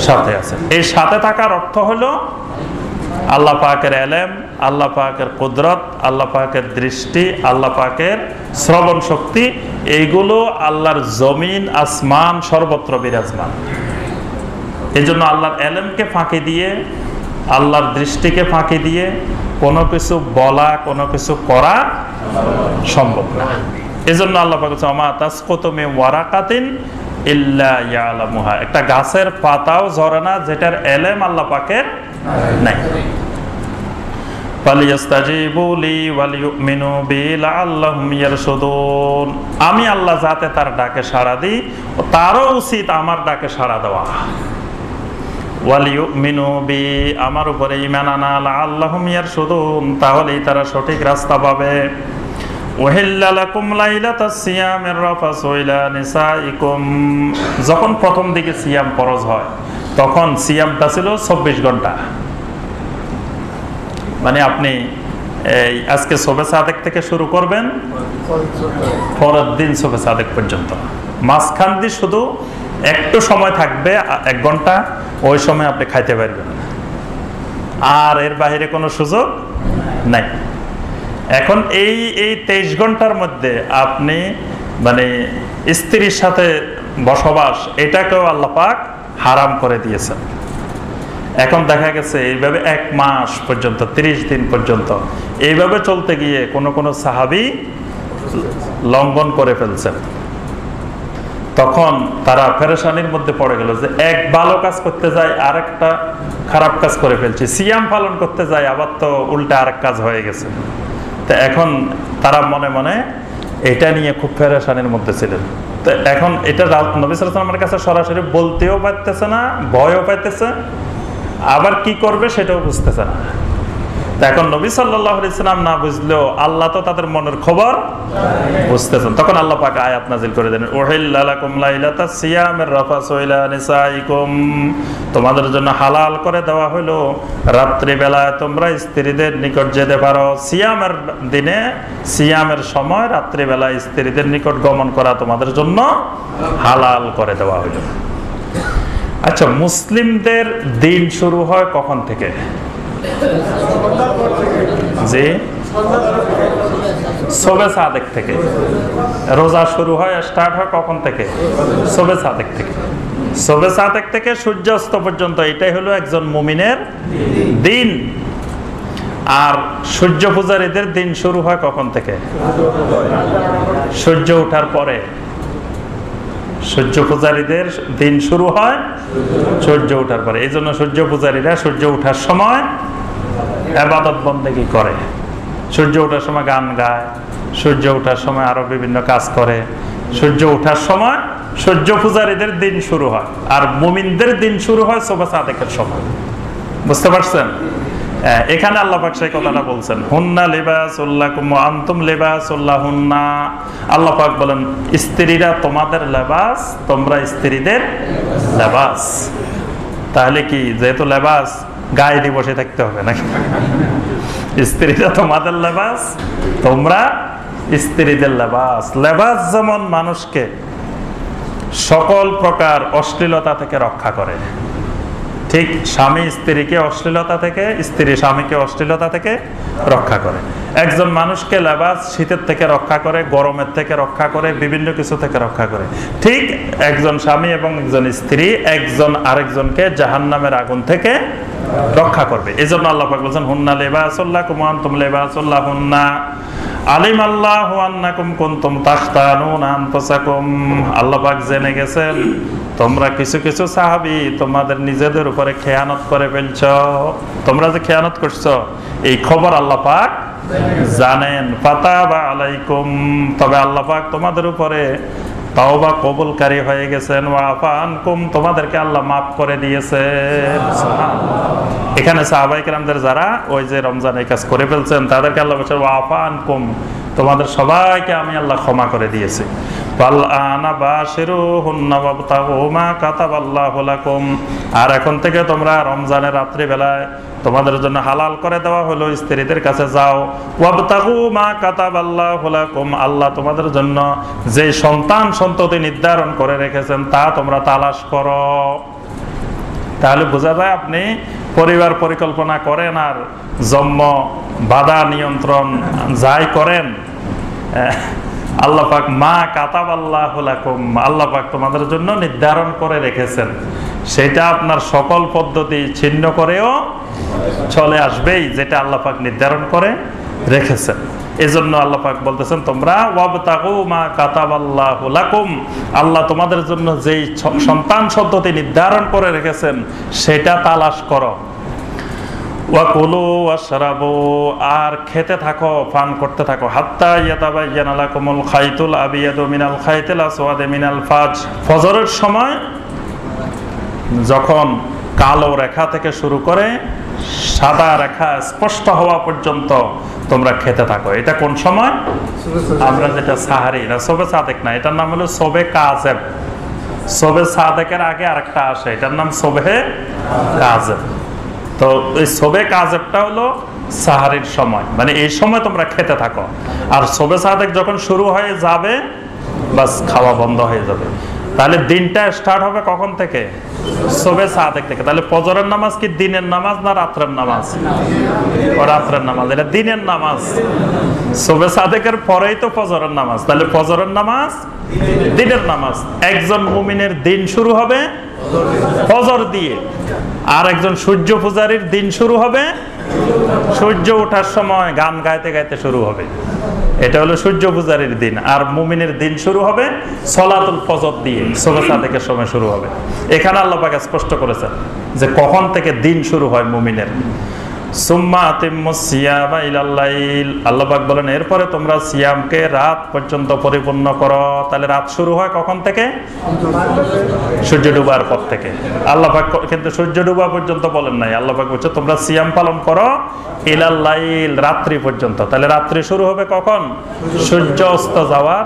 [SPEAKER 1] সাথে আছে। এই সাথে থাকার অর্থ হলো আল্লাহ পাকের ইলম, আল্লাহ পাকের কুদরত, আল্লাহ পাকের দৃষ্টি, আল্লাহ পাকের শ্রবণ শক্তি, এইগুলো আল্লাহর জমিন আসমান সর্বত্র বিরাজমান। এই জন্য আল্লাহর ইলমকে ফাঁকি দিয়ে, আল্লাহর দৃষ্টিকে ফাঁকি দিয়ে কোনো কিছু বলা, কোনো কিছু করা সম্ভব না। এই জন্য আল্লাহ পাক বলেছেন ওমা তাসকুতু মিন ওয়ারাকাতিন ইল্লা ইয়ালামুহা, একটা গাছের পাতাও ঝরে না যেটার ইলম আল্লাহ পাকের নাই। ফালিয়াস্তাজিবু লি ওয়াল ইউমিনু বি লাআল্লাহুম ইয়ারশুদুন, আমি আল্লাহ যাতে তার ডাকে সাড়া দিই, তারও উচিত আমার ডাকে সাড়া দেওয়া। ওয়াল ইউমিনু বি, আমার উপরে ঈমান আনা, লাআল্লাহুম ইয়ারশুদুন, তাহলেই তারা সঠিক রাস্তা পাবে। ওয়াহিল্লা লাকুম লাইলাতাস সিয়ামির রাফাসু ইলা নিসাইকুম, যখন প্রথম দিকে সিয়াম ফরজ হয় তখন সিয়ামটা ছিল 24 ঘন্টা। মানে আপনি এই আজকে শবে সাদেক থেকে শুরু করবেন পরের দিন শবে সাদেক পর্যন্ত, মাঝখান দিয়ে শুধু একটু সময় থাকবে 1 ঘন্টা, ওই সময় আপনি খাইতে পারবেন, আর এর বাইরে কোনো সুযোগ নাই। এখন এই 23 ঘন্টার মধ্যে আপনি মানে স্ত্রীর সাথে বসবাস, এটাকেও আল্লাহ পাক হারাম করে দিয়েছেন। এখন দেখা গেছে এইভাবে 1 মাস পর্যন্ত, 30 দিন পর্যন্ত এইভাবে চলতে গিয়ে কোনো সাহাবী লঙ্ঘন করে ফেলছেন। তখন তারা পেরেশানির মধ্যে পড়ে গেল যে এক ভালো কাজ করতে যায় আরেকটা খারাপ কাজ করে ফেলছে, সিয়াম পালন করতে যায় আবার তো উল্টা আরেক কাজ হয়ে গেছে। তো এখন তারা মনে মনে এটা নিয়ে খুব পেরেশানির মধ্যে ছিলেন। তো এখন এটা নবী সাল্লাল্লাহু আলাইহি ওয়াসাল্লামের কাছে সরাসরি বলতেও পারতেছে না, ভয়ও পাইতেছে, আবার কি করবে সেটাও বুঝতেছে না। এখন নবী সাল্লাল্লাহু আলাইহি ওয়াসাল্লাম না বুঝলেও আল্লাহ তো তাদের মনের খবর বুঝতেছেন। তখন আল্লাহ পাক আয়াত নাযিল করে দেন উহিল্লা লাকুম লাইলাতাস সিয়ামির রাফাসু ইলা নিসাইকুম, তোমাদের জন্য হালাল করে দেওয়া হলো রাত্রি বেলায় তোমরা স্ত্রীদের নিকট যেতে পারো। সিয়ামের দিনে, সিয়ামের সময় রাত্রি বেলায় স্ত্রীদের নিকট গমন করা তোমাদের জন্য হালাল করে দেওয়া হলো। আচ্ছা, মুসলিমদের দিন শুরু হয় কখন থেকে? জি, শবে সাদেক থেকে। রোজা শুরু হয়, স্টার্ট হয় কখন থেকে? শবে সাদেক থেকে। শবে সাদেক থেকে সূর্যাস্ত পর্যন্ত এটাই হলো একজন মুমিনের দিন। আর সূর্য পূজারীদের দিন শুরু হয় কখন থেকে? সূর্য ওঠার পরে। সূর্য পূজারীদের দিন শুরু হয় সূর্য ওঠার পরে। এই জন্য সূর্য পূজারীরা সূর্য ওঠার সময় ইবাদত বন্দেগী করে। সূর্য ওঠার সময় গান গায়, সূর্য ওঠার সময় আরো বিভিন্ন কাজ করে। সূর্য ওঠার সময় সূর্য পূজারীদের দিন শুরু হয়, আর মুমিনদের দিন শুরু হয় শবে সাদেকের সময়। বুঝতে পারছেন? এখানে আল্লাহ পাক সেই কথাটা বলছেন, হুন্না লিবাসুল লাকুম ওয়া আনতুম লিবাসুল লাহুন্না। আল্লাহ পাক বলেন, স্ত্রীরা তোমাদের লেবাস, তোমরা স্ত্রীদের লেবাস। তাহলে কি, যেহেতু লেবাস, গায়ে দিয়ে বসে থাকতে হবে নাকি? স্ত্রীরা তোমাদের লেবাস, তোমরা স্ত্রীদের লেবাস। লেবাস যেমন মানুষকে সকল প্রকার অশ্লীলতা থেকে রক্ষা করে, ঠিক স্বামী স্ত্রীকে অশ্লীলতা থেকে, স্ত্রী স্বামীকে অশ্লীলতা থেকে রক্ষা করে। একজন মানুষকে লেবাস শীতের থেকে রক্ষা করে, গরমের থেকে রক্ষা করে, বিভিন্ন কিছু থেকে রক্ষা করে। ঠিক একজন স্বামী এবং একজন স্ত্রী একজন আরেকজনকে জাহান্নামের আগুন থেকে রক্ষা করবে। এই জন্য আল্লাহ পাক বলছেন, হুন্না লিবাসুল লাকুম ওয়া আনতুম লিবাসুল লাহুন্না আলিম আল্লাহু আন্নাকুম কুনতুম তাখতানুনা আনফুসাকুম। আল্লাহ পাক জেনে গেছেন তোমরা কিছু কিছু সাহাবী তোমাদের নিজেদের উপরে খেয়ানত করে ফেলছো। তোমরা যে খেয়ানত করছো এই খবর আল্লাহ পাক জানেন। ফাতাবা আলাইকুম, তবে আল্লাহ পাক তোমাদের উপরে তাওবা কবুলকারী হয়ে গেছেন। ওয়া আফা আনকুম, তোমাদেরকে আল্লাহ মাফ করে দিয়েছেন। এখানে সাহাবায়ে কেরামদের যারা ওই যে রমজানে কাজ করে ফেলছেন তাদেরকে আল্লাহ বলছেন ওয়া আফা আনকুম, তোমাদের সবাইকে আমি আল্লাহ ক্ষমা করে দিয়েছি। ওয়াল আনা বাশিরুহুন্না ওয়াবতাগু মা কাতাবাল্লাহু লাকুম, আর এখন থেকে তোমরা রমজানের রাত্রি বেলায় তোমাদের জন্য হালাল করে দেওয়া হলো স্ত্রীদের কাছে যাও। ওয়াবতাগু মা কাতাবাল্লাহু লাকুম, আল্লাহ তোমাদের জন্য যে সন্তান সন্ততি নির্ধারণ করে রেখেছেন তা তোমরা তালাশ করো। তাহলে বোঝা যায় আপনি পরিবার পরিকল্পনা করেন আর জন্ম বাধা নিয়ন্ত্রণ যাই করেন, আল্লাহ পাক মা কাতাবাল্লাহু লাকুম, আল্লাহ পাক তোমাদের জন্য নির্ধারণ করে রেখেছেন, সেটা আপনার সকল পদ্ধতি ছিন্ন করেও চলে আসবেই, যেটা আল্লাহ পাক নির্ধারণ করে রেখেছেন। এজন্য আল্লাহ পাক বলতেছেন তোমরা ওয়াবতাগু মা কাতাবাল্লাহু লাকুম, আল্লাহ তোমাদের জন্য যেই সন্তান পদ্ধতি নির্ধারণ করে রেখেছেন সেটা তালাশ করো। ওয়াকুলু ওয়াশরাবু, আর খেতে থাকো, পান করতে থাকো। হাত্তা ইয়াতাবায়্যানা লাকুমুল খাইতুল আবিয়াদু মিনাল খাইতিল আসওয়াদি মিনাল ফাজ, ফজরের সময় যখন কালো রেখা থেকে শুরু করে সাদা রেখা স্পষ্ট হওয়া পর্যন্ত তোমরা খেতে থাকো। এটা কোন সময়? আমরা যেটা সাহারি না, শবে সাদেক না, এটার নাম হলো শবে কাজেব। শবে সাদেকের আগে আরেকটা আসে, এটার নাম শবে কাজেব। তো এই শবে কাজেবটা হলো সাহারির সময়, মানে এই সময় তোমরা খেতে থাকো। আর শবে সাদেক যখন শুরু হয়ে যাবে বাস খাওয়া বন্ধ হয়ে যাবে। তাহলে দিনটা স্টার্ট হবে কখন থেকে? শবে সাদেক থেকে। তাহলে ফজরের নামাজ কি দিনের নামাজ না রাত্রের নামাজ? ও রাত্রের নামাজ, এটা দিনের নামাজ। শবে সাদেকের পরেই তো ফজরের নামাজ, তাহলে ফজরের নামাজ দিনের নামাজ। একজন মুমিনের দিন শুরু হবে ফজর দিয়ে, আর একজন সূর্য পূজারীর দিন শুরু হবে সূর্য ওঠার সময় গান গাইতে গাইতে শুরু হবে। এটা হলো সূর্য পূজারীর দিন। আর মুমিনের দিন শুরু হবে সলাতুল ফজর দিয়ে, শবে সাদেকের সময় শুরু হবে। এখানে আল্লাহ পাক স্পষ্ট করেছেন যে কখন থেকে দিন শুরু হয় মুমিনের। সুম্মা আতিম্মুস সিয়ামা ইলাল লাইল, আল্লাহ পাক বলেন এরপরে তোমরা সিয়ামকে রাত পর্যন্ত পরিপূর্ণ করো। তাহলে রাত শুরু হয় কখন থেকে? সূর্য ডুবার পর থেকে। আল্লাহ পাক কিন্তু সূর্য ডুবা পর্যন্ত বলেন নাই, আল্লাহ পাক বলছে তোমরা সিয়াম পালন করো ইলাল লাইল, রাত্রি পর্যন্ত। তাহলে রাত্রি শুরু হবে কখন? সূর্য অস্ত যাওয়ার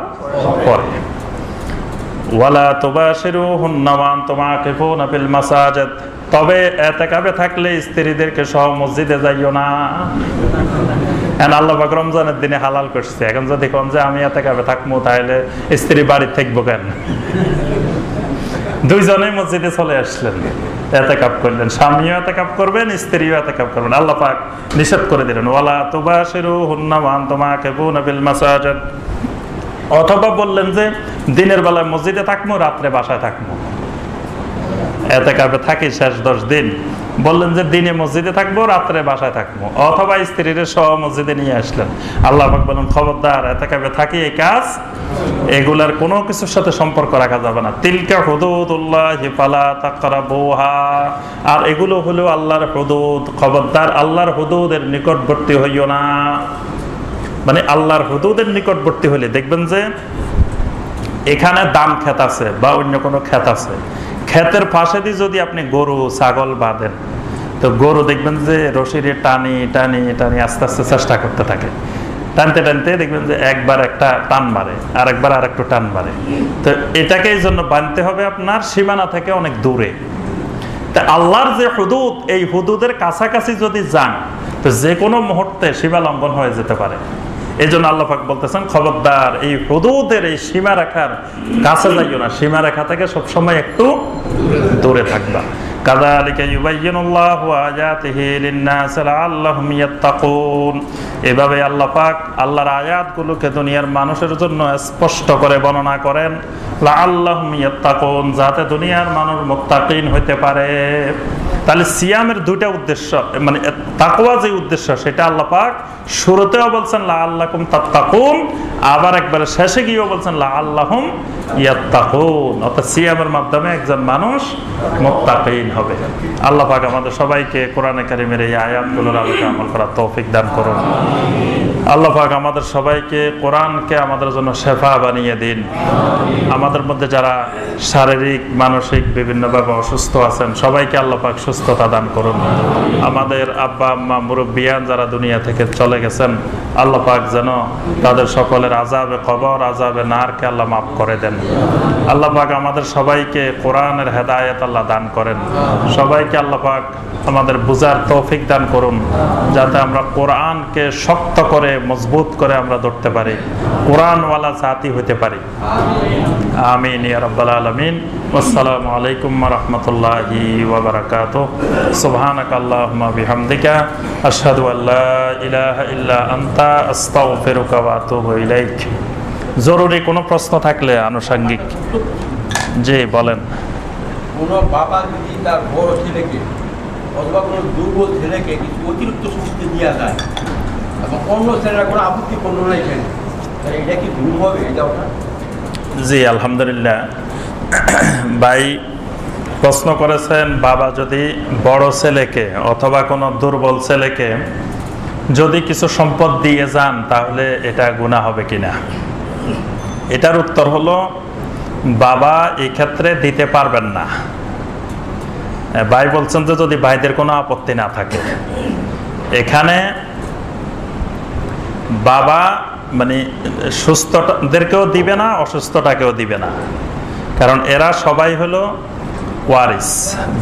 [SPEAKER 1] পরে। ওয়ালা তুবাশিরুহুন্না ওয়া আনতুম আকিফুনা ফিল মাসাজিদ, তবে এতেকাবে থাকলে স্ত্রীদেরকে সহ মসজিদে যাইও না। আল্লাহ পাক রমজানের দিনে হালাল করছে, এখন যদি কোন যে আমি এতেকাবে থাকবো তাহলে স্ত্রী বাড়ি থাকবো কেন? দুইজনেই মসজিদে চলে আসলেন, এতেকাফ করলেন। স্বামীও এতেকাফ করবেন, স্ত্রীও এতেকাফ করবেন। আল্লাহ পাক নিষেধ করে দিলেন, ওয়ালা তুবাশিরুহুন্না ওয়া আনতুম আকিফুনা বিল মাসাজিদ। অথবা বললেন যে দিনের বেলায় মসজিদে থাকবো, রাত্রে বাসায় থাকবো, এতেকাফে থাকি শেষ 10 দিন। বললেন যে দিনে মসজিদে থাকবো, রাত্রে বাসায় থাকবো। অথবা স্ত্রীর সহ মসজিদে নিয়ে আসলেন। আল্লাহ পাক বলেন, খবরদার, এতেকাফে থাকি এই কাজ, এগুলার কোনো কিছুর সাথে সম্পর্ক রাখা যাবে না। তিলকা হুদুদুল্লাহি ফালা তাকরাবুহা। আর এগুলো হলো আল্লাহর হুদুদ, খবরদার আল্লাহর হুদুদের নিকটবর্তী হইও না। মানে আল্লাহর হুদুদের নিকটবর্তী হলে দেখবেন যে এখানে দান ক্ষেত আছে বা অন্য কোনো ক্ষেত আছে, ক্ষেতের পাশে দিয়ে যদি আপনি গরু ছাগল বাঁধেন, তো গরু দেখবেন যে রশিরে টানি টানি টানি আস্তে আস্তে চেষ্টা করতে থাকে। টানতে টানতে দেখবেন যে একবার একটা টান মারে, আর একবার আর একটু টান মারে। তো এটাকে এই জন্য বাঁধতে হবে আপনার সীমানা থেকে অনেক দূরে। তা আল্লাহর যে হুদুদ, এই হুদুদের কাছাকাছি যদি যান, তো যে কোনো মুহূর্তে সীমা লঙ্ঘন হয়ে যেতে পারে। এই জন্য আল্লাহ পাক বলতেছেন, খবরদার এই হুদুদের এই সীমা রেখার কাছে যাইও না, সীমা রেখা থেকে সবসময় একটু দূরে থাকবা। কাযালিকা ইউবাইয়িনুল্লাহু আয়াতিহি লিন-নাসি লাআল্লাহুম ইয়াত্তাকুন। এভাবে আল্লাহ পাক আল্লাহর আয়াতগুলোকে দুনিয়ার মানুষের জন্য স্পষ্ট করে বর্ণনা করেন, লাআল্লাহুম ইয়াত্তাকুন, যাতে দুনিয়ার মানুষ মুত্তাকিন হইতে পারে। তাহলে সিয়ামের দুইটা উদ্দেশ্য, মানে তাকওয়া যে উদ্দেশ্য, সেটা আল্লাহ পাক শুরুতেও বলছেন লাআল্লাকুম তাত্তাকুন, আবার একবারে শেষে গিয়েও বলছেন লাআল্লাহুম ইয়াত্তাকুন। অর্থাৎ সিয়ামের মাধ্যমে একজন মানুষ মুত্তাকিন হবে। আল্লাহ পাক আমাদের সবাইকে কোরআনে কারীমের এই আয়াতগুলোর আলোকে আমল করার তৌফিক দান করুন। আল্লাহ পাক আমাদের সবাইকে কোরআনকে আমাদের জন্য শেফা বানিয়ে দিন। আমাদের মধ্যে যারা শারীরিক মানসিক বিভিন্নভাবে অসুস্থ আছেন, সবাইকে আল্লাহ পাক সুস্থতা দান করুন। আমাদের আব্বা আম্মা মুরব্বিয়ান যারা দুনিয়া থেকে চলে গেছেন, আল্লাহ পাক যেন তাদের সকলের আযাবে কবর আযাবে নারকে আল্লাহ মাফ করে দেন। আল্লাহ পাক আমাদের সবাইকে কোরআনের হেদায়েত আল্লাহ দান করেন। সবাইকে আল্লাহ পাক আমাদের বুঝার তৌফিক দান করুন, যাতে আমরা কোরআনকে শক্ত করে মজবুত করে আমরা ধরতে পারি, কোরআনওয়ালা জাতি হতে পারি। আমিন ইয়া রাব্বাল আলামিন। আসসালামু আলাইকুম ওয়া রাহমাতুল্লাহি ওয়া বারাকাতুহু। সুবহানাকা আল্লাহুম্মা বিহামদিকা আশহাদু আল্লা ইলাহা ইল্লা আনতা আস্তাগফিরুকা ওয়া আতুবু ইলাইক। জরুরি কোনো প্রশ্ন থাকলে আনুষঙ্গিক, জি বলেন।
[SPEAKER 2] কোনো বাবা যদি তার বড় ছেলেকে অথবা কোনো দুর্বল ছেলেকে কিছু অতিরিক্ত শক্তি দেওয়া যায় এবং অন্য ছেলেরা কোনো আপত্তি করল না, এখানে এটা কি ভুল হবে? এটা ওটা
[SPEAKER 1] জি আলহামদুলিল্লাহ। ভাই প্রশ্ন করেছেন, বাবা যদি বড় ছেলেকে অথবা কোনো দুর্বল ছেলেকে যদি কিছু সম্পদ দিয়ে যান, তাহলে এটা গুনাহ হবে কিনা। এটার উত্তর হলো, বাবা এই ক্ষেত্রে দিতে পারবেন না। ভাই বলছেন যে যদি ভাইদের কোনো আপত্তি না থাকে, এখানে বাবা মানে সুস্থদেরকেও দিবে না, অসুস্থটাকেও দিবে না, কারণ এরা সবাই হলো ওয়ারিস।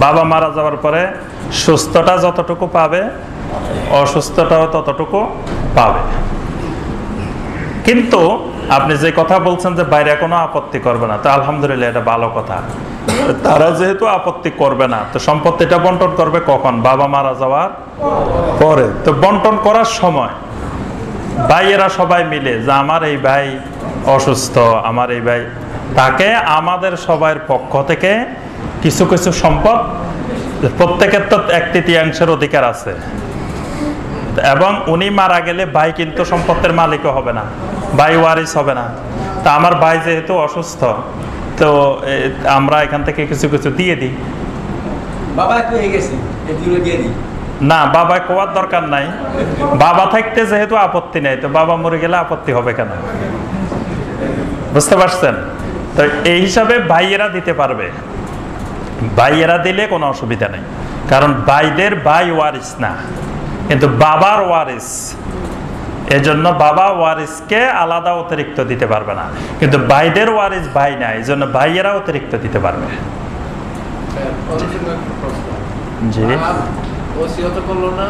[SPEAKER 1] বাবা মারা যাওয়ার পরে সুস্থটা যতটুকু পাবে, অসুস্থটাও ততটুকু পাবে। কিন্তু আপনি যে কথা বলছেন যে বাইরে কোনো আপত্তি করবে না, তো আলহামদুলিল্লাহ এটা ভালো কথা। তারা যেহেতু আপত্তি করবে না, তো সম্পত্তিটা বন্টন করবে কখন? বাবা মারা যাওয়ার পরে। তো বন্টন করার সময় ভাইয়েরা সবাই মিলে যে আমার এই ভাই অসুস্থ, আমার এই ভাই, তাকে আমাদের সবার পক্ষ থেকে কিছু কিছু সম্পদ, প্রত্যেকের তো 1/3 অধিকার আছে, এবং উনি মারা গেলে ভাই কিন্তু সম্পত্তির মালিকও হবে না, ভাই ওয়ারিস হবে না। তা আমার ভাই যেহেতু অসুস্থ, তো আমরা এখান থেকে কিছু কিছু দিয়ে দিই।
[SPEAKER 2] বাবা হয়ে গেছে, এগুলো দিয়ে দিই
[SPEAKER 1] না, বাবা কোয়ার দরকার নাই। বাবা থাকতে যেহেতু আপত্তি নেই, তো বাবা মরে গেলে আপত্তি হবে কেন? বুঝতে পারছেন? তো এই হিসাবে ভাইয়েরা দিতে পারবে, ভাইয়েরা দিলে কোনো অসুবিধা নেই, কারণ ভাইদের ভাই ওয়ারিস না, কিন্তু বাবার ওয়ারিস। এজন্য বাবা ওয়ারিসকে আলাদা অতিরিক্ত দিতে পারবে না, কিন্তু ভাইদের ওয়ারিস ভাই না, এই জন্য ভাইয়েরা অতিরিক্ত দিতে পারবে। জি,
[SPEAKER 3] ওসিয়ত করলো না,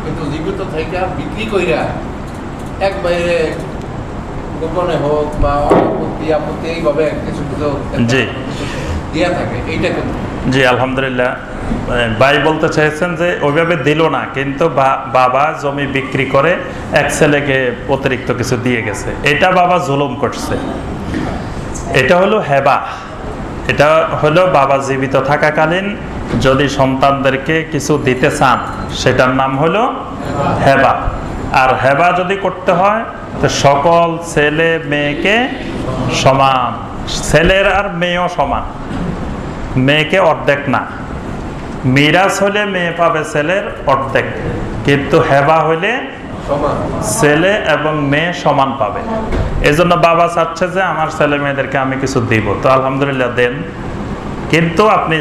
[SPEAKER 3] কিন্তু জীবিত থেকে বিক্রি কইরা এক বাইরে গোপনে হোক বা আপত্তি এইভাবে কিছু কিছু।
[SPEAKER 1] জি
[SPEAKER 3] দেয়া থাকে, এইটা কিন্তু
[SPEAKER 1] জি আলহামদুলিল্লাহ। ভাই বলতে চাইছেন যে ওইভাবে দিল না, কিন্তু বাবা জমি বিক্রি করে এক ছেলেকে অতিরিক্ত কিছু দিয়ে গেছে, এটা বাবা জুলুম করছে। এটা হলো হেবা। এটা হলো বাবা জীবিত থাকাকালীন যদি সন্তানদেরকে কিছু দিতে চান, সেটার নাম হলো হেবা। আর হেবা যদি করতে হয় তো সকল ছেলে মেয়েকে সমান, ছেলের আর মেয়েও সমান, মেয়েকে অর্ধেক না। মিরাজ হলে মেয়ে পাবে ছেলের অর্ধেক, কিন্তু হেবা হলে ছেলে এবং মেয়ে সমান পাবে। এজন্য বাবা চাচ্ছে যে আমার ছেলে মেয়েদেরকে আমি কিছু দিব, তো আলহামদুলিল্লাহ দেন। কিন্তু আপনি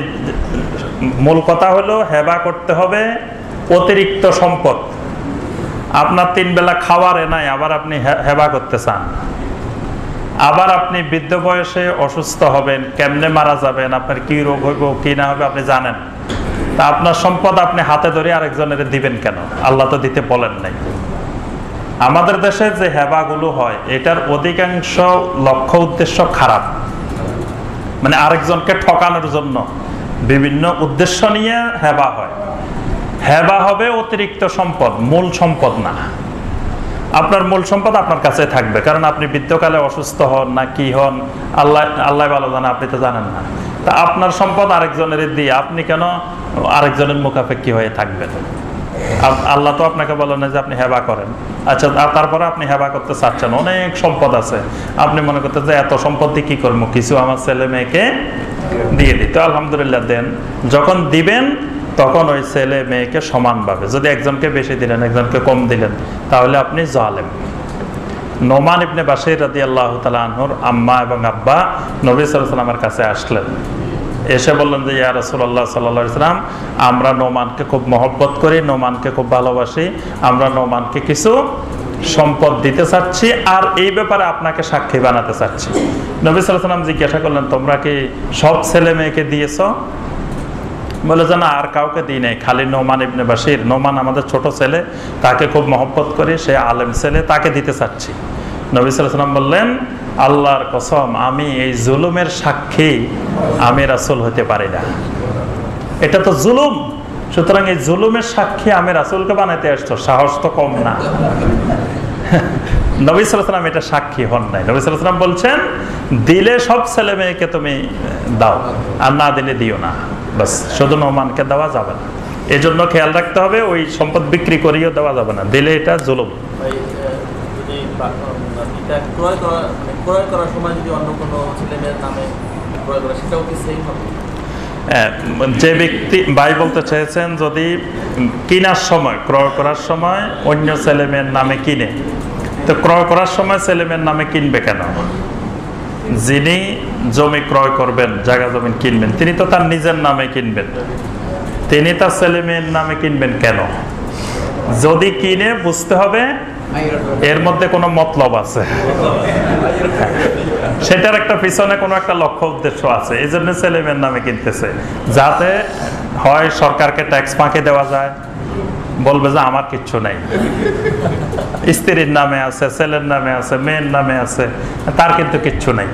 [SPEAKER 1] মূল কথা হলো হেবা করতে হবে অতিরিক্ত সম্পদ। আপনার 3 বেলা খাওয়ারে নাই, আবার আপনি হেবা করতে চান। আবার আপনি বৃদ্ধ বয়সে অসুস্থ হবেন, কেমনে মারা যাবেন, আপনার কি রোগ হইব কি না হবে আপনি জানেন, তা আপনার সম্পদ আপনি হাতে ধরে আরেকজনের দিবেন কেন? আল্লাহ তো দিতে বলেন নাই। আমাদের দেশে যে হেবাগুলো হয় এটার অধিকাংশ লক্ষ্য উদ্দেশ্য খারাপ, মানে আরেকজনকে ঠকানোর জন্য বিভিন্ন উদ্দেশ্য নিয়ে হেবা হয়। হেবা হবে অতিরিক্ত সম্পদ, মূল সম্পদ না। আপনার মূল সম্পদ আপনার কাছে থাকবে, কারণ আপনি বৃদ্ধকালে অসুস্থ হন না কি হন আল্লাহ ভালো জানে, আপনি তো জানেন না। তা আপনার সম্পদ আরেকজনের দিয়ে আপনি কেন আরেকজনের মুখাপেক্ষী হয়ে থাকবেন? আল্লাহ তো আপনাকে বলেন না যে আপনি হেবা করেন। আচ্ছা, তারপরে আপনি হেবা করতে চাচ্ছেন, অনেক সম্পদ আছে, আপনি মনে করতেন যে এত সম্পদ দিয়ে কি করবো, কিছু আমার ছেলে মেয়েকে দিয়ে দিতে। আলহামদুলিল্লাহ দেন। যখন দিবেন তখন ওই ছেলে মেয়েকে সমান পাবে। যদি একজনকে বেশি দিলেন একজনকে কম দিলেন তাহলে আপনি জালেম। নোমান ইবনে বাশীর রাদিয়াল্লাহু তাআলা আনহুর আম্মা এবং আব্বা নবী সাল্লাল্লাহু আলাইহি ওয়াসাল্লামের কাছে আসলেন, এসে বললেন যে ইয়া রাসূলুল্লাহ সাল্লাল্লাহু আলাইহি ওয়াসাল্লাম, আমরা নোমানকে খুব মহব্বত করি, নোমানকে খুব ভালোবাসি, আমরা নোমানকে কিছু সম্পদ দিতে চাচ্ছি, আর এই ব্যাপারে আপনাকে সাক্ষী বানাতে চাচ্ছি। নবী সাল্লাল্লাহু আলাইহি ওয়াসাল্লাম জিজ্ঞাসা করলেন, তোমরা কি সব ছেলে মেয়েকে দিয়েছো? বলে যে না, আর কাউকে দিই নাই, খালি নোমান ইবনে বাশীর। নোমান আমাদের ছোট ছেলে, তাকে খুব মহব্বত করি, সে আলেম ছেলে, তাকে দিতে চাচ্ছি। নবী সাল্লাল্লাহু আলাইহি ওয়াসাল্লাম বললেন, আল্লাহর কসম, আমি এই জুলুমের সাক্ষী আমি রাসূল হতে পারি না। এটা তো জুলুম, সুতরাং এই জুলুমের সাক্ষী আমি রাসূলকে বানাইতে আসছো, সাহস তো কম না। নবী সাল্লাল্লাহু আলাইহি ওয়াসাল্লাম এটা সাক্ষী হন নাই। নবী সাল্লাল্লাহু আলাইহি ওয়াসাল্লাম বলছেন, দিলে সব ছেলে মেয়েকে তুমি দাও, আর না দিলে দিও না, বাস। শুধু নোমানকে দেওয়া যাবে না। এই জন্য খেয়াল রাখতে হবে, ওই সম্পদ বিক্রি করিও দেওয়া যাবে না, দিলে এটা জুলুম। ক্রয় করার সময় যদি অন্য কোনো ছেলে মেয়ের নামে ক্রয় করে, সেটাও কি সেই হবে? যে ব্যক্তি, ভাই বলতে চেয়েছেন, যদি কেনার সময়, ক্রয় করার সময় অন্য ছেলে মেয়ের নামে কিনে, তো ক্রয় করার সময় ছেলে মেয়ের নামে কিনবে কেন? যিনি জমি ক্রয় করবেন, জায়গা জমি কিনবেন, তিনি তো তার নিজের নামে কিনবেন, তিনি তার ছেলে মেয়ের নামে কিনবেন কেন? যদি কিনে বুঝতে হবে এর মধ্যে কোনো মতলব আছে, সেটার একটা পিছনে কোনো একটা লক্ষ্য উদ্দেশ্য আছে, এই জন্য ছেলে মেয়ের নামে কিনতেছে, যাতে হয় সরকারকে ট্যাক্স ফাঁকি দেওয়া যায়, বলবে যে আমার কিচ্ছু নাই, স্ত্রীর নামে আছে, ছেলের নামে আছে, মেয়ের নামে আছে, তার কিন্তু কিচ্ছু নাই,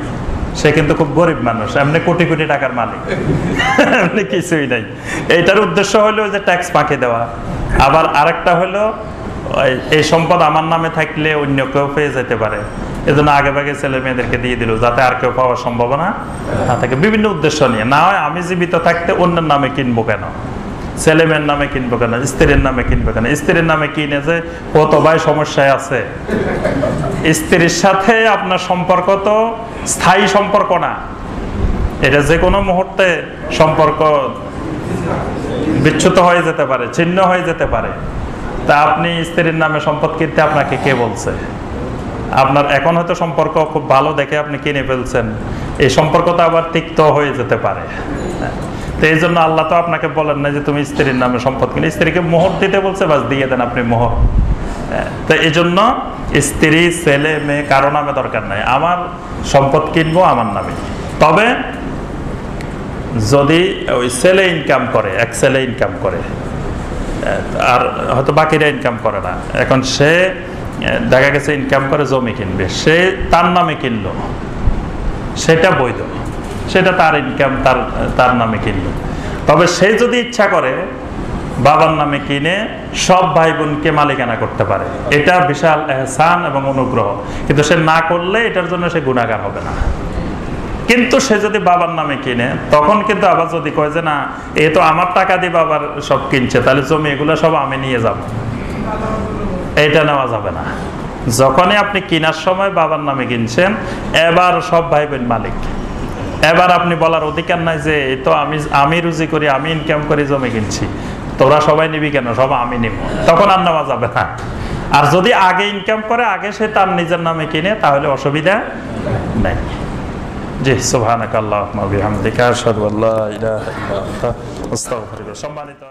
[SPEAKER 1] সে কিন্তু খুব গরিব মানুষ, এমনি কোটি কোটি টাকার মালিক, এমনি কিছুই নাই। এইটার উদ্দেশ্য হলো যে ট্যাক্স ফাঁকি দেওয়া। আবার আরেকটা হলো, এই সম্পদ আমার নামে থাকলে অন্য কেউ পেয়ে যেতে পারে, এজন্য আগে ভাগে ছেলে মেয়েদেরকে দিয়ে দিল, যাতে আর কেউ পাওয়ার সম্ভাবনা না থাকে, বিভিন্ন উদ্দেশ্য নিয়ে। না হয় আমি জীবিত থাকতে অন্যের নামে কিনবো কেন, ছেলে মেয়ের নামে কিনবো কেন, স্ত্রীর নামে কিনবো কেন? স্ত্রীর নামে কিনে যে কত ভাই সমস্যায় আছে। স্ত্রীর সাথে আপনার সম্পর্ক তো স্থায়ী সম্পর্ক না, এটা যে কোনো মুহূর্তে সম্পর্ক বিচ্যুত হয়ে যেতে পারে, ছিন্ন হয়ে যেতে পারে। তা আপনি স্ত্রীর নামে সম্পদ কিনতে আপনাকে কে বলছে? আপনার এখন হয়তো সম্পর্ক খুব ভালো দেখে আপনি কিনে ফেলছেন, এই সম্পর্কটা আবার তিক্ত হয়ে যেতে পারে। তো এই জন্য আল্লাহ তো আপনাকে বলেন না যে তুমি স্ত্রীর নামে সম্পদ কিনে, স্ত্রীকে মোহর দিতে বলছে, বাস দিয়ে দেন আপনি মোহর। তো এই জন্য স্ত্রী, ছেলে মেয়ে কারো নামে দরকার নাই, আমার সম্পদ কিনবো আমার নামে। তবে যদি ওই ছেলে ইনকাম করে, এক ছেলে ইনকাম করে, আর হয়তো বাকিরা ইনকাম করে না, এখন সে দেখা গেছে ইনকাম করে জমি কিনবে, সে তার নামে কিনলো, সেটা বৈধ। সেটা তার ইনকাম, তার নামে কিনলো। তবে সে যদি ইচ্ছা করে বাবার নামে কিনে সব ভাই বোনকে মালিকানা করতে পারে, এটা বিশাল এহসান এবং অনুগ্রহ। কিন্তু সে না করলে এটার জন্য সে গুনাহগার হবে না। কিন্তু সে যদি বাবার নামে কিনে, তখন কিন্তু আবার যদি কয় যে না, এ তো আমার টাকা দিয়ে বাবার সব কিনছে, তাহলে জমি এগুলো সব আমি নিয়ে যাব, এইটা নেওয়া যাবে না। যখনই আপনি কেনার সময় বাবার নামে কিনছেন, এবার সব ভাই বোন মালিক। এবার আপনি বলার অধিকার নাই যে এই তো আমি রুজি করি, আমি ইনকাম করি জমি কিনছি, তোরা সবাই নিবি কেন, সব আমি নিব, তখন আর নেওয়া যাবে না। আর যদি আগে ইনকাম করে, আগে সে তার নিজের নামে কিনে, তাহলে অসুবিধা নাই। জি, সুবহানাকাল্লাহুম্মা ওয়া বিহামদিকা আশহাদু আল্লা ইলাহা ইল্লা আনতা আস্তাগফিরুকা। সম্মানিত